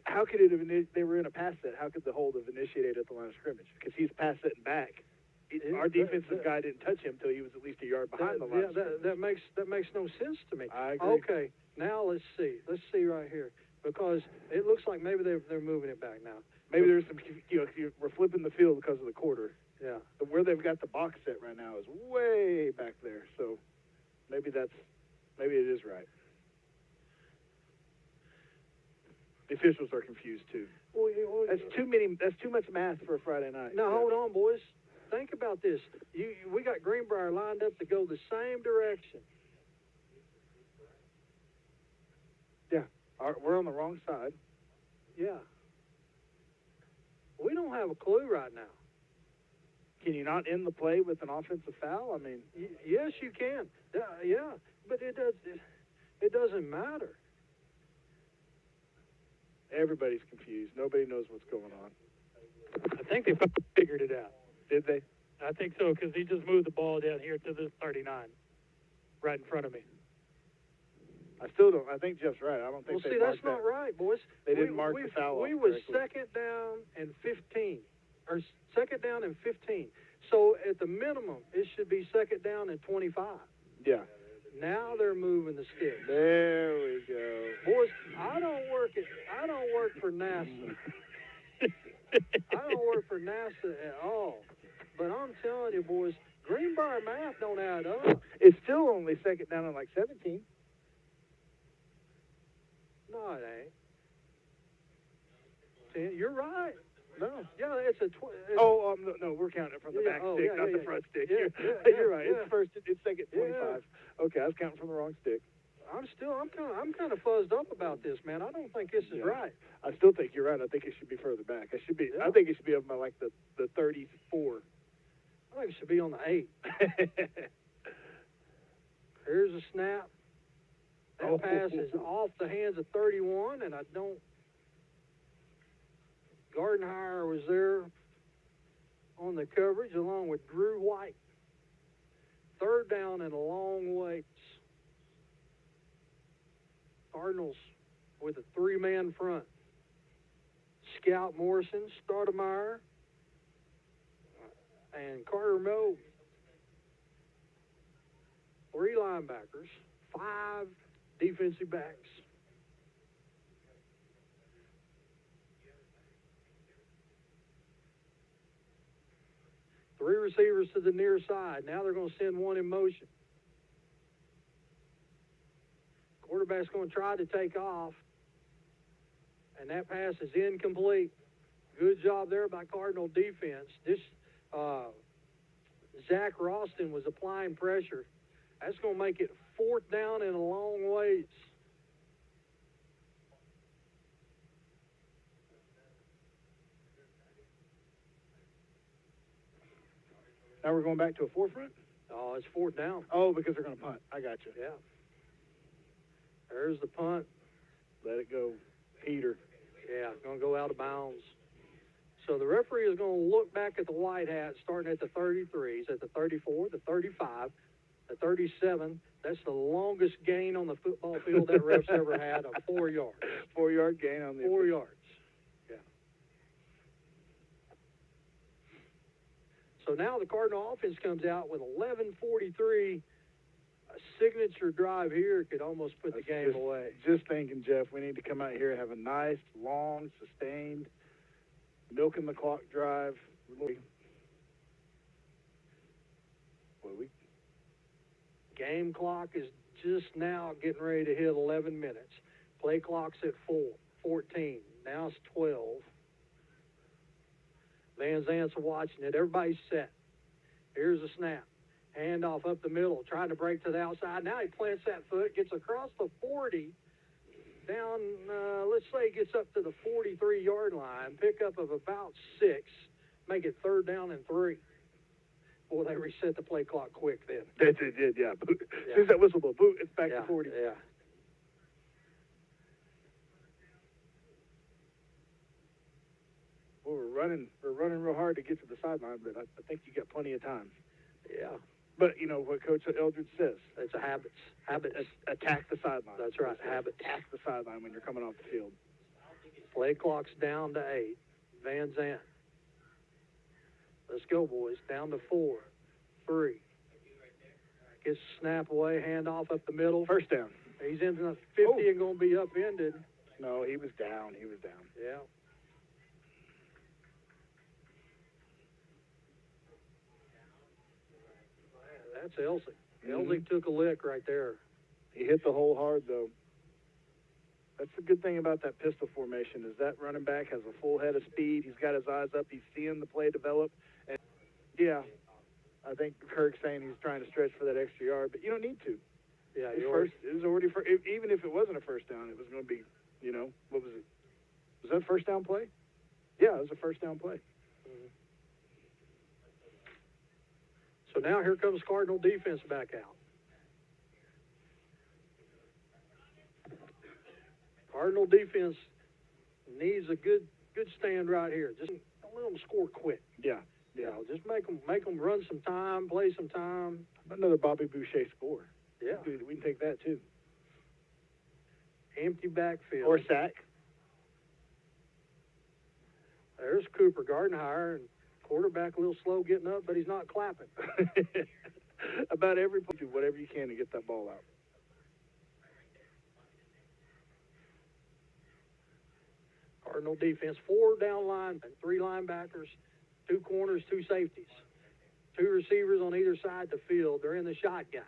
Speaker 2: how could it have they were in a pass set. How could the hold have initiated at the line of scrimmage? Because he's pass setting back. Our defensive guy didn't touch him until he was at least a yard behind the line.
Speaker 1: That makes no sense to me.
Speaker 2: I agree.
Speaker 1: Okay, now let's see. Let's see right here, because it looks like maybe they're moving it back now.
Speaker 2: Maybe there's some, we're flipping the field because of the quarter.
Speaker 1: Yeah.
Speaker 2: But where they've got the box set right now is way back there. So maybe it is right. The officials are confused too. That's too much math for a Friday night.
Speaker 1: Now hold on, boys. Think about this. We got Greenbrier lined up to go the same direction.
Speaker 2: Yeah, we're on the wrong side.
Speaker 1: Yeah. We don't have a clue right now.
Speaker 2: Can you not end the play with an offensive foul? I mean,
Speaker 1: yes, you can. Yeah, but it doesn't matter.
Speaker 2: Everybody's confused. Nobody knows what's going on.
Speaker 7: I think they figured it out.
Speaker 2: Did they?
Speaker 7: I think so, because he just moved the ball down here to the 39, right in front of me.
Speaker 2: I still don't. I think Jeff's right. I don't think
Speaker 1: they marked that. Well, see, that's not right, boys.
Speaker 2: They didn't mark the foul.
Speaker 1: We was 2nd down and 15, or 2nd down and 15. So at the minimum, it should be 2nd down and 25.
Speaker 2: Yeah.
Speaker 1: Now they're moving the sticks.
Speaker 2: There we go.
Speaker 1: Boys, I don't work for NASA. I don't work for NASA at all. But I'm telling you, boys, Greenbrier math don't add up.
Speaker 2: It's still only 2nd down and like 17.
Speaker 1: No, it ain't. You're right.
Speaker 2: No.
Speaker 1: Yeah, it's a.
Speaker 2: No, we're counting it from the back stick, not the front stick.
Speaker 1: Yeah,
Speaker 2: you're right.
Speaker 1: Yeah.
Speaker 2: It's 2nd 25. Okay, I was counting from the wrong stick.
Speaker 1: I'm kind of fuzzed up about this, man. I don't think this is right.
Speaker 2: I still think you're right. I think it should be further back. I think it should be up by like the 34.
Speaker 1: I think it should be on the 8. Here's a snap. That pass is off the hands of 31, and Gardenhire was there on the coverage along with Drew White. 3rd down and a long waits. Cardinals with a 3-man front. Scout Morrison, Stoudemire, and Carter Moe. 3 linebackers, 5 defensive backs. Three receivers to the near side. Now they're going to send one in motion. Quarterback's going to try to take off, and that pass is incomplete. Good job there by Cardinal defense. Zach Ralston was applying pressure. That's going to make it 4th down and a long ways.
Speaker 2: Now we're going back to a forefront?
Speaker 1: Oh, it's 4th down.
Speaker 2: Oh, because they're going to punt. I got you.
Speaker 1: Yeah. There's the punt.
Speaker 2: Let it go, Peter.
Speaker 1: Yeah, going to go out of bounds. So the referee is going to look back at the white hat, starting at the 33s, at the 34, the 35, the 37. That's the longest gain on the football field that ref's ever had, of 4 yards.
Speaker 2: 4-yard gain on the
Speaker 1: 4 yards. Yeah. So now the Cardinal offense comes out with 11:43. A signature drive here could almost put the game away.
Speaker 2: Just thinking, Jeff, we need to come out here and have a nice, long, sustained, milking the clock drive.
Speaker 1: Game clock is just now getting ready to hit 11 minutes. Play clock's at 14. Now it's 12. Van Zant's watching it. Everybody's set. Here's a snap. Handoff up the middle, trying to break to the outside. Now he plants that foot, gets across the 40, down, let's say he gets up to the 43-yard line, pickup of about 6, make it 3rd down and 3. Boy, they reset the play clock quick then.
Speaker 2: They did, yeah. As soon as that whistle blew, boot, it's back to 40.
Speaker 1: Yeah.
Speaker 2: Well, we're running real hard to get to the sideline, but I think you got plenty of time.
Speaker 1: Yeah.
Speaker 2: But you know what Coach Eldridge says.
Speaker 1: It's a habits.
Speaker 2: Attack the sideline.
Speaker 1: That's right. Habits.
Speaker 2: Attack the sideline when you're coming off the field.
Speaker 1: Play clock's down to 8. Van Zant. Let's go, boys. Down to 4. 3. Gets the snap away. Handoff up the middle.
Speaker 2: 1st down.
Speaker 1: He's in the 50 and going to be upended.
Speaker 2: No, he was down.
Speaker 1: Yeah. That's Elsie. Elsie took a lick right there.
Speaker 2: He hit the hole hard, though. That's the good thing about that pistol formation is that running back has a full head of speed. He's got his eyes up. He's seeing the play develop. And, yeah, I think Kirk's saying he's trying to stretch for that extra yard, but you don't need to.
Speaker 1: Yeah,
Speaker 2: it was already even if it wasn't a 1st down, it was going to be, what was it? Was that a 1st down play? Yeah, it was a 1st down play.
Speaker 1: So now here comes Cardinal defense back out. Cardinal defense needs a good stand right here. Just don't let them score quick.
Speaker 2: Yeah.
Speaker 1: You know, just make them run some time, play some time.
Speaker 2: Another Bobby Boucher score.
Speaker 1: Yeah.
Speaker 2: We can take that too.
Speaker 1: Empty backfield.
Speaker 2: Or sack.
Speaker 1: There's Cooper Gardenhire, and quarterback a little slow getting up, but he's not clapping.
Speaker 2: About every play, do whatever you can to get that ball out.
Speaker 1: Cardinal defense, 4 down linemen, 3 linebackers, 2 corners, 2 safeties, 2 receivers on either side of the field. They're in the shotgun.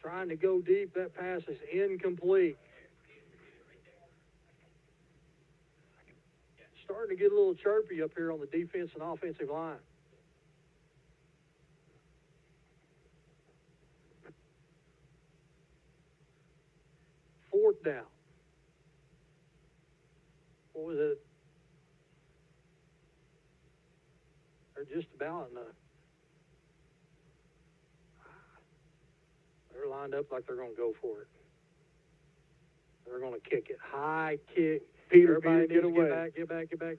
Speaker 1: Trying to go deep. That pass is incomplete. Starting to get a little chirpy up here on the defense and offensive line. Fourth down. What was it? They're just about in the... They're lined up like they're going to go for it. They're going to kick it. High kick.
Speaker 2: Peter,
Speaker 1: Everybody
Speaker 2: get
Speaker 1: needs
Speaker 2: away.
Speaker 1: Get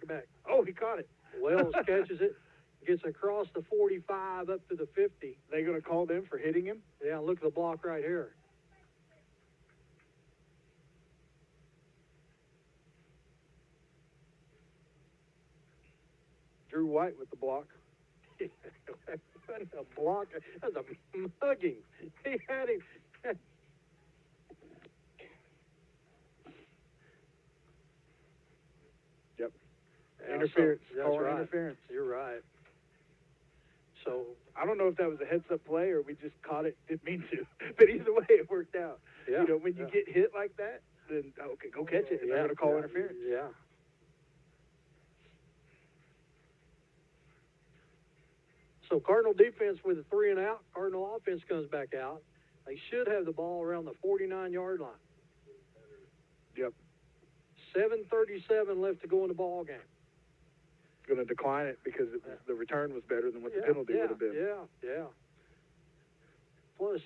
Speaker 1: back.
Speaker 2: Oh, he caught it.
Speaker 1: Wells catches it, gets across the 45 up to the 50.
Speaker 2: They going to call them for hitting him?
Speaker 1: Yeah, look at the block right here.
Speaker 2: Drew White with the block.
Speaker 1: A block. That's a mugging. He had him.
Speaker 2: Yep.
Speaker 1: Yeah,
Speaker 2: Interference.
Speaker 1: so, that's
Speaker 2: Calling
Speaker 1: right.
Speaker 2: interference.
Speaker 1: You're right. So
Speaker 2: I don't know if that was a heads-up play or we just caught it, didn't mean to. But either way, it worked out.
Speaker 1: Yeah.
Speaker 2: You know, when you get hit like that, then, okay, go catch it. And they're going to call interference.
Speaker 1: Yeah. So So Cardinal defense with a 3 and out. Cardinal offense comes back out. They should have the ball around the 49-yard line.
Speaker 2: Yep.
Speaker 1: 7:37 left to go in the ball game.
Speaker 2: Going to decline it because the return was better than what the penalty would have been.
Speaker 1: Yeah. Plus,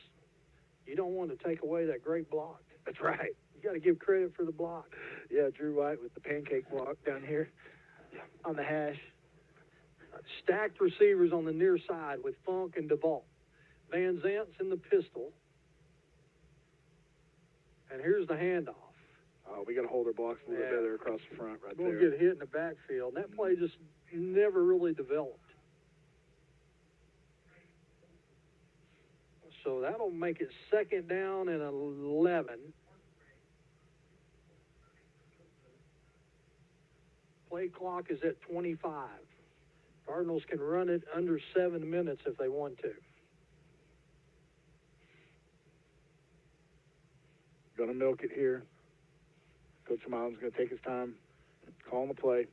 Speaker 1: you don't want to take away that great block.
Speaker 2: That's right.
Speaker 1: You got to give credit for the block.
Speaker 2: Yeah, Drew White with the pancake block down here on the hash.
Speaker 1: Stacked receivers on the near side with Funk and DeVault. Van Zant's in the pistol. And here's the handoff.
Speaker 2: Oh, we got to hold our blocks a little bit better across the front right
Speaker 1: We'll
Speaker 2: there.
Speaker 1: get hit in the backfield. And that play just never really developed. So that'll make it 2nd down and 11. Play clock is at 25. Cardinals can run it under 7 minutes if they want to.
Speaker 2: Going to milk it here. Coach Miles is going to take his time, calling the play.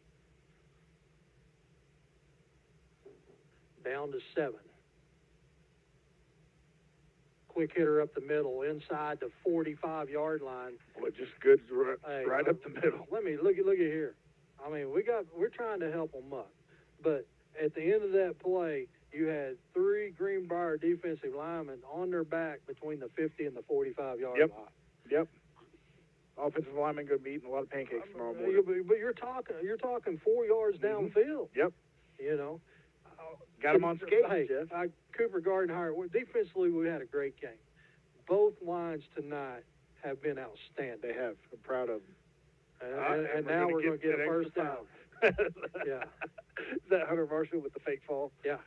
Speaker 1: Down to 7. Quick hitter up the middle, inside the 45-yard line.
Speaker 2: Boy, just good right up the middle.
Speaker 1: Let me look at here. I mean, we're trying to help them up, but at the end of that play, you had 3 Greenbrier defensive linemen on their back between the 50 and the 45-yard line.
Speaker 2: Yep. Offensive linemen going to be eating a lot of pancakes tomorrow morning.
Speaker 1: But you're talking 4 yards downfield.
Speaker 2: Yep.
Speaker 1: You know.
Speaker 2: Got them on skates,
Speaker 1: Hey,
Speaker 2: Jeff.
Speaker 1: Cooper Gardenhire, defensively, we had a great game. Both lines tonight have been outstanding.
Speaker 2: They have. I'm proud of them.
Speaker 1: And now we're going to get a first down. Yeah.
Speaker 2: Is that Hunter Marshall with the fake fall?
Speaker 1: Yeah.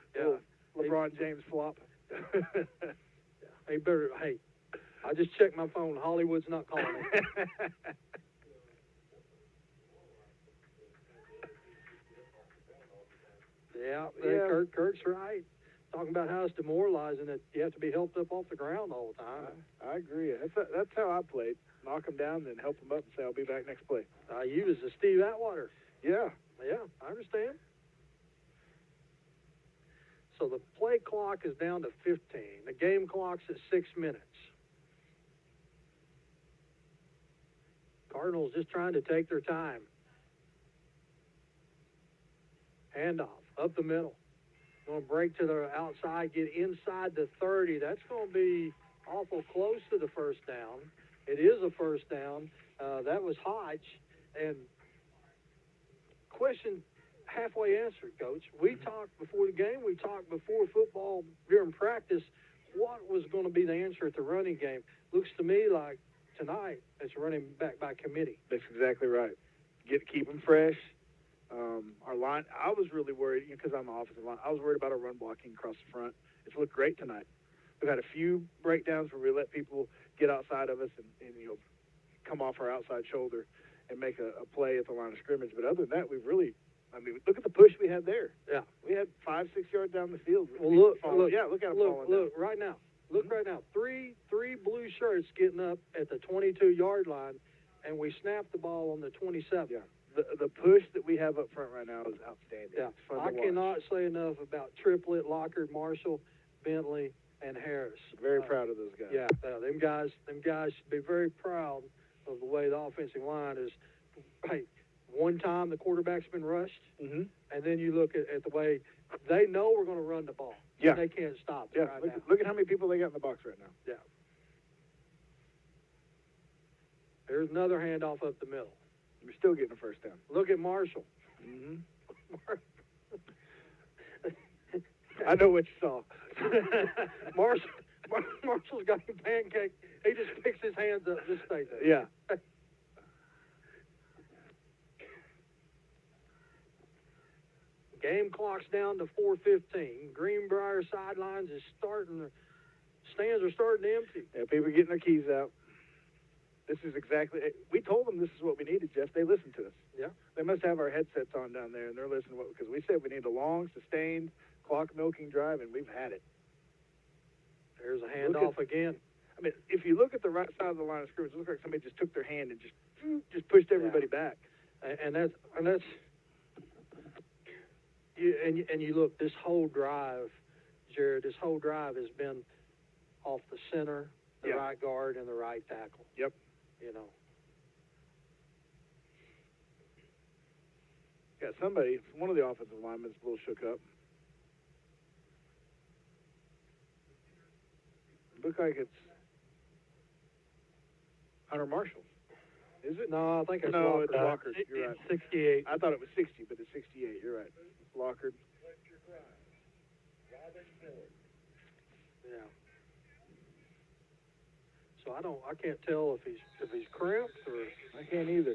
Speaker 2: LeBron James flop.
Speaker 1: Hey, I just checked my phone. Hollywood's not calling me. Yeah. Kirk's right. Talking about how it's demoralizing that you have to be helped up off the ground all the time.
Speaker 2: I agree. That's how I played. Knock them down, then help them up and say, I'll be back next play.
Speaker 1: You was the Steve Atwater.
Speaker 2: Yeah.
Speaker 1: Yeah, I understand. So the play clock is down to 15. The game clock's at 6 minutes. Cardinals just trying to take their time. Handoff, up the middle. Going to break to the outside, get inside the 30. That's going to be awful close to the first down. It is a first down. That was Hodge. And question halfway answered, Coach. We talked before the game. We talked before football during practice. What was going to be the answer at the running game? Looks to me like tonight it's running back by committee.
Speaker 2: That's exactly right. Keep them fresh. Our line, I was really worried, because I'm the offensive line, I was worried about our run blocking across the front. It's looked great tonight. We've had a few breakdowns where we let people get outside of us and come off our outside shoulder and make a play at the line of scrimmage. But other than that, we've really, look at the push we had there.
Speaker 1: Yeah.
Speaker 2: We had 5-6 yards down the field.
Speaker 1: Well, look at them
Speaker 2: falling down.
Speaker 1: right now. Look right now. Three blue shirts getting up at the 22-yard line, and we snapped the ball on the 27.
Speaker 2: Yeah. The push that we have up front right now is outstanding.
Speaker 1: Yeah.
Speaker 2: It's fun to
Speaker 1: I
Speaker 2: watch.
Speaker 1: cannot say enough about Triplett, Lockard, Marshall, Bentley, and Harris.
Speaker 2: Very proud of those guys.
Speaker 1: Yeah, them guys should be very proud of the way the offensive line is. Hey, one time the quarterback's been rushed, and then you look at the way they know we're going to run the ball.
Speaker 2: Yeah.
Speaker 1: They can't stop it right now.
Speaker 2: Look at how many people they got in the box right now.
Speaker 1: Yeah. There's another handoff up the middle.
Speaker 2: We're still getting a first down.
Speaker 1: Look at Marshall.
Speaker 2: I know what you saw.
Speaker 1: Marshall's got a pancake. He just picks his hands up. Just stay there.
Speaker 2: Yeah.
Speaker 1: Game clock's down to 4:15. Greenbrier sidelines is stands are starting to empty.
Speaker 2: Yeah, people are getting their keys out. This is exactly, we told them this is what we needed, Jeff. They listened to us.
Speaker 1: Yeah.
Speaker 2: They must have our headsets on down there, and they're listening because we said we need a long, sustained, clock-milking drive, and we've had it.
Speaker 1: There's a handoff again.
Speaker 2: If you look at the right side of the line of scrimmage, it looks like somebody just took their hand and just pushed everybody back.
Speaker 1: And that's you look, this whole drive Jared, this whole drive has been off the center, the right guard, and the right tackle.
Speaker 2: Yep.
Speaker 1: You know.
Speaker 2: Got somebody, one of the offensive linemen's a little shook up. Look like it's Hunter Marshall. Is it?
Speaker 1: No, I think it's
Speaker 2: no,
Speaker 1: Lockard.
Speaker 2: it's Lockard. You're right.
Speaker 7: 68.
Speaker 2: I thought it was 60, but it's 68. You're right. It's Lockard.
Speaker 1: Yeah. So I can't tell if he's cramped or.
Speaker 2: I can't either.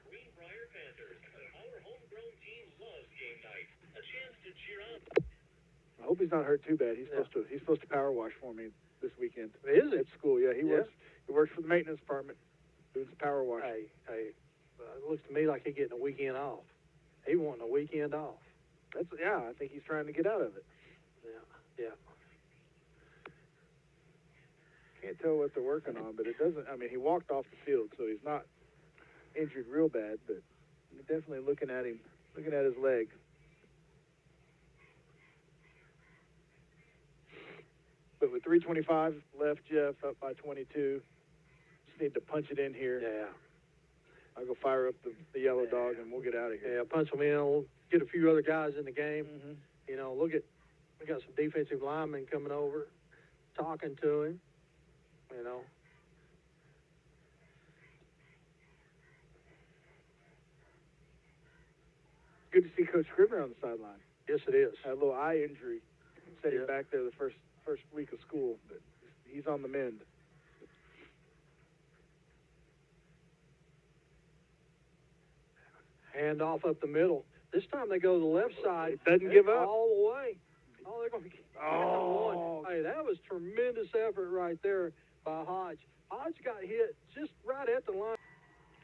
Speaker 16: Greenbrier Panthers, our homegrown team loves game night. A chance to cheer on.
Speaker 2: I hope he's not hurt too bad. He's supposed to power wash for me this weekend.
Speaker 1: Is it?
Speaker 2: At school, yeah. He works for the maintenance department. Doing some power wash.
Speaker 1: Hey, it looks to me like he's getting a weekend off. He wanting a weekend off.
Speaker 2: I think he's trying to get out of it.
Speaker 1: Yeah.
Speaker 2: Can't tell what they're working on, but it doesn't. I mean, he walked off the field, so he's not injured real bad, but you're definitely looking at him, looking at his leg. But with 3:25 left, Jeff, up by 22. Just need to punch it in here.
Speaker 1: Yeah.
Speaker 2: I'll go fire up the yellow dog, and we'll get out of here.
Speaker 1: Yeah, punch them in. We'll get a few other guys in the game.
Speaker 2: Mm-hmm.
Speaker 1: You know, we got some defensive linemen coming over, talking to him. You know.
Speaker 2: Good to see Coach Greenbrier on the sideline.
Speaker 1: Yes, it is.
Speaker 2: Had a little eye injury. Set him back there the first week of school, but he's on the mend.
Speaker 1: Hand off up the middle. This time they go to the left side.
Speaker 2: Doesn't give up.
Speaker 1: All the way. Oh, they're going to get one. Hey, that was tremendous effort right there by Hodge. Hodge got hit just right at the line.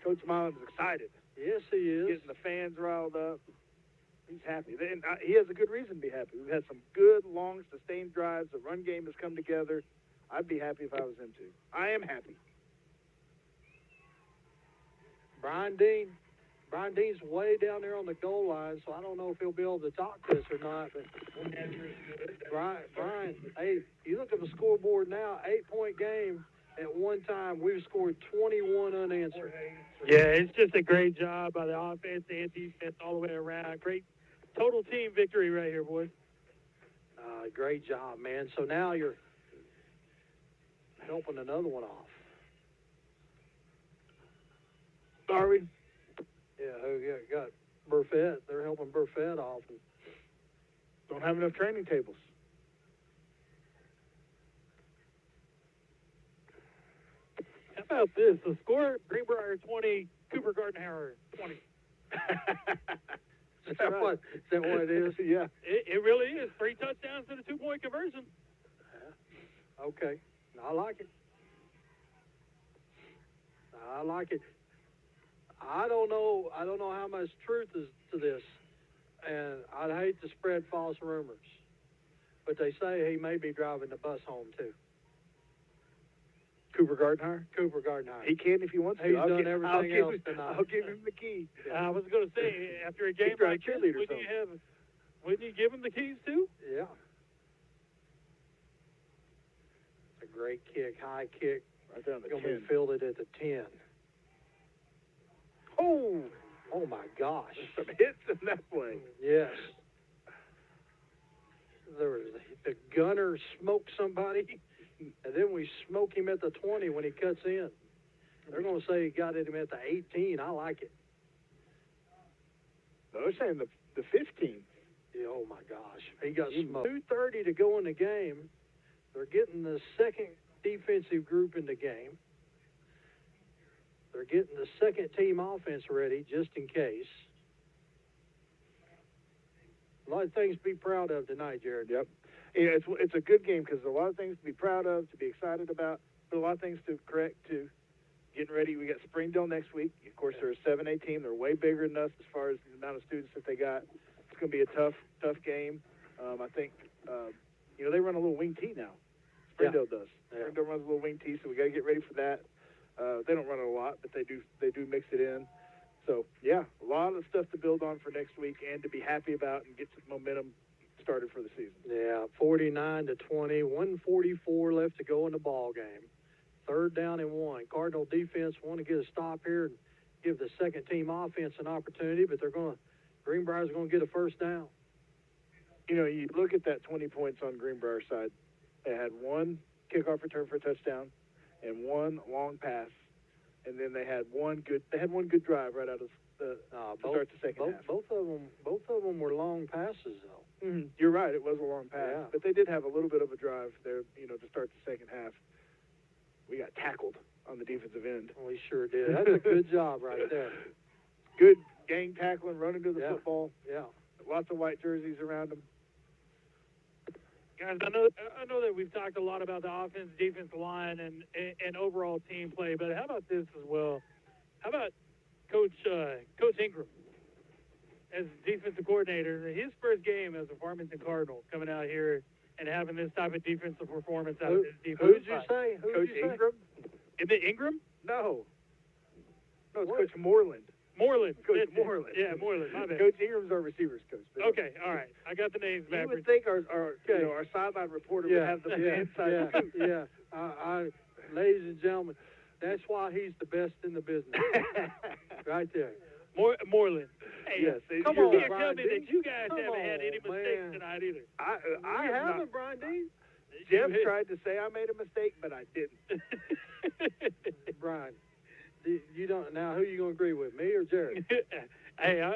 Speaker 2: Coach Milan's excited.
Speaker 1: Yes, he is.
Speaker 2: Getting the fans riled up. He's happy. And he has a good reason to be happy. We've had some good, long, sustained drives. The run game has come together. I'd be happy if I was him, too. I am happy.
Speaker 1: Brian Dean's way down there on the goal line, so I don't know if he'll be able to talk to us or not. But Brian, hey, you look at the scoreboard now, 8-point game. At one time, we've scored 21 unanswered.
Speaker 7: Yeah, it's just a great job by the offense and defense all the way around. Great total team victory right here, boys.
Speaker 1: Great job, man. So now you're helping another one off.
Speaker 2: Are we?
Speaker 1: Yeah, got Burfett. They're helping Burfett off. And
Speaker 2: don't have enough training tables.
Speaker 7: How about this? The score, Greenbrier 20, Cooper Gardenhauer 20.
Speaker 1: Is that what it is?
Speaker 2: Yeah.
Speaker 7: It really is. 3 touchdowns and a 2-point conversion.
Speaker 1: Okay. I like it. I don't know how much truth is to this, and I'd hate to spread false rumors, but they say he may be driving the bus home too.
Speaker 2: Cooper Gardenhauer?
Speaker 1: Cooper Gardenhauer.
Speaker 2: He can if he wants to.
Speaker 1: He's done everything else tonight.
Speaker 2: I'll give him the key.
Speaker 7: I was going to say, after a game like this, wouldn't you give him the keys too?
Speaker 1: Yeah. It's a great kick, high kick.
Speaker 2: Right there on the 10.
Speaker 1: Going to be fielded at the 10. Oh my gosh.
Speaker 2: Some hits in that play.
Speaker 1: Yes. There was the gunner smoked somebody, and then we smoke him at the 20 when he cuts in. They're going to say he got at him at the 18. I like it.
Speaker 2: No, they're saying the 15.
Speaker 1: Yeah, oh my gosh. He got smoked. 2:30 to go in the game. They're getting the second defensive group in the game. They're getting the second team offense ready just in case. A lot of things to be proud of tonight, Jared.
Speaker 2: Yep. Yeah, it's a good game because a lot of things to be proud of, to be excited about, but a lot of things to correct too. Getting ready. We got Springdale next week. Of course, they're a 7A team. They're way bigger than us as far as the amount of students that they got. It's going to be a tough game. I think, they run a little wing tee now. Springdale does.
Speaker 1: Yeah.
Speaker 2: Springdale runs a little wing tee, so we got to get ready for that. They don't run it a lot, but they do mix it in. So, yeah, a lot of stuff to build on for next week and to be happy about and get some momentum started for the season.
Speaker 1: Yeah, 49-20, 1:44 left to go in the ball game. 3rd down and 1. Cardinal defense want to get a stop here and give the second team offense an opportunity, but Greenbrier's going to get a first down.
Speaker 2: You know, you look at that 20 points on Greenbrier's side. They had one kickoff return for a touchdown and one long pass, and then they had one good drive right out of to start the second half.
Speaker 1: Both of them were long passes, though.
Speaker 2: Mm-hmm. You're right, it was a long pass,
Speaker 1: Yeah.
Speaker 2: but they did have a little bit of a drive there, you know, to start the second half. We got tackled on the defensive end.
Speaker 1: We sure did. That's a good job right there.
Speaker 2: Good gang tackling, running to the
Speaker 1: Yeah.
Speaker 2: football.
Speaker 1: Yeah.
Speaker 2: Lots of white jerseys around them.
Speaker 7: Guys, I know that we've talked a lot about the offense, defensive line, and overall team play, but how about this as well? How about Coach Ingram as defensive coordinator? His first game as a Farmington Cardinal, coming out here and having this type of defensive performance out of his defense.
Speaker 1: Who did you say?
Speaker 2: Coach Ingram?
Speaker 7: Is it Ingram?
Speaker 2: No, it's Coach Moreland.
Speaker 7: Moreland.
Speaker 2: Coach Moreland.
Speaker 7: Yeah, Moreland. My bad.
Speaker 2: Coach Ingram's our receivers coach.
Speaker 7: Okay, all right. I got the names
Speaker 2: You
Speaker 7: backwards.
Speaker 2: would think our sideline reporter would have the inside scoop.
Speaker 1: Yeah. Ladies and gentlemen, that's why he's the best in the business. Right there.
Speaker 7: Moreland. Hey,
Speaker 2: Yes.
Speaker 7: come
Speaker 2: You're
Speaker 7: on
Speaker 2: right.
Speaker 7: here, tell me that you guys
Speaker 1: Come
Speaker 7: haven't had any
Speaker 1: on,
Speaker 7: mistakes
Speaker 1: man.
Speaker 7: tonight either.
Speaker 2: I
Speaker 1: You
Speaker 2: have
Speaker 1: haven't,
Speaker 2: not.
Speaker 1: Brian Dean?
Speaker 2: Jeff tried to say I made a mistake, but I didn't.
Speaker 1: Brian, you don't. Now, who you going to agree with, me or Jared?
Speaker 7: Hey, I'm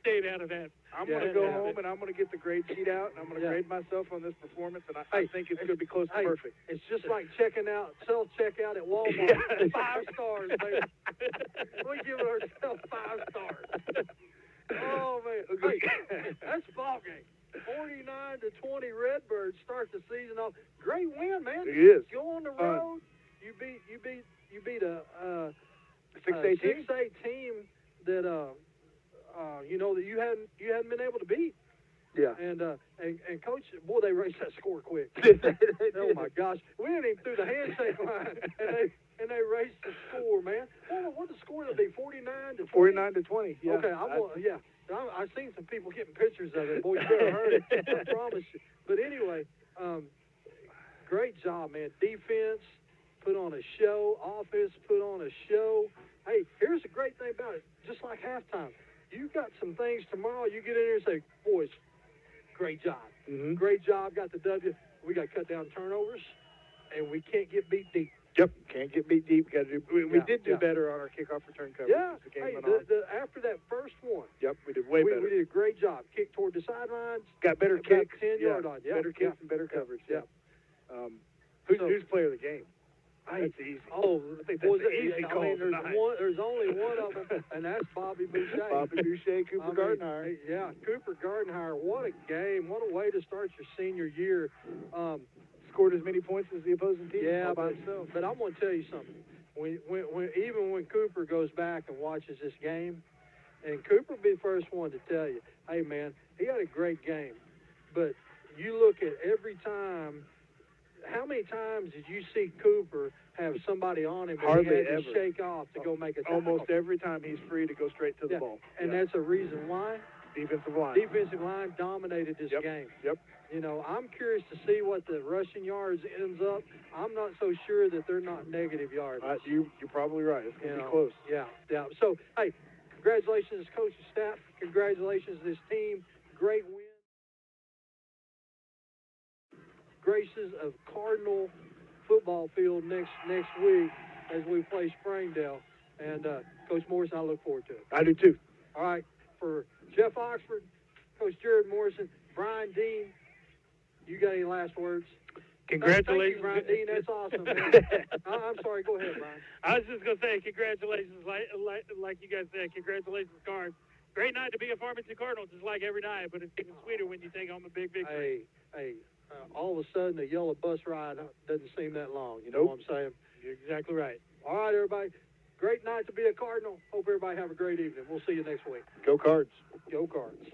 Speaker 7: staying out of that.
Speaker 2: I'm going to go home and I'm going to get the grade sheet out and I'm going to grade myself on this performance, and I think it's going to be close to perfect.
Speaker 1: It's just like self-checkout at Walmart.
Speaker 2: Yeah.
Speaker 1: 5 stars, baby. We give ourselves 5 stars. Oh, man. Hey, that's ball game. 49-20 Redbirds start the season off. Great win, man.
Speaker 2: It is.
Speaker 1: Go on the road. You beat a
Speaker 2: 6A team?
Speaker 1: 6A team that that you hadn't been able to beat.
Speaker 2: Yeah.
Speaker 1: And coach, boy, they raced that score quick. Oh my gosh, we didn't even through the handshake line, and they raced the score, man. What the score would be? 49-20.
Speaker 2: 49-20. Yeah.
Speaker 1: Okay, I've seen some people getting pictures of it. Boy, you better hurry. I promise you. But anyway, great job, man. Defense put on a show. Offense put on a show. Hey, here's the great thing about it. Just like halftime, you got some things tomorrow. You get in there and say, boys, great job.
Speaker 2: Mm-hmm.
Speaker 1: Great job. Got the W. We got to cut down turnovers, and we can't get beat deep.
Speaker 2: Yep, can't get beat deep. We did do better on our kickoff return coverage.
Speaker 1: Yeah,
Speaker 2: as the game
Speaker 1: hey,
Speaker 2: went on.
Speaker 1: after that first one,
Speaker 2: Yep, we did way better.
Speaker 1: We did a great job. Kicked toward the sidelines.
Speaker 2: Got better
Speaker 1: about
Speaker 2: kicks.
Speaker 1: 10-yard line. Yeah,
Speaker 2: better kicks and better coverage.
Speaker 1: Yeah.
Speaker 2: Who's player of the game? That's easy.
Speaker 1: Oh,
Speaker 2: I think that's an easy
Speaker 1: I
Speaker 2: call
Speaker 1: mean,
Speaker 2: tonight.
Speaker 1: there's only one of them, and that's Bobby Boucher.
Speaker 2: Bobby Boucher, Cooper Gardenhire.
Speaker 1: Yeah, Cooper Gardenhire. What a game. What a way to start your senior year.
Speaker 2: Scored as many points as the opposing team.
Speaker 1: Yeah,
Speaker 2: all by himself.
Speaker 1: but I'm going to tell you something. Even when Cooper goes back and watches this game, and Cooper will be the first one to tell you, hey, man, he had a great game. But you look at every time, how many times did you see Cooper have somebody on him that
Speaker 2: Hardly
Speaker 1: he had
Speaker 2: ever.
Speaker 1: to shake off to go make a tackle?
Speaker 2: Almost every time he's free to go straight to the ball.
Speaker 1: And that's a reason why.
Speaker 2: Defensive line.
Speaker 1: Defensive line dominated this game.
Speaker 2: Yep.
Speaker 1: You know, I'm curious to see what the rushing yards ends up. I'm not so sure that they're not negative yards.
Speaker 2: You're probably right. It's going to be close.
Speaker 1: Yeah. So, hey, congratulations, coach and staff. Congratulations, this team. Great win. Graces of Cardinal football field next week as we play Springdale. And, Coach Morrison, I look forward to it.
Speaker 2: I do too.
Speaker 1: All right. For Jeff Oxford, Coach Jared Morrison, Brian Dean, you got any last words?
Speaker 7: Congratulations.
Speaker 1: Thank you, Brian Dean. That's awesome, man. I'm sorry. Go ahead, Brian.
Speaker 7: I was just going to say congratulations, like you guys said. Congratulations, Card. Great night to be a Farmington Cardinal, just like every night, but it's even sweeter when you take home a big victory.
Speaker 1: Hey, all of a sudden, a yellow bus ride doesn't seem that long. You know what I'm saying?
Speaker 7: You're exactly right.
Speaker 1: All right, everybody. Great night to be a Cardinal. Hope everybody have a great evening. We'll see you next week.
Speaker 2: Go Cards.
Speaker 1: Go Cards.